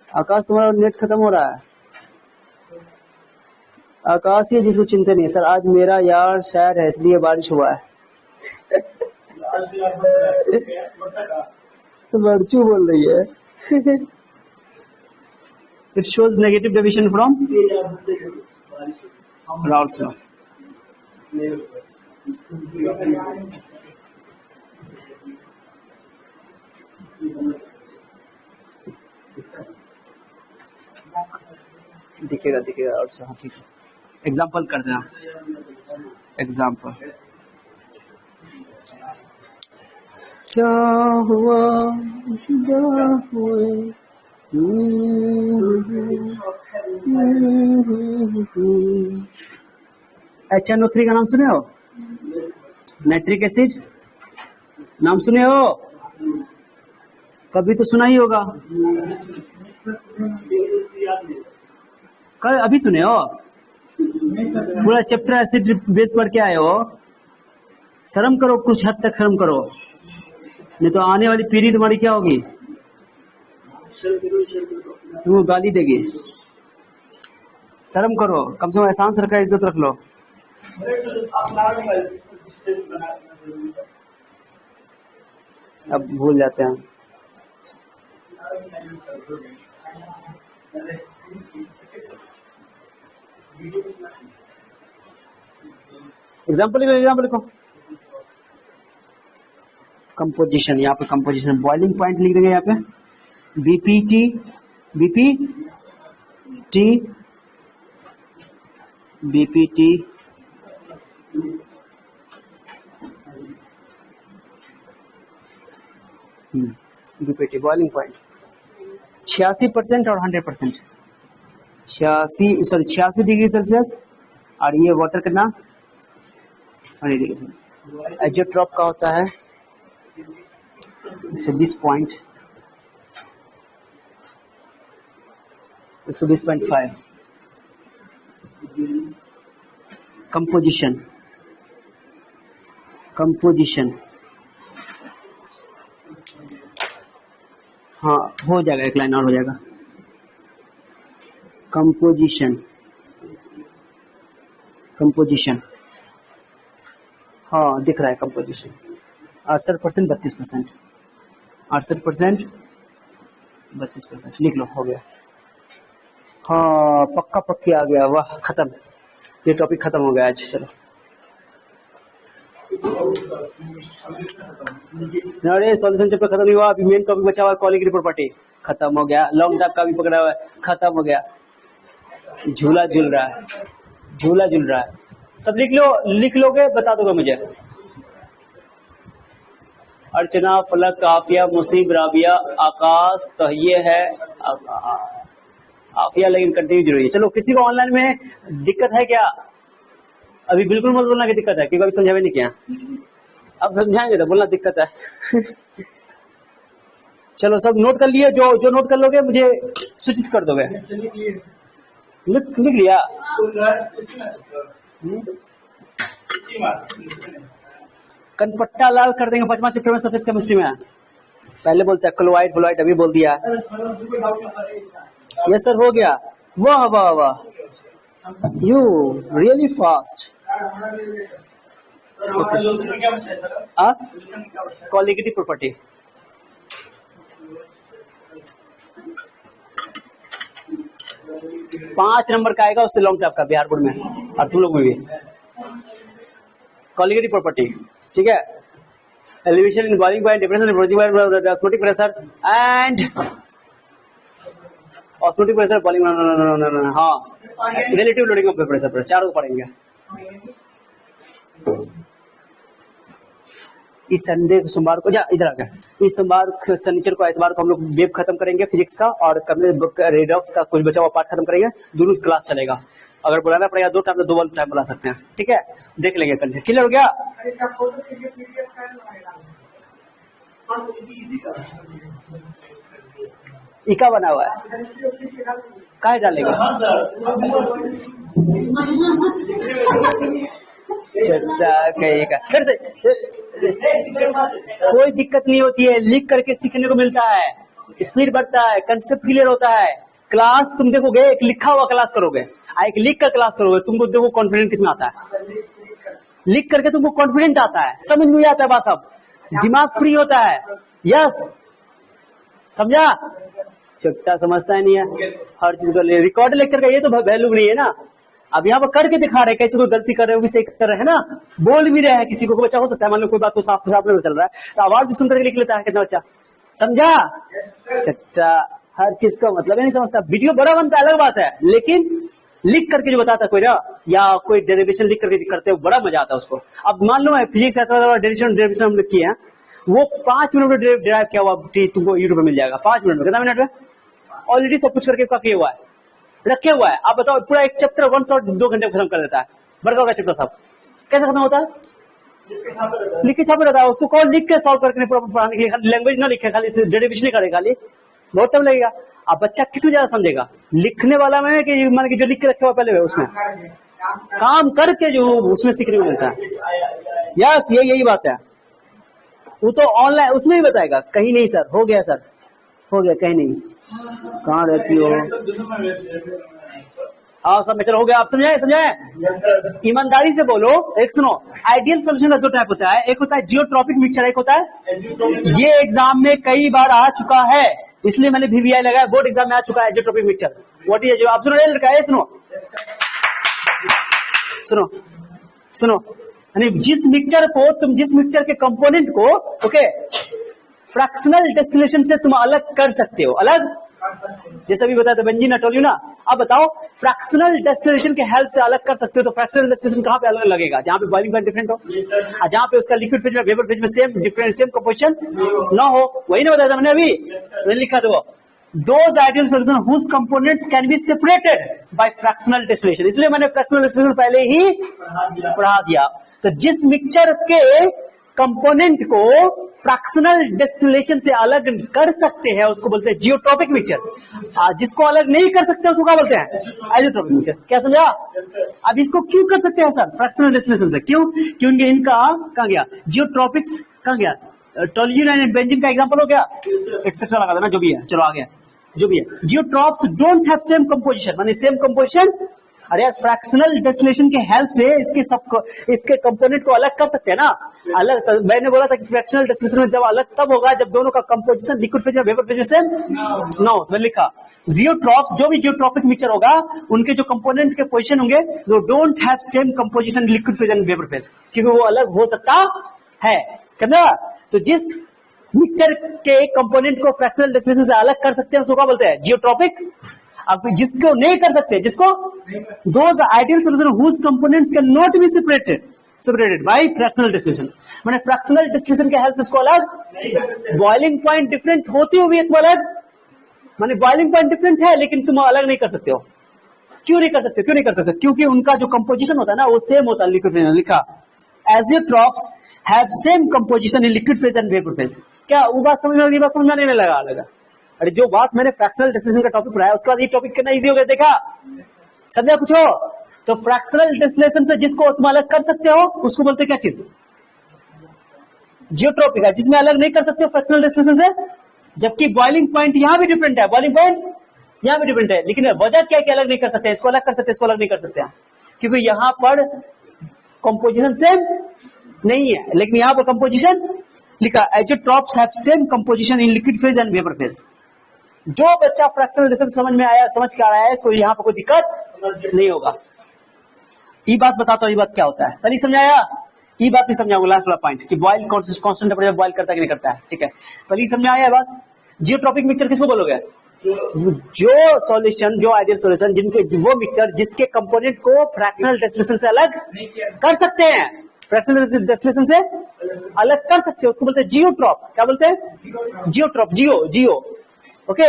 आकाश तुम्हारा नेट खत्म हो रहा है। आकाश ये जिसको चिंता नहीं सर, आज मेरा यार शायर है इसलिए बारिश हुआ है। तो बर्चू बोल रही है। It shows negative deviation from Raoult's law. दिखेगा और से। हाँ ठीक है, एग्जाम्पल कर देना। एग्जाम्पल क्या हुआ जुदा हुए। HNO3 का नाम सुने हो? नाइट्रिक एसिड नाम सुने हो? कभी तो सुना ही होगा। कल अभी सुने हो? पूरा चैप्टर एसिड बेस पढ़ के आए हो। शर्म करो, कुछ हद तक शर्म करो, नहीं तो आने वाली पीढ़ी तुम्हारी क्या होगी? तुमको गाली देगी। शर्म करो, कम से कम एहसान सर का इज्जत रख लो। अब भूल जाते हैं। एग्जाम्पल लिखो। कंपोजिशन, यहाँ पे कंपोजिशन बॉइलिंग पॉइंट लिख देंगे। यहाँ पे BPT BP T BPT BPT boiling point 86% और 100%। 86 डिग्री सेल्सियस और ये वाटर कितना 100 डिग्री सेल्सियस। एजोट्रॉप का होता है 120.5। कंपोजिशन हाँ हो जाएगा, एक लाइन और हो जाएगा। कंपोजिशन हाँ दिख रहा है कंपोजिशन 68% 32%। 68% 32% लिख लो, हो गया। हाँ पक्का पक्की आ गया, वाह खत्म, ये टॉपिक खत्म हो गया आज। चलो अरे सॉल्यूशन चैप्टर खत्म नहीं हुआ, अभी मेन टॉपिक बचा हुआ है कॉलिगेटिव प्रॉपर्टी, खत्म हो गया। लॉन्ग टाइप का भी पकड़ा हुआ है, खत्म हो गया। झूला झूल रहा है, सब लिख लोगे, बता दोगे मुझे। अर्चना, फलक, काफिया, मुसीब, राबिया, आकाश, तो ये है आफिया, लेकिन कंटिन्यू जरूरी है। चलो किसी को ऑनलाइन में दिक्कत है क्या? अभी बिल्कुल मत बोलना कि दिक्कत है, क्योंकि अभी समझा भी नहीं किया। अब समझाएंगे तो बोलना दिक्कत है। चलो सब नोट कर लिए, जो नोट कर लोगे मुझे सूचित कर दोगे। लिख लिया। कनपट्टा लाल कर देंगे 5वां चैप्टर में सरफेस केमिस्ट्री में। पहले बोलते हैं क्लोराइड फ्लोराइड, अभी बोल दिया। यस सर हो गया। वाह वाह वाह, you really fast. Colligative property पांच नंबर का आएगा, उससे लॉन्ग टाइप का बिहार बोर्ड में और तुम लोग में भी। कॉलिगेटिव प्रॉपर्टी, ठीक है। Elevation in boiling point, difference in osmotic pressure and osmotic pressure, boiling, हाँ रिलेटिव लोडिंग ऑफ प्रेशर, चारों पढ़ेंगे। इस संडे सोमवार को, जा इधर आ गया, इस सोमवार शनिचर को एतवार को हम लोग वेब खत्म करेंगे फिजिक्स का, और रेडॉक्स का कुछ बचा हुआ पार्ट खत्म करेंगे। दोनों क्लास चलेगा। अगर बुलाना पड़ेगा दो टाइम तो दो टाइम बुला सकते हैं, ठीक है। देख लेंगे कल से। क्लियर हो गया? इका बना हुआ है, काय डालेगा? फिर से कोई दिक्कत नहीं होती है, लिख करके सीखने को मिलता है, स्पीड बढ़ता है, कंसेप्ट क्लियर होता है। क्लास तुम देखोगे, एक लिखा हुआ क्लास करोगे, एक लिख कर क्लास करोगे, तुमको देखो कॉन्फिडेंट किसमें आता है। लिख करके तुमको कॉन्फिडेंट आता है, समझ में आता है, बस अब दिमाग फ्री होता है। यस समझा? छोटा समझता है नहीं है हर चीज को। रिकॉर्ड लेक्चर का ये तो वैल्यू नहीं है ना। अब यहाँ पर करके दिखा रहे, कैसे कोई गलती कर रहे हो भी सही कर रहे हैं ना, बोल भी रहे हैं। किसी को बच्चा हो सकता है, मान लो कोई बात को साफ साफ नहीं चल रहा है तो आवाज भी सुन करके लिख लेता है कितना बच्चा। समझा? छोटा हर चीज का मतलब नहीं समझता। वीडियो बड़ा बनता है अलग बात है, लेकिन लिख करके जो बताता है कोई ना, या कोई डेरिवेशन लिख करके करते हो, बड़ा मजा आता है उसको। अब मान लो फिजिक्स डेरिवेशन हम लोग किए हैं, वो 5 मिनट में डिराइव किया हुआ तुमको यूट्यूब में मिल जाएगा। 5 मिनट में, कितना मिनट में ऑलरेडी सब कुछ करके किया हुआ है, रखे हुआ है। आप बताओ, पूरा एक चैप्टर 1 शॉट 2 घंटे खत्म कर देता है। बड़का का चैप्टर सब कैसे खत्म होता है? लिख के छापे रहता है। उसको कौन लिख के सॉल्व करके पढ़ाने के लिए, लैंग्वेज ना लिखे, खाली डेरिवेशन करे, खाली बहुत टाइम लगेगा। अब बच्चा किसमें ज्यादा समझेगा, लिखने वाला में कि मान के जो लिख के रखे हुआ पहले उसमें, काम करके जो उसमें सीखने को मिलता है। यस यही बात है। वो तो ऑनलाइन उसमें भी बताएगा, कहीं नहीं सर हो गया, सर हो गया, कहीं नहीं। कहाँ रहती हो? हाँ सब में, चलो हो गया। आप समझाए? ईमानदारी से बोलो। एक सुनो, आइडियल सॉल्यूशन का 2 टाइप होता है, एक होता है जियोट्रॉपिक मिक्सचर, एक होता है ये एग्जाम में कई बार आ चुका है, इसलिए मैंने VVI लगाया, बोर्ड एग्जाम में आ चुका है जियोट्रॉपिक मिक्सचर। व्हाट इज, आप सुनो लड़का है, सुनो यानी जिस मिक्सचर को तुम, जिस मिक्सचर के कंपोनेंट को, ओके, फ्रैक्शनल डिस्टिलेशन से तुम अलग कर सकते हो, अलग जैसे भी बताया था बेंजीन आई टोल्ड यू ना। अब बताओ फ्रैक्शनल डिस्टिलेशन के हेल्प से अलग कर सकते हो, तो फ्रैक्शनल डिस्टिलेशन कहाँ पे अलग लगेगा? जहाँ पे बॉइलिंग पॉइंट डिफरेंट हो, और जहाँ पे उसका लिक्विड फेज में वेपर फेज में सेम डिफरेंट सेम कंपोजिशन ना हो। वही ना बताया था मैंने अभी, मैंने लिखा था वो those ideal solution whose components can be separated by fractional distillation। इसलिए मैंने फ्रैक्शनल डिस्टिलेशन पहले ही पढ़ा दिया। तो जिस मिक्सचर के कंपोनेंट को फ्रैक्शनल डिस्टिलेशन से अलग कर सकते हैं उसको बोलते हैं जियोट्रॉपिक मिक्सचर। जिसको अलग नहीं कर सकते उसको क्या बोलते हैं? Isotropic mixture. क्या समझा? अब इसको क्यों कर सकते हैं सर फ्रैक्शनल डिस्टिलेशन से? क्यों? क्योंकि इनका कहाँ गया जियोट्रॉपिक्स, कहाँ गया? टोल्यून एंड बेंजीन का एग्जांपल हो गया, एक्सेट्रा लगा देना जो भी है। चलो आगे जो भी है। जियोट्रॉप्स डोंट हैव सेम कंपोजिशन, माने सेम कंपोजिशन। अरे यार फ्रैक्शनल डिस्टिलेशन के हेल्प से इसके कंपोनेंट को अलग कर सकते हैं ना। अलग तो मैंने बोला था कि फ्रैक्शनल डिस्टिलेशन में जब अलग तब होगा जब दोनों का कंपोजिशन लिक्विड फेज में वेपर फेज में सेम नो। मैंने लिखा जियोट्रॉप्स, जो भी जियोट्रॉपिक मिक्सचर होगा उनके जो कंपोनेंट के पोजीशन होंगे वो don't have same composition liquid phase and vapour phase, क्योंकि वो अलग हो सकता है। कहना तो जिस मिक्सचर के कंपोनेंट को फ्रैक्शनल डिस्टिलेशन से अलग कर सकते हैं उसको क्या बोलते हैं? जियोट्रॉपिक। अब जिसको नहीं कर सकते, जिसको those ideal solution whose components can not be separated by fractional distillation, माने फ्रैक्शनल डिस्टिलेशन के हेल्प इसको अलग, बॉइलिंग पॉइंट डिफरेंट होती हुई एक अलग, माने बॉइलिंग पॉइंट डिफरेंट है लेकिन तुम अलग नहीं कर सकते हो। क्यों नहीं कर सकते? क्यों नहीं कर सकते? क्योंकि उनका जो कंपोजिशन होता है ना वो सेम होता है लिक्विड फेज में। लिखा azeotropes have same composition in liquid phase and vapour phase. क्या वो बात समझ में लगी? बात समझ में नहीं लगा? अरे जो बात मैंने फ्रैक्शनल डिस्टिलेशन का टॉपिक पढ़ाया उसके बाद ये टॉपिक कितना इजी हो गया, देखा? समझा कुछ हो? तो फ्रैक्शनल डिस्टिलेशन से जिसको तुम अलग कर सकते हो उसको बोलते क्या चीज? जियोट्रॉपिक है। जिसमें अलग नहीं कर सकते हो फ्रैक्शनल डिस्टिलेशन से, जबकि बॉइलिंग पॉइंट यहां भी डिफरेंट है, बॉइलिंग पॉइंट यहां भी डिफरेंट है, लेकिन वजह क्या है कि अलग नहीं कर सकते? इसको अलग कर सकते, इसको अलग नहीं कर सकते हैं क्योंकि यहां पर कंपोजिशन सेम नहीं है, लेकिन यहां पर कंपोजिशन लिखा azeotropes have same composition in liquid phase and vapour phase. जो बच्चा फ्रैक्शनल डिस्टिलेशन समझ में आया, समझ के आ रहा है, इसको यहां पर कोई दिक्कत नहीं होगा। ये बात बताता हूं, ये बात क्या होता है नहीं समझाया? ये बात भी समझाऊंगा लास्ट वाला पॉइंट कि बॉइल कांस्टेंट टेंपरेचर बॉइल करता है कि नहीं करता है। ठीक है, पहले समझ में आया बात। जियोट्रॉपिक मिक्सचर किसको बोलोगे? जो सॉल्यूशन, जो आइडियल सॉल्यूशन जिनके वो मिक्सचर जिसके कंपोनेंट को फ्रैक्शनल डिस्टिलेशन से अलग कर सकते हैं, फ्रैक्शनल डिस्टिलेशन से अलग कर सकते हैं, उसको बोलते हैं जियोट्रॉप। क्या बोलते हैं? जियोट्रॉप। जियो ओके,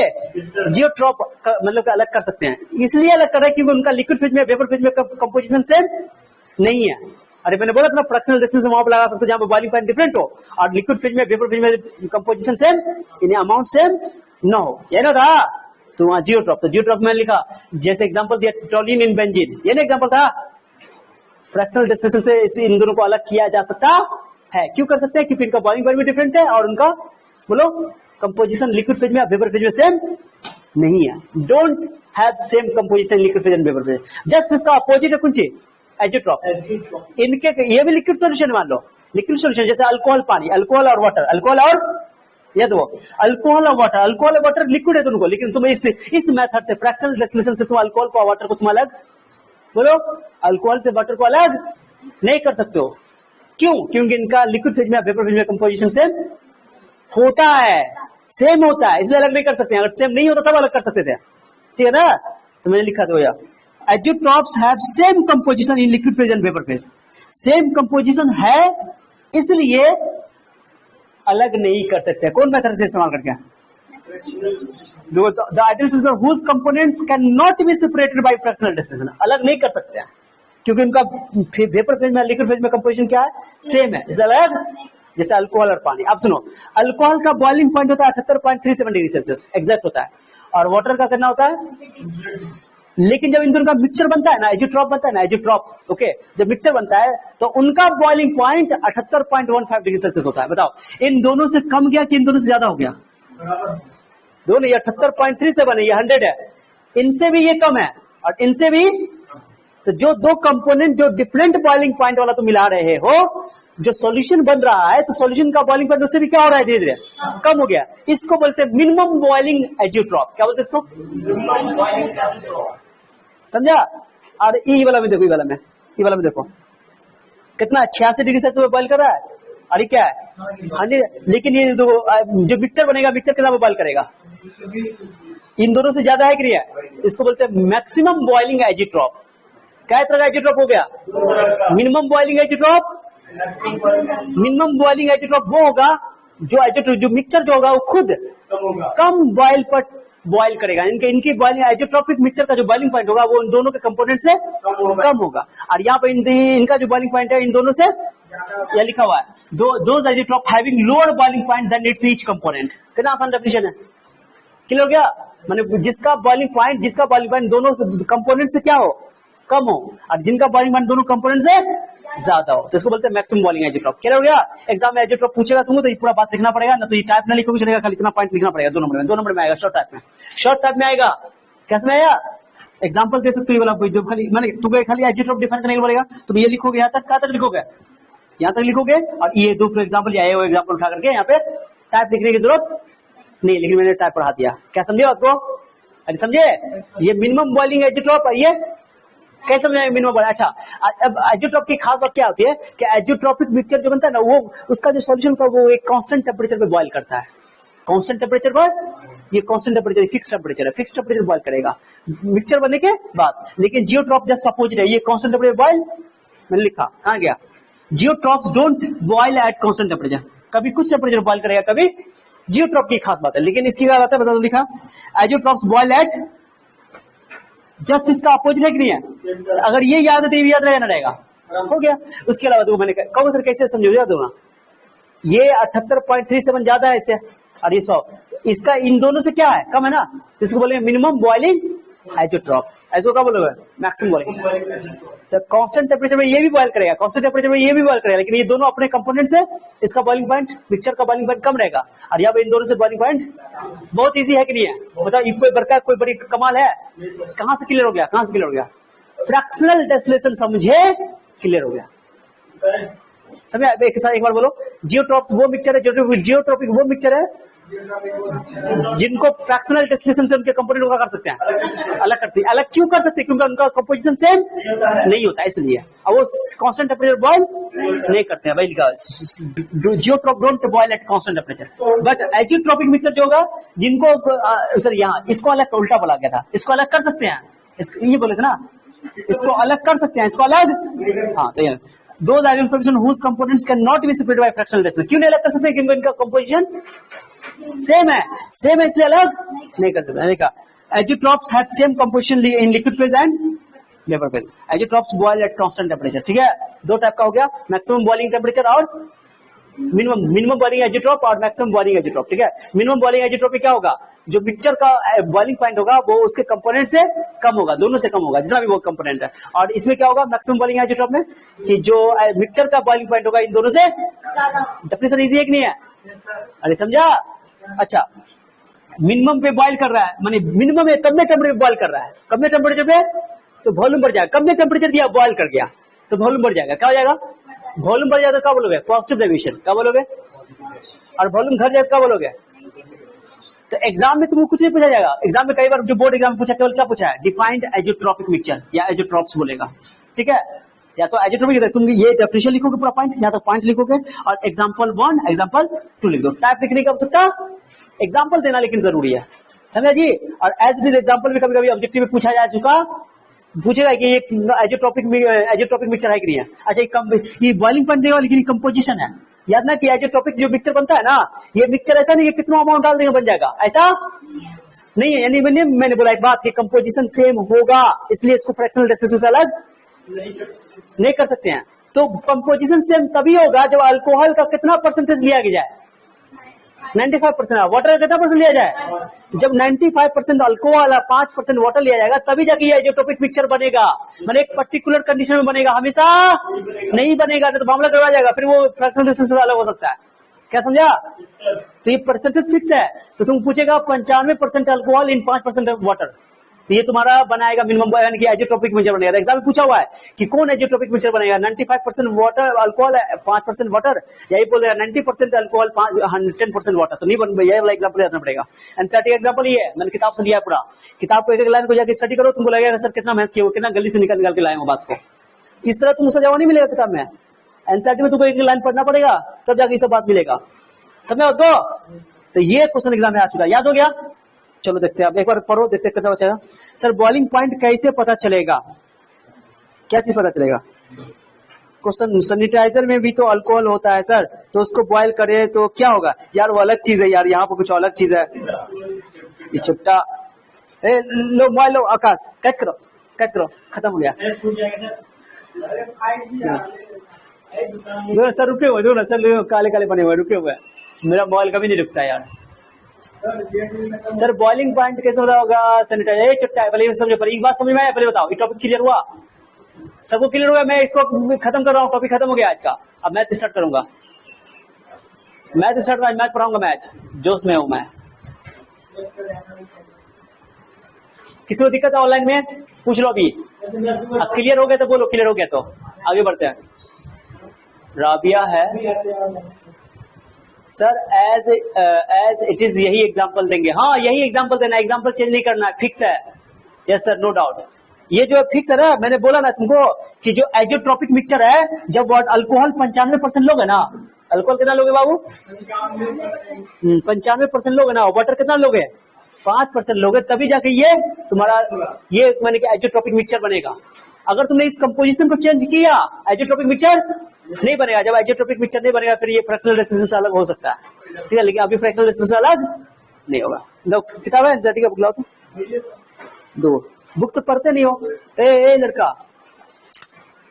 जियोट्रॉप मतलब अलग कर सकते हैं। इसलिए अलग कर रहे हैं क्योंकि उनका लिक्विड फेज में वेपर फेज में कंपोजिशन सेम नहीं है। अरे मैंने बोला था फ्रैक्शनल डिस्टिलेशन वहां पर लगा सकते हो जहां पर बॉइलिंग पॉइंट डिफरेंट हो और लिक्विड फेज में वेपर फेज में कंपोजिशन सेम, इन्हें अमाउंट सेम न हो, ये ना था। तो वहां जियोट्रॉप, तो जियोट्रॉप मैंने लिखा जैसे एग्जांपल दिया टोल्यून इन बेंजीन, ये ना एग्जांपल था। फ्रैक्शनल डिस्टिलेशन से इन दोनों को अलग किया जा सकता है। क्यों कर सकते हैं? क्योंकि इनका बॉइलिंग पॉइंट भी डिफरेंट है और उनका बोलो कंपोजिशन लिक्विड फेज में वेपर फेज में सेम नहीं है। Don't have same composition liquid phase and vapour phase. Just इसका अपोजिट है कुछ एजियोट्रॉप। इनके ये भी लिक्विड सॉल्यूशन मान लो, लिक्विड सॉल्यूशन जैसे अल्कोहल पानी, अल्कोहल और वाटर, अल्कोहल और ये दो अल्कोहल और वाटर, अल्कोहल और वाटर लिक्विड है दोनों, लेकिन तुम इस मेथड से फ्रैक्शनल डिस्टिलेशन से तुम अल्कोहल को वाटर को तुम अलग बोलो, अल्कोहल से वाटर को अलग नहीं कर सकते हो। क्यों? क्योंकि इनका लिक्विड फेज में वेपर फेज में कंपोजिशन सेम होता है, सेम होता है, इसलिए अलग नहीं कर सकते हैं। अगर सेम नहीं होता तब अलग कर सकते थे। ठीक है ना? तो मैंने लिखा था यार azeotropes have same composition in liquid phase and vapour phase. Same composition है इसलिए अलग नहीं कर सकते। कौन मेथड से इस्तेमाल करके? The ideal solution whose components cannot be separated by fractional distillation, अलग नहीं कर सकते हैं क्योंकि उनका वेपर फेज में लिक्विड फेज में कंपोजिशन क्या है? सेम है, इसलिए अलग। जैसे अल्कोहल और पानी। अब सुनो, अल्कोहल का बॉइलिंग पॉइंट होता है 78.37 डिग्री सेल्सियस एग्जैक्ट होता है, और वाटर का करना होता है। लेकिन जब इन दोनों का मिक्सचर बनता है ना, एजियोट्रॉप बनता है ना, एजियोट्रॉप ओके, जब मिक्सचर बनता है तो उनका बॉइलिंग पॉइंट 78.15 डिग्री सेल्सियस होता है। बताओ इन दोनों से कम गया कि इन दोनों से ज्यादा हो गया? दोनों, ये 78.37 है, ये 100 है, इनसे भी ये कम है और इनसे भी। तो जो दो कंपोनेंट जो डिफरेंट बॉइलिंग पॉइंट वाला तुम मिला रहे हो, जो सॉल्यूशन बन रहा है, तो सॉल्यूशन का बॉइलिंग पॉइंट उससे भी क्या हो रहा है? धीरे धीरे कम हो गया। इसको बोलते हैं मिनिमम बॉइलिंग एजियोट्रॉप। क्या बोलते हैं इसको? समझा? और ये वाला में देखो, ये वाला में देखो कितना 86 डिग्री सेल्सियस में बॉइल कर रहा है। अरे क्या है 100, लेकिन ये जो मिक्सचर बनेगा, मिक्सचर कितना बॉइल करेगा? इन दोनों से ज्यादा है कि नहीं है, इसको बोलते हैं मैक्सिमम बॉइलिंग एजिट्रॉप। क्या तरह का एजिट्रॉप हो गया, minimum boiling azeotrope. Minimum boiling एजिट्रॉप वो होगा जो एजिट्रॉप जो मिक्सचर जो होगा वो खुद कम बॉइल पर बॉइल करेगा। इनकी बॉइलिंग एजिट्रोपिक मिक्सचर का जो बॉइलिंग पॉइंट होगा वो इन दोनों के कंपोनेंट से कम होगा। और यहाँ पे इनका जो बॉइलिंग पॉइंट है इन दोनों से यह लिखा हुआ है, those azeotrope having lower boiling point then its each component. कितना आसान डेफिनेशन है, क्लियर हो गया। माने जिसका बॉइलिंग पॉइंट दोनों कंपोनेंट से क्या हो, कम हो, और जिनका बॉइलिंग पॉइंट दोनों कंपोनेंट से ज्यादा हो, तो इसको बोलते हैं मैक्सिमम बॉइलिंग एजिट्रोप। क्लियर हो गया। एग्जाम में एजिट्रोप पूछेगा तुमको तो ये पूरा बात लिखना पड़ेगा ना, तो ये टाइप ना लिखोगे चलेगा, खाली इतना पॉइंट लिखना पड़ेगा। 2 नंबर में आएगा, शॉर्ट टाइप में आएगा। कैसे में आएगा, एग्जाम्पल दे सकते हो, जो खाली मैंने तुम्हें खाली एजिट्रोप डिफाइन करने को बोलेगा, तुम ये लिखोगे यहाँ तक, कहाँ तक लिखोगे, यहाँ तक लिखोगे, और ये दो एग्जाम्पल आए वो एग्जाम्पल उठा करके यहाँ पे टाइप लिखने की जरूरत नहीं, लेकिन मैंने टाइप पढ़ा दिया। क्या समझे आपको, अरे समझे, ये मिनिमम बॉइलिंग एजिट्रोप है, ये कैसे समझाएंगे मिनिमम बॉइलिंग। अच्छा, अब एजिट्रोप की खास बात क्या होती है कि एजिट्रोपिक मिक्सचर जो बनता है ना, वो उसका जो सॉल्यूशन का वो एक कांस्टेंट टेम्परेचर पे बॉइल करता है। कांस्टेंट टेम्परेचर पर, ये कांस्टेंट टेम्परेचर फिक्स टेम्परेचर है, फिक्स टेम्परेचर बॉइल करेगा मिक्सचर बनने के बाद। लेकिन जियोट्रॉप जस्ट अपोजिट है, ये कांस्टेंट टेम्परेचर बॉइल, मैंने लिखा कहां गया, azeotropes don't boil at constant temperature, कभी कुछ टेम्परेचर बॉइल करेगा, कभी जियोट्रॉप की खास बात है। लेकिन इसकी क्या बात है बता दो, लिखा एजियोट्रॉप्स बॉइल एट, जस्ट इसका अपोजिट है कि नहीं है। अगर ये याद है तो ये याद रहेगा ना रहेगा, हो गया। उसके अलावा तो मैंने कहो सर कैसे समझो, याद होगा, ये 78.37 ज्यादा है इससे, और ये 100, इसका इन दोनों से क्या है, कम है ना, इसको बोलेंगे मिनिमम बॉइलिंग एजिट्रॉप। ऐसे क्या बोलोगे, मैक्सिमम बॉइलिंग। तो कांस्टेंट टेम्परेचर में ये भी बॉइल करेगा, कांस्टेंट टेम्परेचर में ये भी बॉइल करेगा, लेकिन ये दोनों अपने कंपोनेंट से इसका बॉइलिंग पॉइंट, मिक्सचर का बॉइलिंग पॉइंट कम रहेगा, और यहाँ पे इन दोनों से बॉइलिंग पॉइंट बहुत इजी है कि नहीं है। बताओ ये कोई बड़का कोई बड़ी कमाल है, कहां से क्लियर हो गया, कहां से क्लियर हो गया, फ्रैक्शनल डिस्टिलेशन समझे, क्लियर हो गया, समझे। एक बार बोलो, जियोट्रॉप्स वो मिक्सचर है, जियोट्रॉपिक वो मिक्सचर है जिनको फ्रैक्शनल डिस्टिलेशन से उनके कंपोनेंट का कर सकते हैं, अलग कर सकते हैं। अलग क्यों कर सकते हैं, क्योंकि उनका कंपोजिशन सेम नहीं होता इसलिए, और वो कांस्टेंट टेम्परेचर बॉइल नहीं करते हैं। भाई लिखा azeotrope don't boil at constant temperature, but azeotropic mixture जो होगा जिनको सर यहाँ इसको अलग उल्टा बोला गया था, इसको अलग कर सकते हैं, ये बोले थे ना, इसको अलग कर सकते हैं, इसको अलग, हाँ तो ये those ideal solution whose components cannot be separated by fractional distillation। क्यों नहीं अलग कर सकते, क्योंकि इनका कंपोजिशन सेम है इसलिए अलग नहीं कर सकते। देखा, azeotropes have same composition in liquid phase and vapour phase. Azeotropes boil at constant temperature, ठीक है, दो टाइप का हो गया, मैक्सिमम बॉइलिंग टेम्परेचर और मिनिमम बॉइलिंग एजिट्रॉप और मैक्सिमम बॉइलिंग एजिट्रॉप, ठीक है। मिनिमम बॉइलिंग एजिट्रॉप में क्या होगा, जो मिक्सचर का बॉइलिंग पॉइंट होगा वो उसके कंपोनेंट से कम होगा, दोनों से कम होगा, जितना भी वो कंपोनेंट है। और इसमें क्या होगा मैक्सिमम बॉइलिंग एजिट्रॉप में, कि जो मिक्सचर का बॉइलिंग पॉइंट होगा इन दोनों से, डेफिनेशन इजी है कि नहीं है, अरे समझा। अच्छा, मिनिमम पे बॉइल कर रहा है, माने मिनिमम है, कम में टेम्परेचर बॉइल कर रहा है, कम में टेम्परेचर पे तो वॉल्यूम बढ़ जाएगा, कम में टेम्परेचर दिया बॉइल कर गया तो वॉल्यूम बढ़ जाएगा, क्या हो जाएगा, वॉल्यूम बढ़ जाएगा, क्या बोलोगे, पॉजिटिव डेविएशन, क्या बोलोगे, और वॉल्यूम घट जाएगा, क्या बोलोगे। तो एग्जाम में तुमको कुछ नहीं पूछा जाएगा, एग्जाम में कई बार जो बोर्ड एग्जाम में पूछा, केवल क्या पूछा है, डिफाइंड एजियोट्रॉपिक मिक्सचर या एजियोट्रॉप्स बोलेगा, ठीक है। या तो एजियोट्रॉपिक तुम ये डेफिनेशन लिखोगे पूरा पॉइंट, या तो पॉइंट लिखोगे और एग्जांपल 1 एग्जांपल 2 लिख दो। टाइप लिखने की आवश्यकता, एग्जांपल देना लेकिन जरूरी है, समझा जी। और एज इट इज एग्जांपल भी कभी कभी ऑब्जेक्टिव में पूछा जा चुका, पूछेगा कि ये एजियोट्रॉपिक मिक्सचर है कि नहीं है। अच्छा, ये बॉइलिंग पॉइंट देगा लेकिन कंपोजिशन है, याद ना कि एजियोट्रॉपिक जो मिक्सचर बनता है ना, ये मिक्सचर ऐसा नहीं कि कितना अमाउंट डाल देंगे बन जाएगा, ऐसा नहीं है। यानी मैंने बोला एक बात कि कंपोजिशन सेम होगा, इसलिए इसको फ्रैक्शनल डिस्टिलेशन से अलग नहीं कर सकते हैं। तो कंपोजिशन सेम तभी होगा जब अल्कोहल का कितना परसेंटेज लिया जाए, 95%, वाटर का कितना परसेंट लिया जाए, तो जब 95% अल्कोहल और 5% वाटर लिया जाएगा तभी जाके ये एजियोट्रॉपिक मिक्सचर बनेगा। मैंने एक पर्टिकुलर कंडीशन में बनेगा, हमेशा नहीं बनेगा तो मामला करवा जाएगा, फिर वो फ्रैक्शनल डिस्टिलेशन से अलग हो सकता है। क्या समझा, तो ये परसेंटेज फिक्स है। तो तुम पूछेगा 95% अल्कोहल इन 5% वाटर, तो ये तुम्हारा बनाएगा मिनिमम, यानी कि एजियोट्रॉपिक मिक्सचर बनेगा। एग्जाम में पूछा हुआ है कि कौन एजियोट्रॉपिक मिक्सचर बनेगा, 95% वाटर अल्कोहल 5% वाटर, यही बोल देगा 90% अल्कोहल 10% वाटर, तो नहीं बन, यही वाला एग्जांपल याद रखना पड़ेगा। एनसीईआरटी का एग्जांपल ये है, मैंने किताब से लिया पूरा, किताब को एक एक लाइन को जाकर स्टडी करो, तुमको लगेगा सर कितना मेहनत किया, कितना गली से निकाल के लाए वो बात को। इस तरह तुमको जवाब नहीं मिलेगा किताब में, एनसीईआरटी में तुमको एक लाइन पढ़ना पड़ेगा तब जाके ये सब बात मिलेगा, समझ हो। तो ये क्वेश्चन एग्जाम में आ चुका है, याद हो गया। चलो देखते हैं, अब एक बार पढ़ो, देखते कितना बचेगा। सर बॉइलिंग पॉइंट कैसे पता चलेगा, क्या चीज पता चलेगा? क्वेश्चन, सैनिटाइजर में भी तो अल्कोहल होता है सर, तो उसको बॉयल करे तो क्या होगा? यार वो अलग चीज है यार, यहाँ पर कुछ अलग चीज है। ये चुट्टा, लो मोबाइल लो, आकाश कैच करो, कैच करो, खत्म हो गया। सर रुके हुए, दो ना सर, काले काले बने हुए रुके हुए, मेरा मोबाइल कभी नहीं रुकता यार। सर बॉइलिंग पॉइंट कैसे होता होगा सैनिटाइजर? चुट्टा है, पहले समझो, पर एक बात समझ में आया, पहले बताओ, ये टॉपिक क्लियर हुआ? सबको क्लियर हुआ? मैं इसको खत्म कर रहा हूँ, टॉपिक खत्म हो गया आज का। अब मैथ स्टार्ट करूंगा, मैथ स्टार्ट, मैथ पढ़ाऊंगा, मैथ जोश में हूं मैं। किसी को दिक्कत है ऑनलाइन में? पूछ लो अभी। अब क्लियर हो गया तो बोलो, क्लियर हो गया तो आगे बढ़ते हैं। राबिया है सर, एज इट इज, यही एग्जांपल देंगे। हाँ यही एग्जांपल देना, एग्जांपल चेंज नहीं करना है, फिक्स है। यस सर, नो डाउट, ये जो फिक्स है ना, मैंने बोला ना तुमको कि जो एजोट्रोपिक मिक्सचर है, जब अल्कोहल 95% लोग है ना, अल्कोहल कितना लोगे बाबू? 95% लोग है ना, वाटर कितना लोगे? 5% लोगे, तभी जाके ये तुम्हारा ये मैंने कि एजोट्रोपिक मिक्सचर बनेगा। अगर तुमने इस कंपोजिशन को चेंज किया, एजोट्रोपिक मिक्सचर नहीं बनेगा। जब एजोट्रोपिक मिक्सचर नहीं बनेगा, फिर ये फ्रैक्शनल रेसिस्टेंस अलग हो सकता है, ठीक है, लेकिन अभी फ्रैक्शनल रेसिस्टेंस अलग नहीं होगा। लो किताब है एनसीईआरटी का, बुक लाओ तो, दो बुक तो पढ़ते नहीं हो। ए लड़का,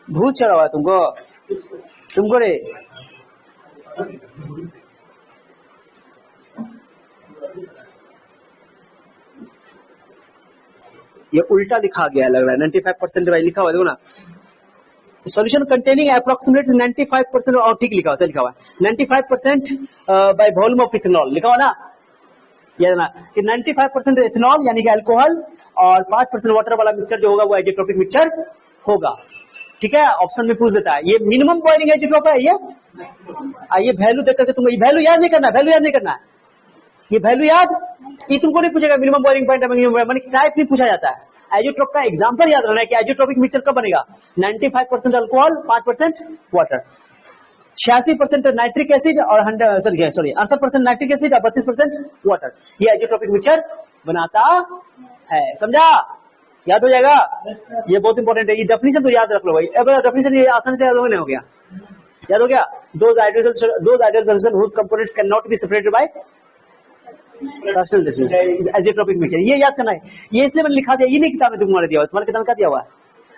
भूत चढ़ा हुआ है तुमको रे। ये उल्टा लिखा गया लग रहा है, 95% भाई लिखा हुआ है, देखो ना। सॉल्यूशन कंटेनिंग अप्रोक्सीमेट 95%, और ठीक लिखा हुआ है, लिखा हुआ है 95% बाय वॉल्यूम ऑफ इथेनॉल, लिखा हुआ ना, ये ना कि 95% इथेनॉल यानी कि अल्कोहल और 5% वाटर वाला मिक्सचर जो होगा वो एजोट्रोपिक मिक्सचर होगा, ठीक है। ऑप्शन में पूछ देता है, ये मिनिमम बॉइलिंग एजोट्रोप है, ये वैल्यू देख करके तुमको ये वैल्यू याद नहीं करना, वैल्यू याद नहीं करना, ये वैल्यू याद, ये तुमको नहीं पूछेगा मिनिमम बॉइलिंग पॉइंट, मैंने टाइप नहीं पूछा जाता है। एजोट्रोप का एग्जांपल याद रखना है कि एजोट्रोपिक मिक्सचर कब बनेगा? 95% अल्कोहल, 5% वाटर, 86% नाइट्रिक एसिड और 68% नाइट्रिक एसिड और 32% वाटर, ये एजोट्रोपिक मिक्सचर बनाता है। समझा? याद हो जाएगा, ये बहुत इंपॉर्टेंट है। ये डेफिनेशन तो याद रख लो भाई, अब डेफिनेशन ये आसानी से याद हो गया, याद हो गया। दो ideal solution whose components cannot be separated by fractional distance, azeotropic mixture, ये याद करना है। ये इसलिए मैंने लिखा दिया, ये नहीं किताब में तुम्हारे दिया हुआ, तुम्हारे किताब में क्या दिया हुआ है?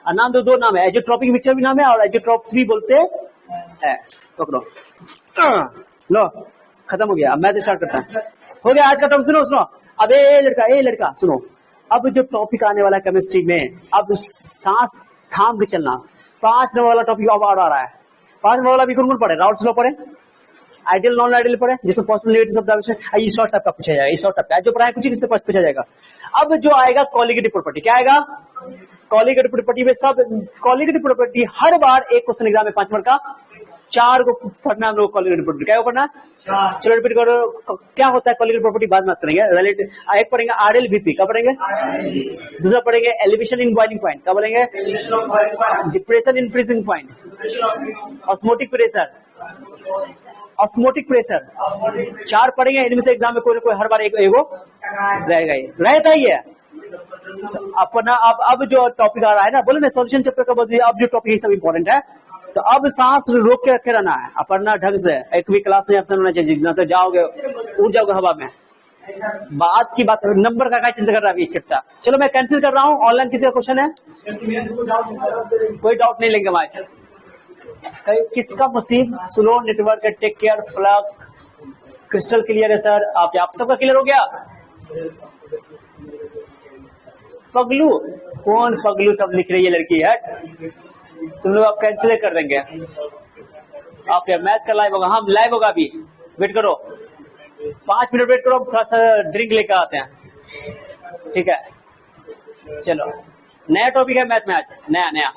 नाम दो नाम है, एजोट्रोपिक मिक्सचर भी नाम है और एजोट्रोप्स भी बोलते हैं। पकड़ो, लो खत्म हो गया। अब मैथ स्टार्ट करता है, हो गया आज का टॉपिक। सुनो अब ए लड़का सुनो, अब जो टॉपिक आने वाला है केमिस्ट्री में, अब सांस थाम के चलना। 5 नंबर वाला टॉपिक अब आ रहा है। 5 नंबर वाला भी कौन पढ़े? राउट्स लॉ पढ़े, आइडियल नॉन आइडियल पढ़े, जिसमें पॉसिबल नेगेटिव ऑफ डायमेंशन, ये शॉर्ट टाइप का पूछा जाएगा, ये शॉर्ट टाइप का जो पढ़ाया कुछ से पूछा जाएगा। अब जो आएगा कॉलिगेटिव प्रॉपर्टी, क्या आएगा? कॉलिगेटिव प्रॉपर्टी में सब कॉलिगेटिव प्रॉपर्टी हर बार एक क्वेश्चन एग्जाम में 5 नंबर का 4 को पढ़ना हम लोग। कॉलिगेटिव प्रॉपर्टी क्या पढ़ना? चलो रिपीट करो, क्या होता है कॉलिगेटिव प्रॉपर्टी, बाद में बात करेंगे। रिलेटिव एक पढ़ेंगे आरएल वीपी, क्या पढ़ेंगे? दूसरा पढ़ेंगे एलिवेशन इन बॉइलिंग पॉइंट, क्या बोलेंगे? Depression in freezing point, osmotic pressure, osmotic pressure 4 पढ़ेंगे। इनमें से एग्जाम में कोई ना कोई हर बार एगो रहेगा ही, रहता ही है। अपना अब जो टॉपिक आ रहा है ना, बोले ना सॉल्यूशन चैप्टर का, अब जो टॉपिक है सब इंपॉर्टेंट है। तो अब सांस रोक के रखे रहना है, अपना ढंग से। एक भी क्लास में एब्सेंट होना चाहिए, ना तो जाओगे उड़ जाओगे हवा में। बात की बात, नंबर का क्या चिंता कर रहा है चर्चा। चलो मैं कैंसिल कर रहा हूँ। ऑनलाइन किसी का क्वेश्चन है? कोई डाउट नहीं लेंगे हमारे। किसका मुसीब? स्लो नेटवर्क, टेक केयर, फ्लग, क्रिस्टल क्लियर है सर। आप सबका क्लियर हो गया? पगलू, कौन पगलू सब लिख रही है लड़की है? तुम लोग आप कैंसिल कर देंगे। आप यार मैथ का लाइव होगा, हम लाइव होगा अभी, वेट करो 5 मिनट वेट करो, थोड़ा सा ड्रिंक लेकर आते हैं, ठीक है। चलो नया टॉपिक है मैथ में आज, नया